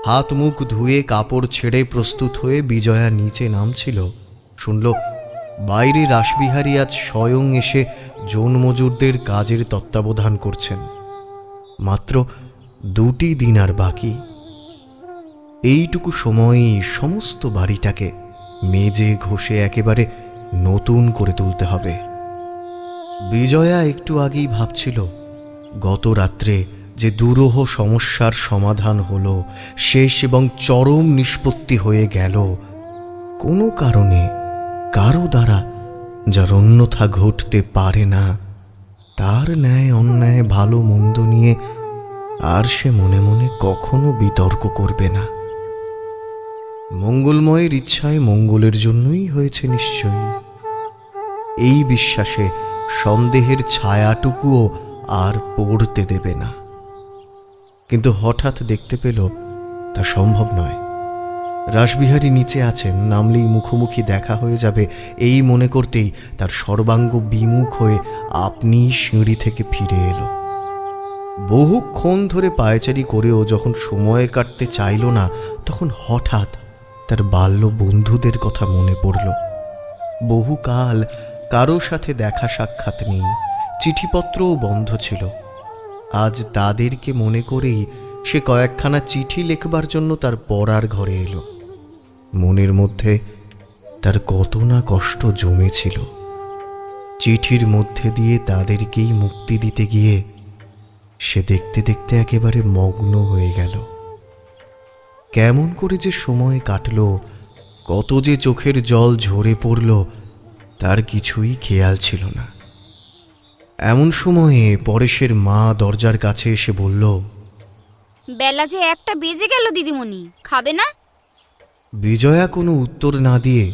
Speaker 1: হাত মুখ ধুয়ে কাপড় ছেড়ে প্রস্তুত হয়ে বিজয়া নিচে নামছিল, শুনল বাইরে রাসবিহারী আজ স্বয়ং এসে জোনমজুরদের কাজের তত্ত্বাবধান করছেন। মাত্র 2টি দিন আর বাকি। এইটুকু সময়ই সমস্ত বাড়িটাকে মেজে ঘষে একেবারে নতুন করে তুলতে হবে। বিজয়া একটু আগেই ভাবছিল গত রাত্রে যে দুরূহ সমস্যার সমাধান হলো, শেষ এবং চরম নিষ্পত্তি হয়ে গেল, কোনো কারণে কারো দ্বারা যার অন্যথা ঘটতে পারে না, তার ন্যায় অন্যায় ভালো মন্দ নিয়ে আর সে মনে মনে কখনো বিতর্ক করবে না। মঙ্গলময়ের ইচ্ছায় মঙ্গলের জন্যই হয়েছে নিশ্চয়ই, এই বিশ্বাসে সন্দেহের ছায়াটুকুও আর পড়তে দেবে না। কিন্তু হঠাৎ দেখতে পেল তা সম্ভব নয়। রাসবিহারী নিচে আছেন, নামলেই মুখোমুখি দেখা হয়ে যাবে, এই মনে করতেই তার সর্বাঙ্গ বিমুখ হয়ে আপনি সিঁড়ি থেকে ফিরে এলো। বহুক্ষণ ধরে পায়চারি করেও যখন সময় কাটতে চাইল না, তখন হঠাৎ তার বাল্য বন্ধুদের কথা মনে পড়ল। বহুকাল কারো সাথে দেখা সাক্ষাৎ নেই, চিঠিপত্রও বন্ধ ছিল। আজ তাদেরকে মনে করেই সে কয়েকখানা চিঠি লেখবার জন্য তার পড়ার ঘরে এলো। মনের মধ্যে তার কত না কষ্ট জমেছিল। চিঠির মধ্যে দিয়ে তাদেরকেই মুক্তি দিতে গিয়ে সে দেখতে দেখতে একেবারে মগ্ন হয়ে গেল। কেমন করে যে সময় কাটল, কত যে চোখের জল ঝরে পড়ল, তার কিছুই খেয়াল ছিল না। এমন সময়ে পরেশের মা দরজার কাছে এসে বলল,
Speaker 10: বেলা যে 1টা বেজে গেল দিদিমণি, খাবে না?
Speaker 1: বিজয়া কোনো উত্তর না দিয়ে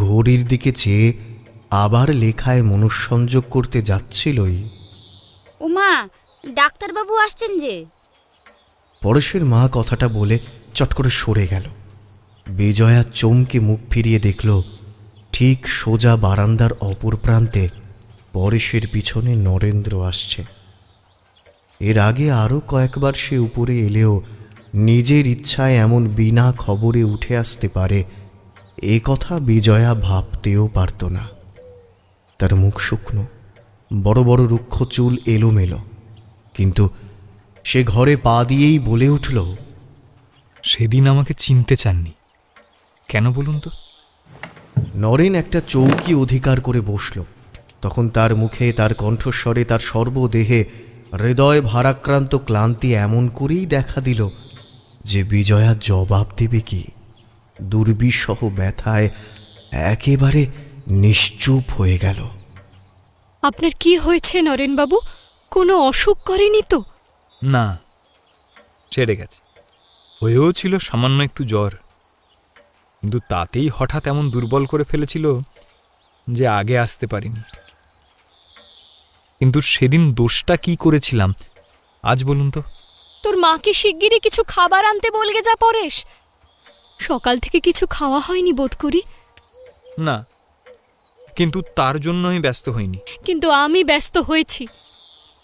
Speaker 1: ঘড়ির দিকে চেয়ে আবার লেখায় মনঃসংযোগ করতে যাচ্ছিলই।
Speaker 10: ওমা, ডাক্তারবাবু আসছেন যে।
Speaker 1: পরেশের মা কথাটা বলে চট করে সরে গেল। বিজয়া চমকে মুখ ফিরিয়ে দেখল, ঠিক সোজা বারান্দার অপর প্রান্তে পরেশের পিছনে নরেন্দ্র আসছে। এর আগে আরও কয়েকবার সে উপরে এলেও নিজের ইচ্ছায় এমন বিনা খবরে উঠে আসতে পারে এ কথা বিজয়া ভাবতেও পারত না। তার মুখ শুকনো, বড় বড় রুক্ষ চুল এলোমেলো, কিন্তু সে ঘরে পা দিয়েই বলে উঠল,
Speaker 5: সেদিন আমাকে চিনতে চাননি কেন বলুন তো?
Speaker 1: নরেন একটা চৌকি অধিকার করে বসল। তখন তার মুখে, তার কণ্ঠস্বরে, তার সর্বদেহে হৃদয় ভারাক্রান্ত ক্লান্তি এমন করেই দেখা দিল যে বিজয়া জবাব দেবে কি। দুর্বিষহ ব্যথায় একেবারে নিশ্চুপ হয়ে গেল।
Speaker 2: আপনার কি হয়েছে নরেনবাবু? কোনো অসুখ করেনি তো?
Speaker 5: না, ছেড়ে গেছে। হয়েও ছিল সামান্য একটু জ্বর, কিন্তু তাতেই হঠাৎ এমন দুর্বল করে ফেলেছিল যে আগে আসতে পারিনি। কিন্তু সেদিন দোষটা কি করেছিলাম আজ বলুন তো?
Speaker 2: তোর মাকে শিগগিরই কিছু খাবার আনতে বলগে যা পরেশ। সকাল থেকে কিছু খাওয়া হয়নি বোধ করি।
Speaker 5: না, কিন্তু তার জন্য আমি ব্যস্ত হইনি।
Speaker 2: কিন্তু আমি ব্যস্ত হয়েছি।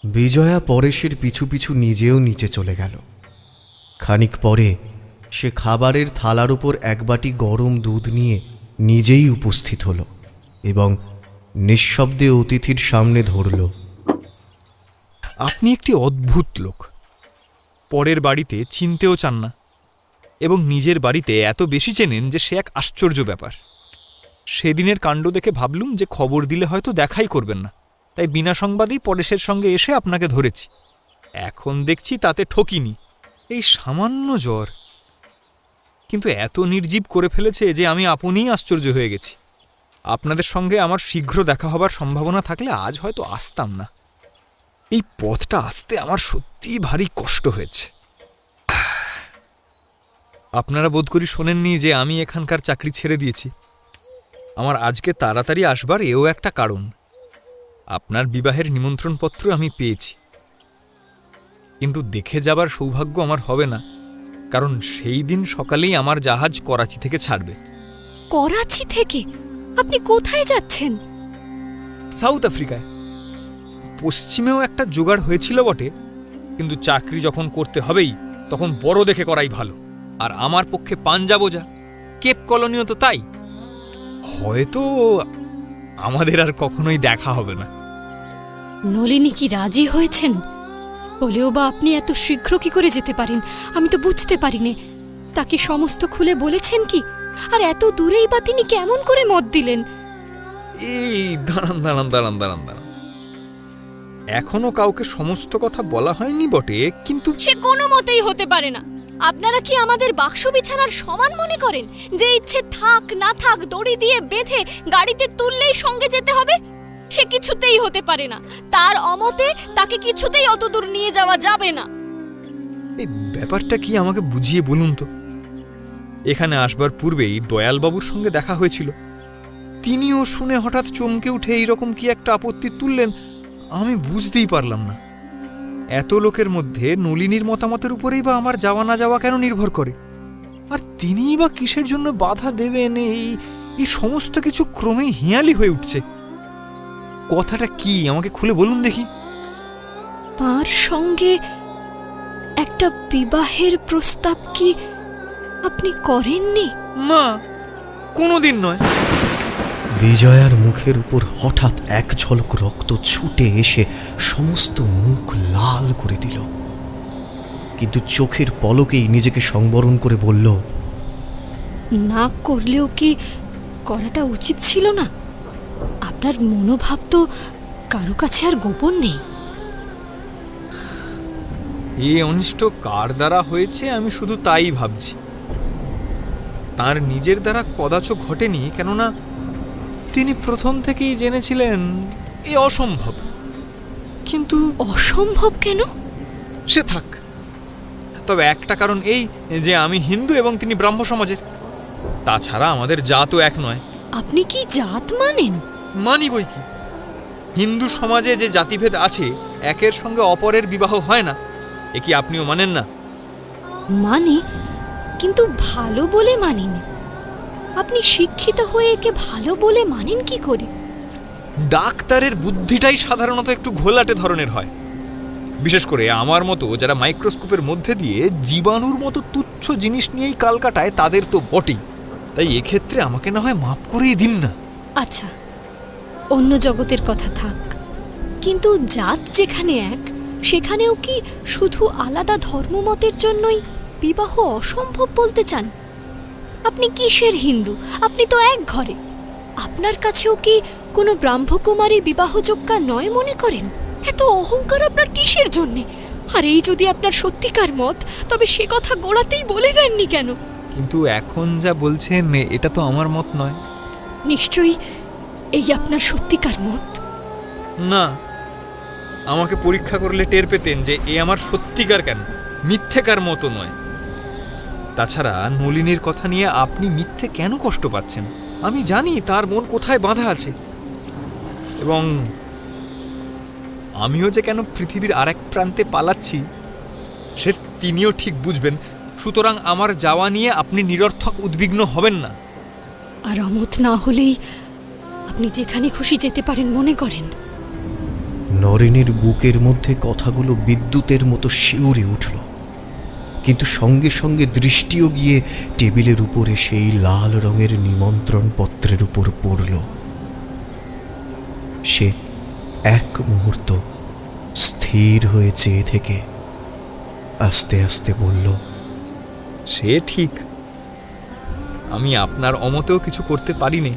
Speaker 1: বিজয়া পরেশের পিছু পিছু নিজেও নিচে চলে গেল। খানিক পরে সে খাবারের থালার উপর এক বাটি গরম দুধ নিয়ে নিজেই উপস্থিত হল এবং নিঃশব্দে অতিথির সামনে ধরল।
Speaker 5: আপনি একটি অদ্ভুত লোক। পরের বাড়িতে চিনতেও চান না এবং নিজের বাড়িতে এত বেশি চেনেন যে সে এক আশ্চর্য ব্যাপার। সেদিনের কাণ্ড দেখে ভাবলুম যে খবর দিলে হয়তো দেখাই করবেন না, তাই বিনা সংবাদেই পরেশের সঙ্গে এসে আপনাকে ধরেছি। এখন দেখছি তাতে ঠকিনি। এই সামান্য জ্বর, কিন্তু এত নির্জীব করে ফেলেছে যে আমি আপনিই আশ্চর্য হয়ে গেছি। আপনাদের সঙ্গে আমার শীঘ্র দেখা হবার সম্ভাবনা থাকলে আজ হয়তো আসতাম না। এই পথটা আসতে আমার সত্যিই ভারী কষ্ট হয়েছে। আপনারা বোধ করি শোনেননি যে আমি এখানকার চাকরি ছেড়ে দিয়েছি। আমার আজকে তাড়াতাড়ি আসবার এও একটা কারণ। আপনার বিবাহের নিমন্ত্রণপত্র আমি পেয়েছি, কিন্তু দেখে যাবার সৌভাগ্য আমার হবে না, কারণ সেই দিন সকালেই আমার জাহাজ করাচি থেকে ছাড়বে।
Speaker 2: করাচি থেকে? আপনি কোথায় যাচ্ছেন?
Speaker 5: সাউথ আফ্রিকায়। পশ্চিমেও একটা জোগাড় হয়েছিল বটে, কিন্তু চাকরি যখন করতে হবেই তখন বড় দেখে করাই ভালো। আর আমার পক্ষে পাঞ্জাবও যা, কেপ কলোনিও তো তাই। হয়তো আমাদের আর কখনোই দেখা হবে না।
Speaker 2: নলিনী কি রাজি হয়েছেন? বলেও বা আপনি এত শীঘ্র কি করে যেতে পারেন আমি তো বুঝতে পারিনি। তাকে সমস্ত খুলে বলেছেন কি? আর এত দূরেই বা তিনি কেমন করে মত দিলেন?
Speaker 5: এই দাঁড়ান দাঁড়ান দাঁড়ান দাঁড়ান দাঁড়ান, এখনো কাউকে সমস্ত কথা বলা হয়নি বটে, কিন্তু
Speaker 2: সে কোনো মতেই হতে পারে না। আপনারা কি আমাদের বাক্স বিছানার সমান মনে করেন যে ইচ্ছে থাক না থাক দড়ি দিয়ে বেঁধে গাড়িতে তুললেই সঙ্গে যেতে হবে? সে কিছুতেই হতে পারে না। তার অমতে তাকে কিছুতেই অত দূর নিয়ে যাওয়া যাবে না।
Speaker 5: এই ব্যাপারটা কি আমাকে বুঝিয়ে বলুন তো। এখানে আসবার পূর্বেই দয়ালবাবুর সঙ্গে দেখা হয়েছিল। তিনিও শুনে হঠাৎ চমকে উঠে এইরকম কি একটা আপত্তি তুললেন, আমি বুঝতেই পারলাম না। এত লোকের মধ্যে নলিনীর মতামতের উপরেই বা আমার যাওয়া না যাওয়া কেন নির্ভর করে? আর তিনিই বা কিসের জন্য বাধা দেবেন? এই সমস্ত কিছু ক্রমেই হিয়ালি হয়ে উঠছে। কথাটা কি আমাকে খুলে বলুন দেখি।
Speaker 2: তার সঙ্গে একটা বিবাহের প্রস্তাব কি আপনি করেননি?
Speaker 5: মা, কোনোদিন নয়।
Speaker 1: বিজয়ার মুখের উপর হঠাৎ এক ঝলক রক্ত ছুটে এসে সমস্ত মুখ লাল করে দিল, কিন্তু চোখের পলকেই নিজেকে সংবরণ করে বলল,
Speaker 2: না করলেও কি করাটা উচিত ছিল না? আপনার মনোভাব তো কারো কাছে আর গোপন নেই।
Speaker 5: এই অনিষ্ট কার দ্বারা হয়েছে আমি শুধু তাই ভাবছি। তার নিজের দ্বারা কদাচ ঘটেনি, কেননা তিনি প্রথম থেকেই জেনেছিলেন এ অসম্ভব। কিন্তু
Speaker 2: অসম্ভব কেন?
Speaker 5: সে থাক, তবে একটা কারণ এই যে আমি হিন্দু এবং তিনি ব্রাহ্ম সমাজের। তাছাড়া আমাদের জাতও এক নয়।
Speaker 2: আপনি কি জাত মানেন?
Speaker 5: মানি বই কি। হিন্দু সমাজে যে জাতিভেদ আছে, একের সঙ্গে অপরের বিবাহ হয় না, এ কি আপনিও মানেন না?
Speaker 2: মানি, কিন্তু ভালো বলে মানিনি। আপনি শিক্ষিত হয়ে একে ভালো বলে মানেন কি করে?
Speaker 5: ডাক্তারের বুদ্ধিটাই সাধারণত একটু ঘোলাটে ধরনের হয়, বিশেষ করে আমার মতো যারা মাইক্রোস্কোপের মধ্যে দিয়ে জীবাণুর মতো তুচ্ছ জিনিস নিয়েই কাল কাটায়, তাদের তো বটেই। তাই এক্ষেত্রে আমাকে না হয় মাফ করেই দিন না।
Speaker 2: আচ্ছা, অন্য জগতের কথা থাক, কিন্তু জাত যেখানে এক, সেখানেও কি শুধু আলাদা ধর্মমতের জন্যই বিবাহ অসম্ভব বলতে চান? আপনি কিসের হিন্দু? আপনি তো এক ঘরে। আপনার কাছেও কি কোনো ব্রাহ্মকুমারী বিবাহযোগ্য নয় মনে করেন? এত অহংকার আপনার কিসের জন্যে? আর এই যদি আপনার সত্যিকার মত, তবে সে কথা গোড়াতেই বলে দেননি কেন?
Speaker 5: কিন্তু এখন যা বলছেন এটা তো আমার মত নয়।
Speaker 2: নিশ্চয়ই এই আপনার সত্যিকার মত।
Speaker 5: না, আমাকে পরীক্ষা করলে টের পেতেন যে এ আমার সত্যিকার কেন, মিথ্যেকার মতো নয়। তাছাড়া নলিনীর কথা নিয়ে আপনি মিথ্যে কেন কষ্ট পাচ্ছেন? আমি জানি তার মন কোথায় বাঁধা আছে, এবং আমিও যে কেন পৃথিবীর আরেক প্রান্তে পালাচ্ছি সে তিনিও ঠিক বুঝবেন। সুতরাং আমার যাওয়া নিয়ে আপনি নিরর্থক উদ্বিগ্ন হবেন না।
Speaker 2: আর অমত না হলেই আপনি যেখানে খুশি যেতে পারেন মনে করেন?
Speaker 1: নরেনের বুকের মধ্যে কথাগুলো বিদ্যুতের মতো শিউরে উঠল, কিন্তু সঙ্গে সঙ্গে দৃষ্টিও গিয়ে টেবিলের উপরে সেই লাল রঙের নিমন্ত্রণ পত্রের উপর পড়ল। সে এক মুহূর্ত স্থির হয়ে চেয়ে থেকে আস্তে আস্তে বলল,
Speaker 5: সে ঠিক, আমি আপনার অমতেও কিছু করতে পারিনি,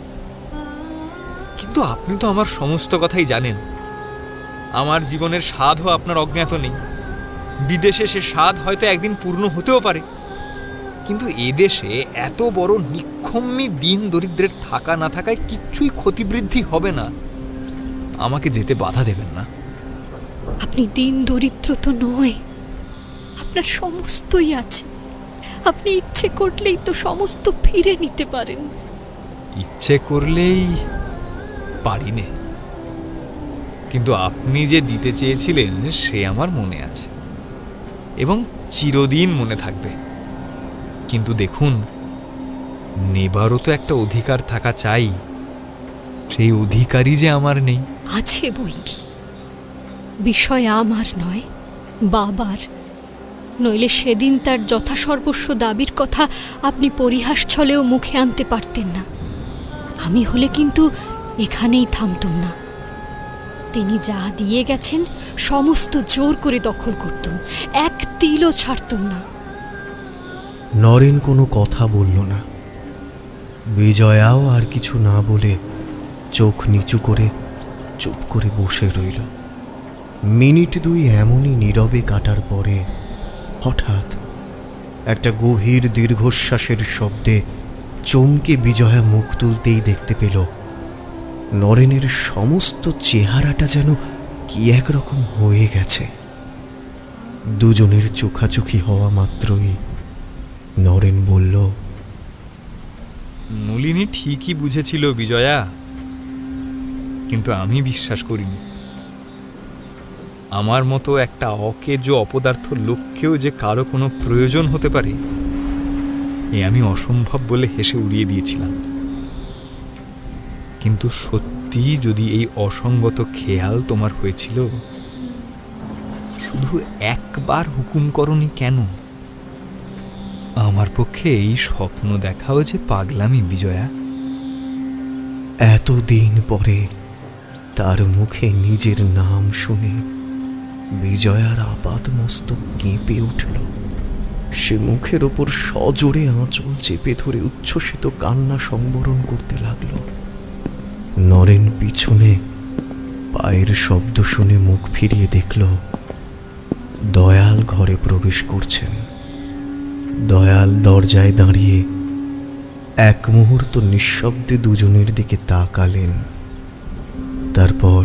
Speaker 5: কিন্তু আপনি তো আমার সমস্ত কথাই জানেন। আমার জীবনের স্বাদও আপনার অজ্ঞাত নেই। বিদেশে সে স্বাদ হয়তো একদিন পূর্ণ হতেও পারে, কিন্তু এদেশে এত বড় নিক্ষম্মী দিন দরিদ্রের থাকা না থাকায় কিচ্ছুই ক্ষতিবৃদ্ধি হবে না। আমাকে যেতে বাধা দেবেন না।
Speaker 2: আপনি দিন দরিদ্র তো নয়, আপনার সমস্তই আছে। আপনি ইচ্ছে করলেই তো সমস্ত ফিরে নিতে পারেন।
Speaker 5: ইচ্ছে করলেই পারি নে, কিন্তু আপনি যে দিতে চেয়েছিলেন সে আমার মনে আছে এবং চিরদিন মনে থাকবে। কিন্তু দেখুন, নেবারও তো একটা অধিকার থাকা চাই। সেই অধিকারই যে আমার নেই।
Speaker 2: আছে বই কি, বিষয় আমার নয়, বাবার। নইলে সেদিন তার যথাসর্বস্ব দাবির কথা আপনি পরিহাস ছলেও মুখে আনতে পারতেন না। আমি হলে কিন্তু এখানেই থামতুম না। তিনি যা দিয়ে গেছেন সমস্ত জোর করে দখল করতুম, এক তিলও ছাড়তুম না।
Speaker 1: নরেন কোনো কথা বলল না। বিজয়াও আর কিছু না বলে চোখ নিচু করে চুপ করে বসে রইল। মিনিট দুই এমনই নীরবে কাটার পরে হঠাৎ একটা গভীর দীর্ঘশ্বাসের শব্দে চমকে বিজয়া মুখ তুলতেই দেখতে পেল নরেনের সমস্ত চেহারাটা যেন কি একরকম হয়ে গেছে। দুজনের চোখাচোখি হওয়া মাত্রই নরেন বলল,
Speaker 5: নলিনী ঠিকই বুঝেছিল বিজয়া, কিন্তু আমি বিশ্বাস করিনি। আমার মতো একটা অকেজো অপদার্থ লোককেও যে কারো কোনো প্রয়োজন হতে পারে এ আমি অসম্ভব বলে হেসে উড়িয়ে দিয়েছিলাম। কিন্তু সত্যি যদি এই অসঙ্গত খেয়াল তোমার হয়েছিল
Speaker 11: শুধু একবার হুকুম করনি কেন? আমার পক্ষে এই স্বপ্ন দেখাও যে পাগলামি বিজয়া।
Speaker 1: এতদিন পরে তার মুখে নিজের নাম শুনে বিজয়ার আপাতমস্তক কেঁপে উঠল। সে মুখের ওপর সজোরে আঁচল চেপে ধরে উচ্ছ্বসিত কান্না সংবরণ করতে লাগল। নরেন পিছনে পায়ের শব্দ শুনে মুখ ফিরিয়ে দেখল দয়াল ঘরে প্রবেশ করছেন। দয়াল দরজায় দাঁড়িয়ে এক মুহূর্ত নিঃশব্দে দুজনের দিকে তাকালেন। তারপর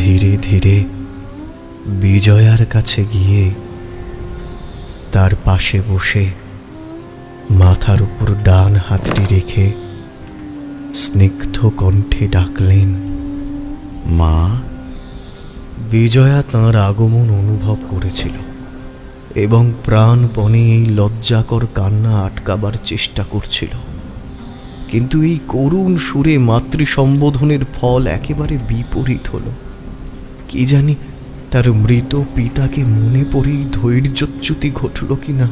Speaker 1: ধীরে ধীরে বিজয়ার কাছে গিয়ে তার পাশে বসে মাথার উপর ডান হাতটি রেখে স্নিগ্ধ কণ্ঠে ডাকলেন,
Speaker 6: মা।
Speaker 1: বিজয়া তাঁর আগমন অনুভব করেছিল এবং প্রাণপণে এই লজ্জাকর কান্না আটকাবার চেষ্টা করছিল, কিন্তু এই করুণ সুরে মাতৃ সম্বোধনের ফল একেবারে বিপরীত হল। কি জানি তার মৃত পিতাকে মনে পড়েই ধৈর্যচ্যুতি ঘটল কিনা,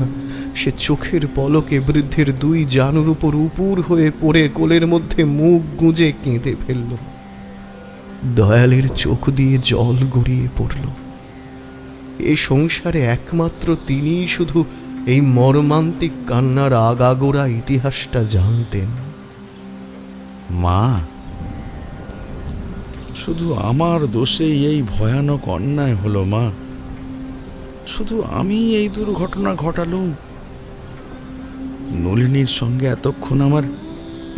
Speaker 1: সে চোখের পলকে বৃদ্ধের দুই জানুর উপর উপুর হয়ে পড়ে কোলের মধ্যে মুখ গুঁজে কেঁদে ফেলল। দয়ালের চোখ দিয়ে জল গড়িয়ে পড়ল। এ সংসারে একমাত্র তিনিই শুধু এই মর্মান্তিক কান্নার আগাগোড়া ইতিহাসটা জানতেন।
Speaker 6: মা, শুধু আমার দোষেই এই ভয়ানক অন্যায় হলো মা। শুধু আমি এই দুর্ঘটনা ঘটালুম। নলিনীর সঙ্গে এতক্ষণ আমার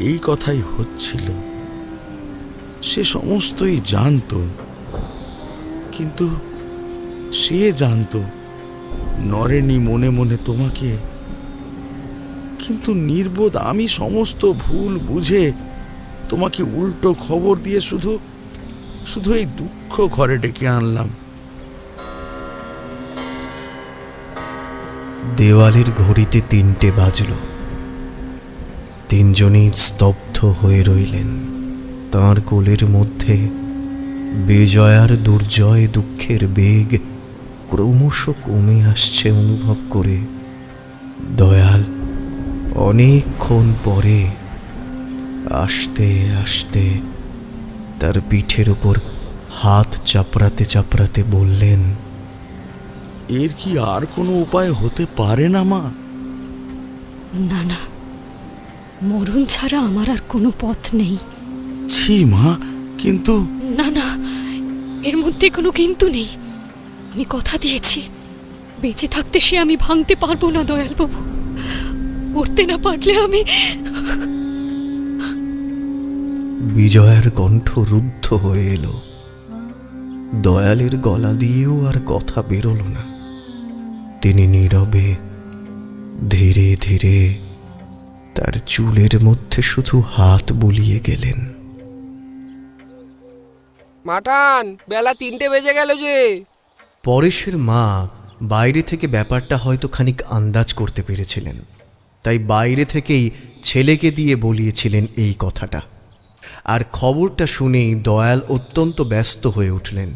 Speaker 6: এই কথাই হচ্ছিল, সে সমস্তই জানত, কিন্তু সে জানত নরেনি মনে মনে তোমাকে, কিন্তু নির্বোধ আমি সমস্ত ভুল বুঝে তোমাকে উল্টো খবর দিয়ে শুধু শুধু এই দুঃখ ঘরে ডেকে আনলাম।
Speaker 1: দেওয়ালের ঘড়িতে 3টে বাজল। তিনজনেই স্তব্ধ হয়ে রইলেন। তাঁর কোলের মধ্যে বিজয়ার দুর্জয় দুঃখের বেগ ক্রমশ কমে আসছে অনুভব করে দয়াল অনেকক্ষণ পরে আস্তে আস্তে তার পিঠের উপর হাত চাপড়াতে চাপড়াতে বললেন,
Speaker 6: এর কি আর কোনো উপায় হতে পারে না মা?
Speaker 2: না না, মরণ ছাড়া আমার আর কোনো পথ নেই।
Speaker 6: ছি মা, কিন্তু
Speaker 2: না না, এর মধ্যে কোনো কিন্তু নেই। আমি কথা দিয়েছি, বেঁচে থাকতে সে আমি ভাঙতে পারবো না দয়ালবাবু। মরতে না পারলে আমি।
Speaker 1: বিজয়ার কণ্ঠ রুদ্ধ হয়ে এলো। দয়ালের গলা দিয়েও আর কথা বেরোল না। তিনি নীরবে ধীরে ধীরে তার চুলের মধ্যে শুধু হাত বুলিয়ে গেলেন।
Speaker 8: মাঠান, বেলা 3টে বেজে গেল যে।
Speaker 1: পরেশের মা বাইরে থেকে ব্যাপারটা হয়তো খানিক আন্দাজ করতে পেরেছিলেন, তাই বাইরে থেকেই ছেলেকে দিয়ে বলিয়েছিলেন এই কথাটা। আর খবরটা শুনেই দয়াল অত্যন্ত ব্যস্ত হয়ে উঠলেন।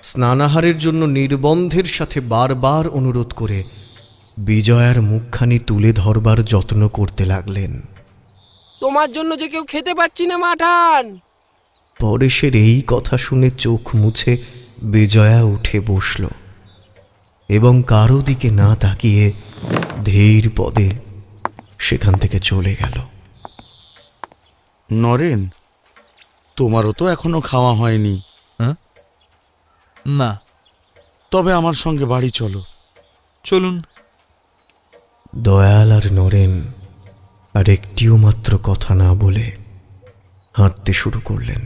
Speaker 1: স্নানাহারের জন্য নির্বন্ধের সাথে বারবার অনুরোধ করে বিজয়ার মুখখানি তুলে ধরবার যত্ন করতে লাগলেন।
Speaker 8: তোমার জন্য যে কেউ খেতে পাচ্ছি না মাঠান।
Speaker 1: পরেশের এই কথা শুনে চোখ মুছে বিজয়া উঠে বসল এবং কারো দিকে না তাকিয়ে ধীর পদে সেখান থেকে চলে গেল।
Speaker 6: নরেন, তোমারও তো এখনো খাওয়া হয়নি।
Speaker 11: না।
Speaker 6: তবে আমার সঙ্গে বাড়ি চলো।
Speaker 11: চলুন।
Speaker 1: দয়াল আর নরেন আর একটিও মাত্র কথা না বলে হাঁটতে শুরু করলেন।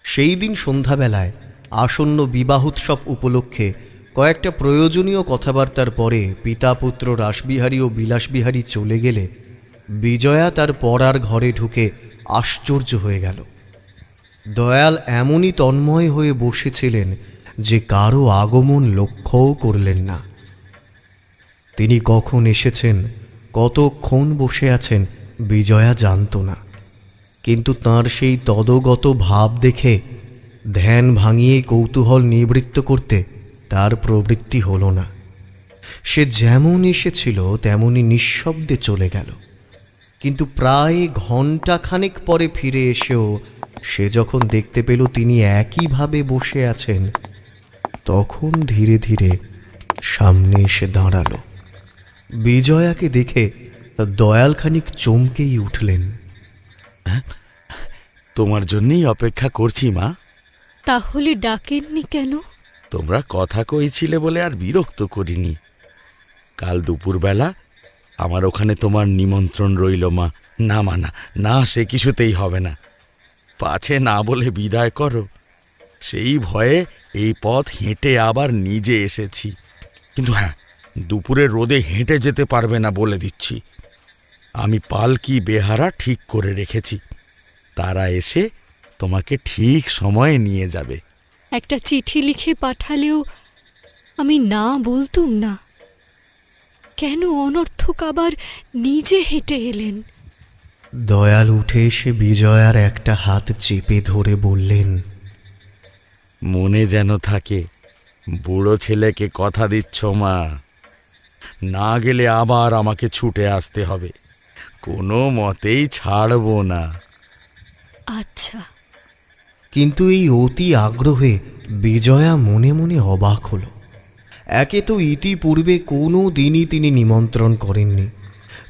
Speaker 1: সেই দিন সন্ধ্যাবেলায় আসন্ন বিবাহোৎসব উপলক্ষে কয়েকটা প্রয়োজনীয় কথাবার্তার পরে পিতা পুত্র রাসবিহারী ও বিলাসবিহারী চলে গেলে বিজয়া তার পড়ার ঘরে ঢুকে আশ্চর্য হয়ে গেল। দয়াল এমনই তন্ময় হয়ে বসেছিলেন যে কারো আগমন লক্ষ্যও করলেন না। তিনি কখন এসেছেন, কতক্ষণ বসে আছেন বিজয়া জানত না, কিন্তু তাঁর সেই তদগত ভাব দেখে ধ্যান ভাঙিয়ে কৌতূহল নিবৃত্ত করতে তার প্রবৃত্তি হল না। সে যেমন এসেছিল তেমনি নিঃশব্দে চলে গেল, কিন্তু প্রায় ঘণ্টাখানেক পরে ফিরে এসেও সে যখন দেখতে পেল তিনি একইভাবে বসে আছেন, তখন ধীরে ধীরে সামনে এসে দাঁড়াল। বিজয়াকে দেখে দয়াল খানিক চমকেই উঠলেন।
Speaker 6: তোমার জন্যই অপেক্ষা করছি মা।
Speaker 2: তাহলে ডাকেননি কেন?
Speaker 6: তোমরা কথা কইছিলে বলে আর বিরক্ত করিনি। কাল দুপুরবেলা আমার ওখানে তোমার নিমন্ত্রণ রইল মা। না মা, না না, সে কিছুতেই হবে না। পাছে না বলে বিদায় করো, সেই ভয়ে এই পথ হেঁটে আবার নিজে এসেছি। কিন্তু হ্যাঁ, দুপুরের রোদে হেঁটে যেতে পারবে না বলে দিচ্ছি। আমি পালকি বেহারা ঠিক করে রেখেছি, তারা এসে তোমাকে ঠিক সময়ে নিয়ে যাবে।
Speaker 2: একটা চিঠি লিখে পাঠালেও আমি না বলতুম না। কেন অনর্থক আবার নিজে হেঁটে এলেন?
Speaker 1: দয়াল উঠে এসে বিজয়ার একটা হাত চেপে ধরে বললেন,
Speaker 6: মনে যেন থাকে, বুড়ো ছেলেকে কথা দিচ্ছ মা, না গেলে আবার আমাকে ছুটে আসতে হবে, কোনো মতেই ছাড়ব না।
Speaker 2: আচ্ছা।
Speaker 1: কিন্তু এই অতি আগ্রহে বিজয়া মনে মনে অবাক হল। একে তো ইতিপূর্বে কোনো দিনই তিনি নিমন্ত্রণ করেননি,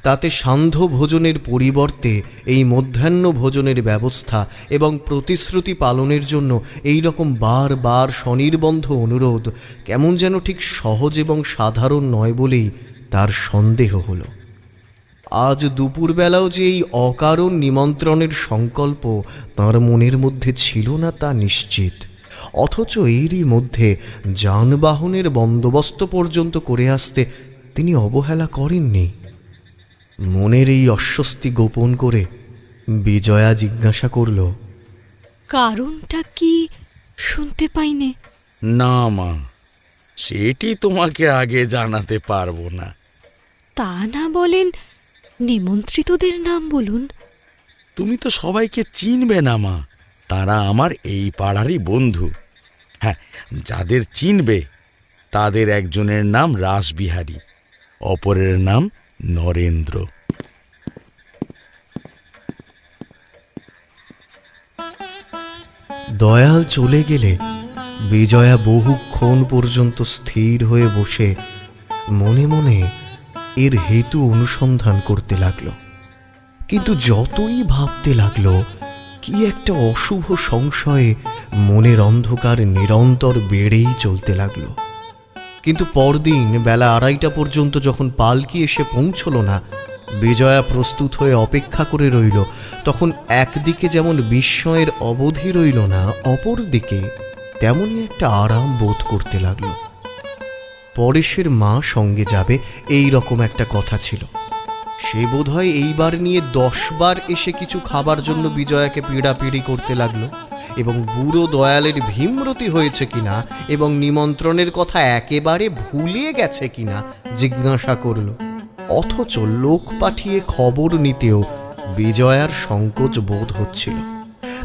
Speaker 1: তাতে সান্ধ্য ভোজনের পরিবর্তে এই মধ্যাহ্ন ভোজনের ব্যবস্থা এবং প্রতিশ্রুতি পালনের জন্য এই রকম বারবার স্বনির্বন্ধ অনুরোধ কেমন যেন ঠিক সহজ এবং সাধারণ নয় বলেই তার সন্দেহ হল। আজ দুপুরবেলাও যে এই অকারণ নিমন্ত্রণের সংকল্প তাঁর মনের মধ্যে ছিল না তা নিশ্চিত, অথচ এরই মধ্যে যানবাহনের বন্দোবস্ত পর্যন্ত করে আসতে তিনি অবহেলা করেননি। মনের এই অস্বস্তি গোপন করে বিজয়া জিজ্ঞাসা করল,
Speaker 2: কারণটা কি শুনতে পাইনে?
Speaker 6: না মা, সেটি তোমাকে আগে জানাতে পারবো না।
Speaker 2: তা না বলেন, নিমন্ত্রিতদের নাম বলুন।
Speaker 6: তুমি তো সবাইকে চিনবে না মা, তারা আমার এই পাড়ারই বন্ধু। হ্যাঁ, যাদের চিনবে তাদের একজনের নাম রাসবিহারী, অপরের নাম নরেন্দ্র।
Speaker 1: দয়াল চলে গেলে বিজয়া বহুক্ষণ পর্যন্ত স্থির হয়ে বসে মনে মনে এর হেতু অনুসন্ধান করতে লাগল। কিন্তু যতই ভাবতে লাগল, কি একটা অশুভ সংশয়ে মনের অন্ধকার নিরন্তর বেড়েই চলতে লাগল। কিন্তু পরদিন বেলা 2:30 পর্যন্ত যখন পালকি এসে পৌঁছল না, বিজয়া প্রস্তুত হয়ে অপেক্ষা করে রইল, তখন একদিকে যেমন বিস্ময়ের অবধি রইল না, অপরদিকে তেমনি একটা আরাম বোধ করতে লাগল। পরেশের মা সঙ্গে যাবে এই রকম একটা কথা ছিল। সে বোধহয় এইবার নিয়ে 10 বার এসে কিছু খাবার জন্য বিজয়াকে পীড়াপিড়ি করতে লাগলো, এবং বুড়ো দয়ালের ভীমরতি হয়েছে কিনা এবং নিমন্ত্রণের কথা একেবারে ভুলে গেছে কিনা জিজ্ঞাসা করল। অথচ লোক পাঠিয়ে খবর নিতেও বিজয়ার সংকোচ বোধ হচ্ছিল,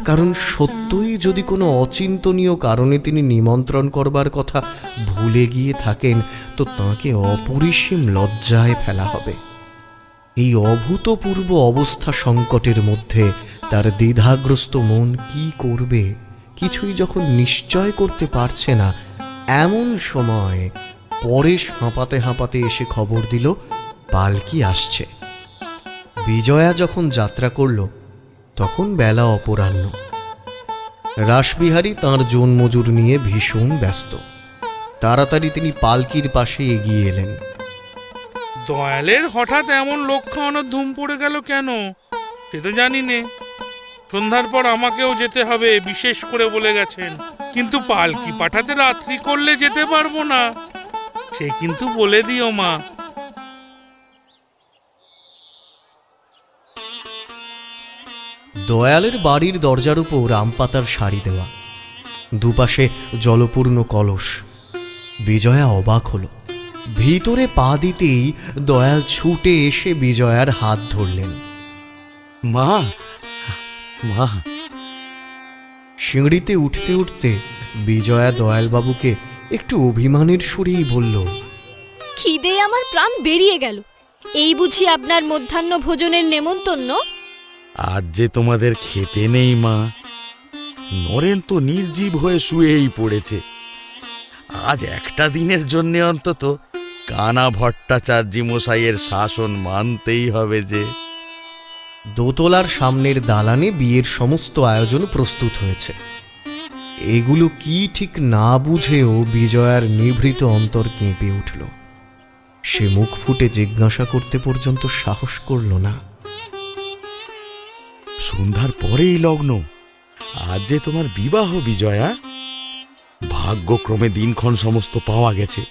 Speaker 1: কারণ সত্যই যদি কোনো অচিন্তনীয় কারণে তিনি নিমন্ত্রণ করবার কথা ভুলে গিয়ে থাকেন, তো তাঁকে অপরিসীম লজ্জায় ফেলা হবে। এই অভূতপূর্ব অবস্থা সংকটের মধ্যে তার দ্বিধাগ্রস্ত মন কি করবে কিছুই যখন নিশ্চয় করতে পারছে না, এমন সময় পরেশ হাঁপাতে হাঁপাতে এসে খবর দিল পালকি আসছে। বিজয়া যখন যাত্রা করল তখন বেলা অপরাহ্ন। রাসবিহারী তাঁর জোনমজুর নিয়ে ভীষণ ব্যস্ত। তাড়াতাড়ি তিনি পালকির পাশে এগিয়ে এলেন।
Speaker 4: দয়ালের হঠাৎ এমন লোক খাওয়ানোর ধুম পড়ে গেল কেন সে তো জানি নে। সন্ধ্যার পর আমাকেও যেতে হবে বিশেষ করে বলে গেছেন, কিন্তু পালকি পাঠাতে রাত্রি করলে যেতে পারবো না, সে কিন্তু বলে দিও মা।
Speaker 1: দয়ালের বাড়ির দরজার উপর আমপাতার শাড়ি দেওয়া, দুপাশে জলপূর্ণ কলস। বিজয়া অবাক হল। ভিতরে পা দিতেই দয়াল ছুটে এসে বিজয়ার হাত ধরলেন।
Speaker 6: মা, মা।
Speaker 1: সিঁড়িতে উঠতে উঠতে বিজয়া দয়ালবাবুকে একটু অভিমানের সুরেই বলল,
Speaker 2: খিদে আমার প্রাণ বেরিয়ে গেল। এই বুঝি আপনার মধ্যাহ্ন ভোজনের নেমন্তন্ন?
Speaker 6: আজ যে তোমাদের খেতে নেই মা। নরেন তো নির্জীব হয়ে শুয়েই পড়েছে। আজ একটা দিনের জন্যে অন্তত কানা ভট্টাচার্য মশাইয়ের শাসন মানতেই হবে যে।
Speaker 1: দোতলার সামনের দালানে বিয়ের সমস্ত আয়োজন প্রস্তুত হয়েছে। এগুলো কি ঠিক না বুঝেও বিজয়ার নিভৃত অন্তর কেঁপে উঠল। সে মুখ ফুটে জিজ্ঞাসা করতে পর্যন্ত সাহস করল না।
Speaker 6: সন্ধ্যার পরেই লগ্ন। আজ যে তোমার বিবাহ বিজয়া। ভাগ্যক্রমে দিনক্ষণ সমস্ত পাওয়া গেছে।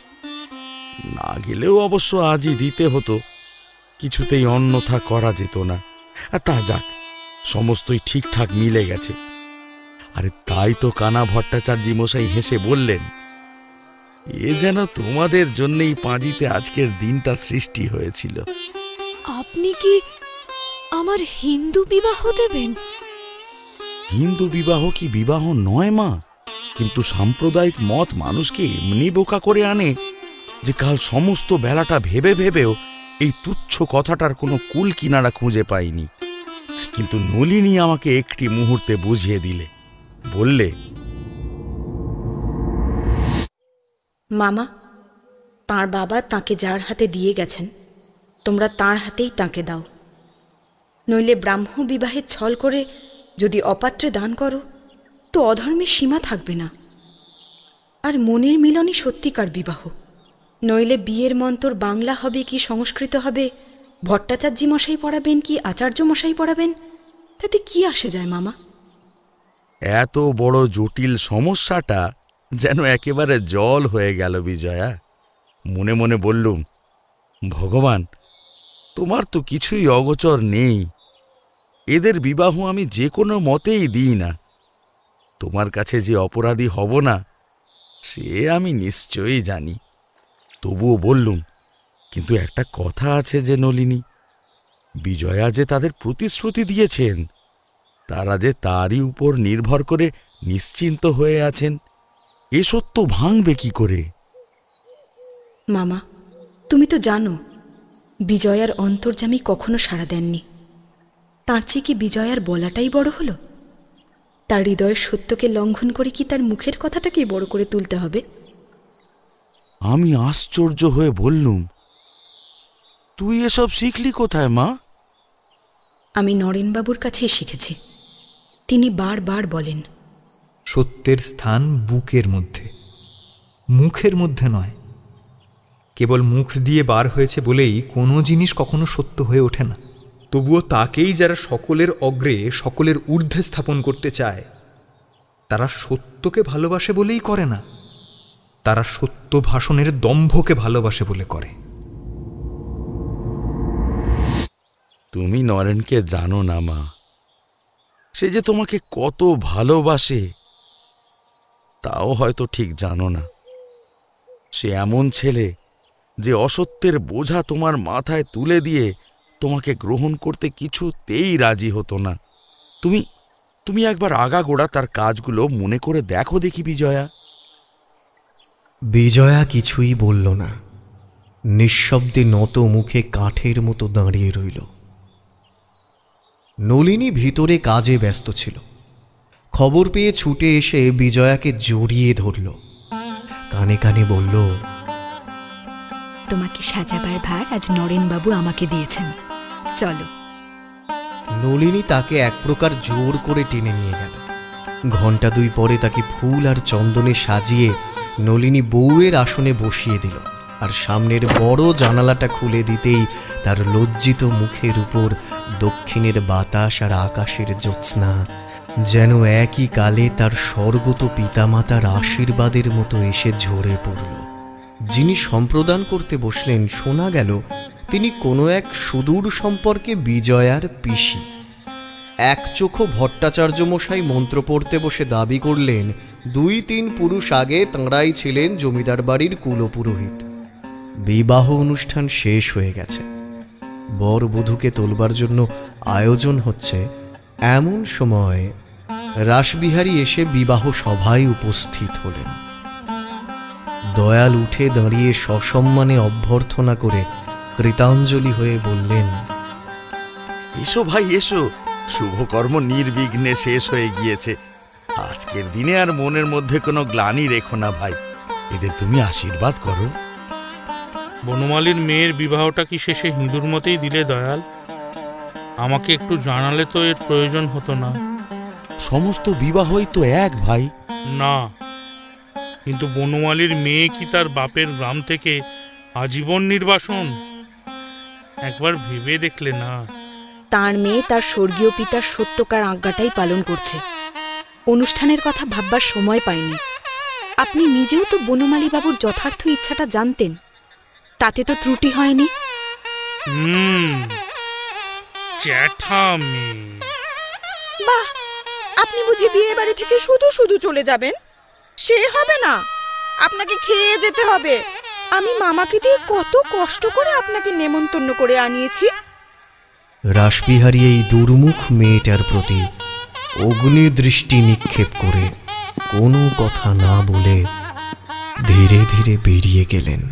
Speaker 6: না গেলেও অবশ্য আজই দিতে হতো, কিছুতেই অন্যথা করা যেত না। আর তা যাক, সমস্তই ঠিকঠাক মিলে গেছে। আরে তাই তো কানা ভট্টাচার্য মশাই হেসে বললেন, এ যেন তোমাদের জন্যই পাঁজিতে আজকের দিনটা সৃষ্টি হয়েছিল।
Speaker 2: আপনি কি আমার হিন্দু বিবাহ দেবেন?
Speaker 6: হিন্দু বিবাহ কি বিবাহ নয় মা? কিন্তু সাম্প্রদায়িক মত মানুষকে এমনি বোকা করে আনে যে কাল সমস্ত বেলাটা ভেবে ভেবেও এই তুচ্ছ কথাটার কোনো কুল কিনারা খুঁজে পাইনি। কিন্তু নলিনী আমাকে একটি মুহূর্তে বুঝিয়ে দিলে। বললে,
Speaker 7: মামা, তাঁর বাবা তাকে যার হাতে দিয়ে গেছেন তোমরা তাঁর হাতেই তাকে দাও। নইলে ব্রাহ্ম বিবাহে ছল করে যদি অপাত্রে দান করো তো অধর্মের সীমা থাকবে না। আর মনের মিলনই সত্যিকার বিবাহ। নইলে বিয়ের মন্তর বাংলা হবে কি সংস্কৃত হবে, ভট্টাচার্য মশাই পড়াবেন কি আচার্য মশাই পড়াবেন, তাতে কি আসে যায় মামা?
Speaker 6: এত বড় জটিল সমস্যাটা যেন একেবারে জল হয়ে গেল বিজয়া। মনে মনে বললুম, ভগবান, তোমার তো কিছুই অগোচর নেই। এদের বিবাহ আমি যে কোনো মতেই দিই না। তোমার কাছে যে অপরাধী হব না সে আমি নিশ্চয়ই জানি। তবুও বললুম, কিন্তু একটা কথা আছে যে নলিনী, বিজয়া যে তাদের প্রতিশ্রুতি দিয়েছেন, তারা যে তারই উপর নির্ভর করে নিশ্চিন্ত হয়ে আছেন, এ সত্য ভাঙবে কি করে?
Speaker 7: মামা, তুমি তো জানো বিজয়ার অন্তর্যামী কখনো সাড়া দেননি। তাঁর চেয়ে কি বিজয়ার বলাটাই বড় হলো? তার হৃদয়ের সত্যকে লঙ্ঘন করে কি তার মুখের কথাটাকেই বড় করে তুলতে হবে?
Speaker 6: আমি আশ্চর্য হয়ে বললুম, তুই এসব শিখলি কোথায় মা?
Speaker 7: আমি নরেনবাবুর কাছেই শিখেছি। তিনি বারবার বলেন,
Speaker 11: সত্যের স্থান বুকের মধ্যে, মুখের মধ্যে নয়। কেবল মুখ দিয়ে বার হয়েছে বলেই কোনো জিনিস কখনো সত্য হয়ে ওঠে না। তবুও তাকেই যারা সকলের অগ্রে, সকলের ঊর্ধ্বে স্থাপন করতে চায়, তারা সত্যকে ভালোবাসে বলেই করে না, তারা সত্য ভাষণের দম্ভকে ভালোবাসে বলে করে।
Speaker 6: তুমি নরেনকে জানো না মা। সে যে তোমাকে কত ভালোবাসে তাও হয়তো ঠিক জানো না। সে এমন ছেলে যে অসত্যের বোঝা তোমার মাথায় তুলে দিয়ে তোমাকে গ্রহণ করতে কিছুতেই রাজি হতো না। তুমি একবার আগাগোড়া তার কাজগুলো মনে করে দেখো দেখি বিজয়া।
Speaker 1: বিজয়া কিছুই বলল না। নিঃশব্দে নত মুখে কাঠের মতো দাঁড়িয়ে রইল। নলিনী ভিতরে কাজে ব্যস্ত ছিল। খবর পেয়ে ছুটে এসে বিজয়াকে জড়িয়ে ধরল। কানে কানে বলল,
Speaker 7: তোমাকে সাজাবার ভার আজ নরেনবাবু আমাকে দিয়েছেন, চলো।
Speaker 1: নলিনী তাকে এক প্রকার জোর করে টেনে নিয়ে গেল। ঘণ্টা দুই পরে তাকে ফুল আর চন্দনে সাজিয়ে নলিনী বউয়ের আসনে বসিয়ে দিল। আর সামনের বড় জানালাটা খুলে দিতেই তার লজ্জিত মুখের উপর দক্ষিণের বাতাস আর আকাশের জ্যোৎস্না যেন একই কালে তার স্বর্গত পিতামাতার আশীর্বাদের মতো এসে ঝরে পড়ল। যিনি সম্প্রদান করতে বসলেন শোনা গেল তিনি কোনো এক সুদূর সম্পর্কে বিজয়ার পিসি। একচোখো ভট্টাচার্য মশাই মন্ত্র পড়তে বসে দাবি করলেন 2-3 পুরুষ আগে তাঁরাই ছিলেন জমিদার বাড়ির কুলপুরোহিত। বিবাহ অনুষ্ঠান শেষ হয়ে গেছে, বর বধূকে তোলবার জন্য আয়োজন হচ্ছে, এমন সময় রাসবিহারী এসে বিবাহ সভায় উপস্থিত হলেন। দয়াল উঠে দাঁড়িয়ে সসম্মানে অভ্যর্থনা করে কৃতাঞ্জলি হয়ে বললেন,
Speaker 6: এসো ভাই এসো, শুভকর্ম নির্বিঘ্নে শেষ হয়ে গিয়েছে। আজকের দিনে আর মনের মধ্যে কোনো গ্লানি রেখো না ভাই, এদের তুমি আশীর্বাদ করো।
Speaker 4: বনমালীর মেয়ের বিবাহটা কি শেষে হিঁদুর মতেই দিলে দয়াল? আমাকে একটু জানালে তো এর প্রয়োজন হতো না।
Speaker 6: সমস্ত বিবাহই তো এক ভাই।
Speaker 4: না, কিন্তু বনমালীর মেয়ে কি তার বাপের গ্রাম থেকে আজীবন নির্বাসন? একবার ভেবে দেখলে না?
Speaker 7: তার মেয়ে তার স্বর্গীয় পিতার সত্যকার আজ্ঞাটাই পালন করছে, অনুষ্ঠানের কথা ভাববার সময় পায়নি। আপনি নিজেও তো বনমালী বাবুর যথার্থ ইচ্ছাটা জানতেন, তাতে তো ত্রুটি হয়নি। বাহ, আপনি বুঝি বিয়ে বাড়ি থেকে শুধু শুধু চলে যাবেন? সে হবে না, আপনাকে খেয়ে যেতে হবে। আমি মামাকে দিয়ে কত কষ্ট করে আপনাকে নেমন্তন্ন করে আনিয়েছি।
Speaker 1: রাসবিহারী এই দুর্মুখ মেয়েটার প্রতি অগ্নিদৃষ্টি নিক্ষেপ করে কোনো কথা না বলে ধীরে ধীরে বেরিয়ে গেলেন।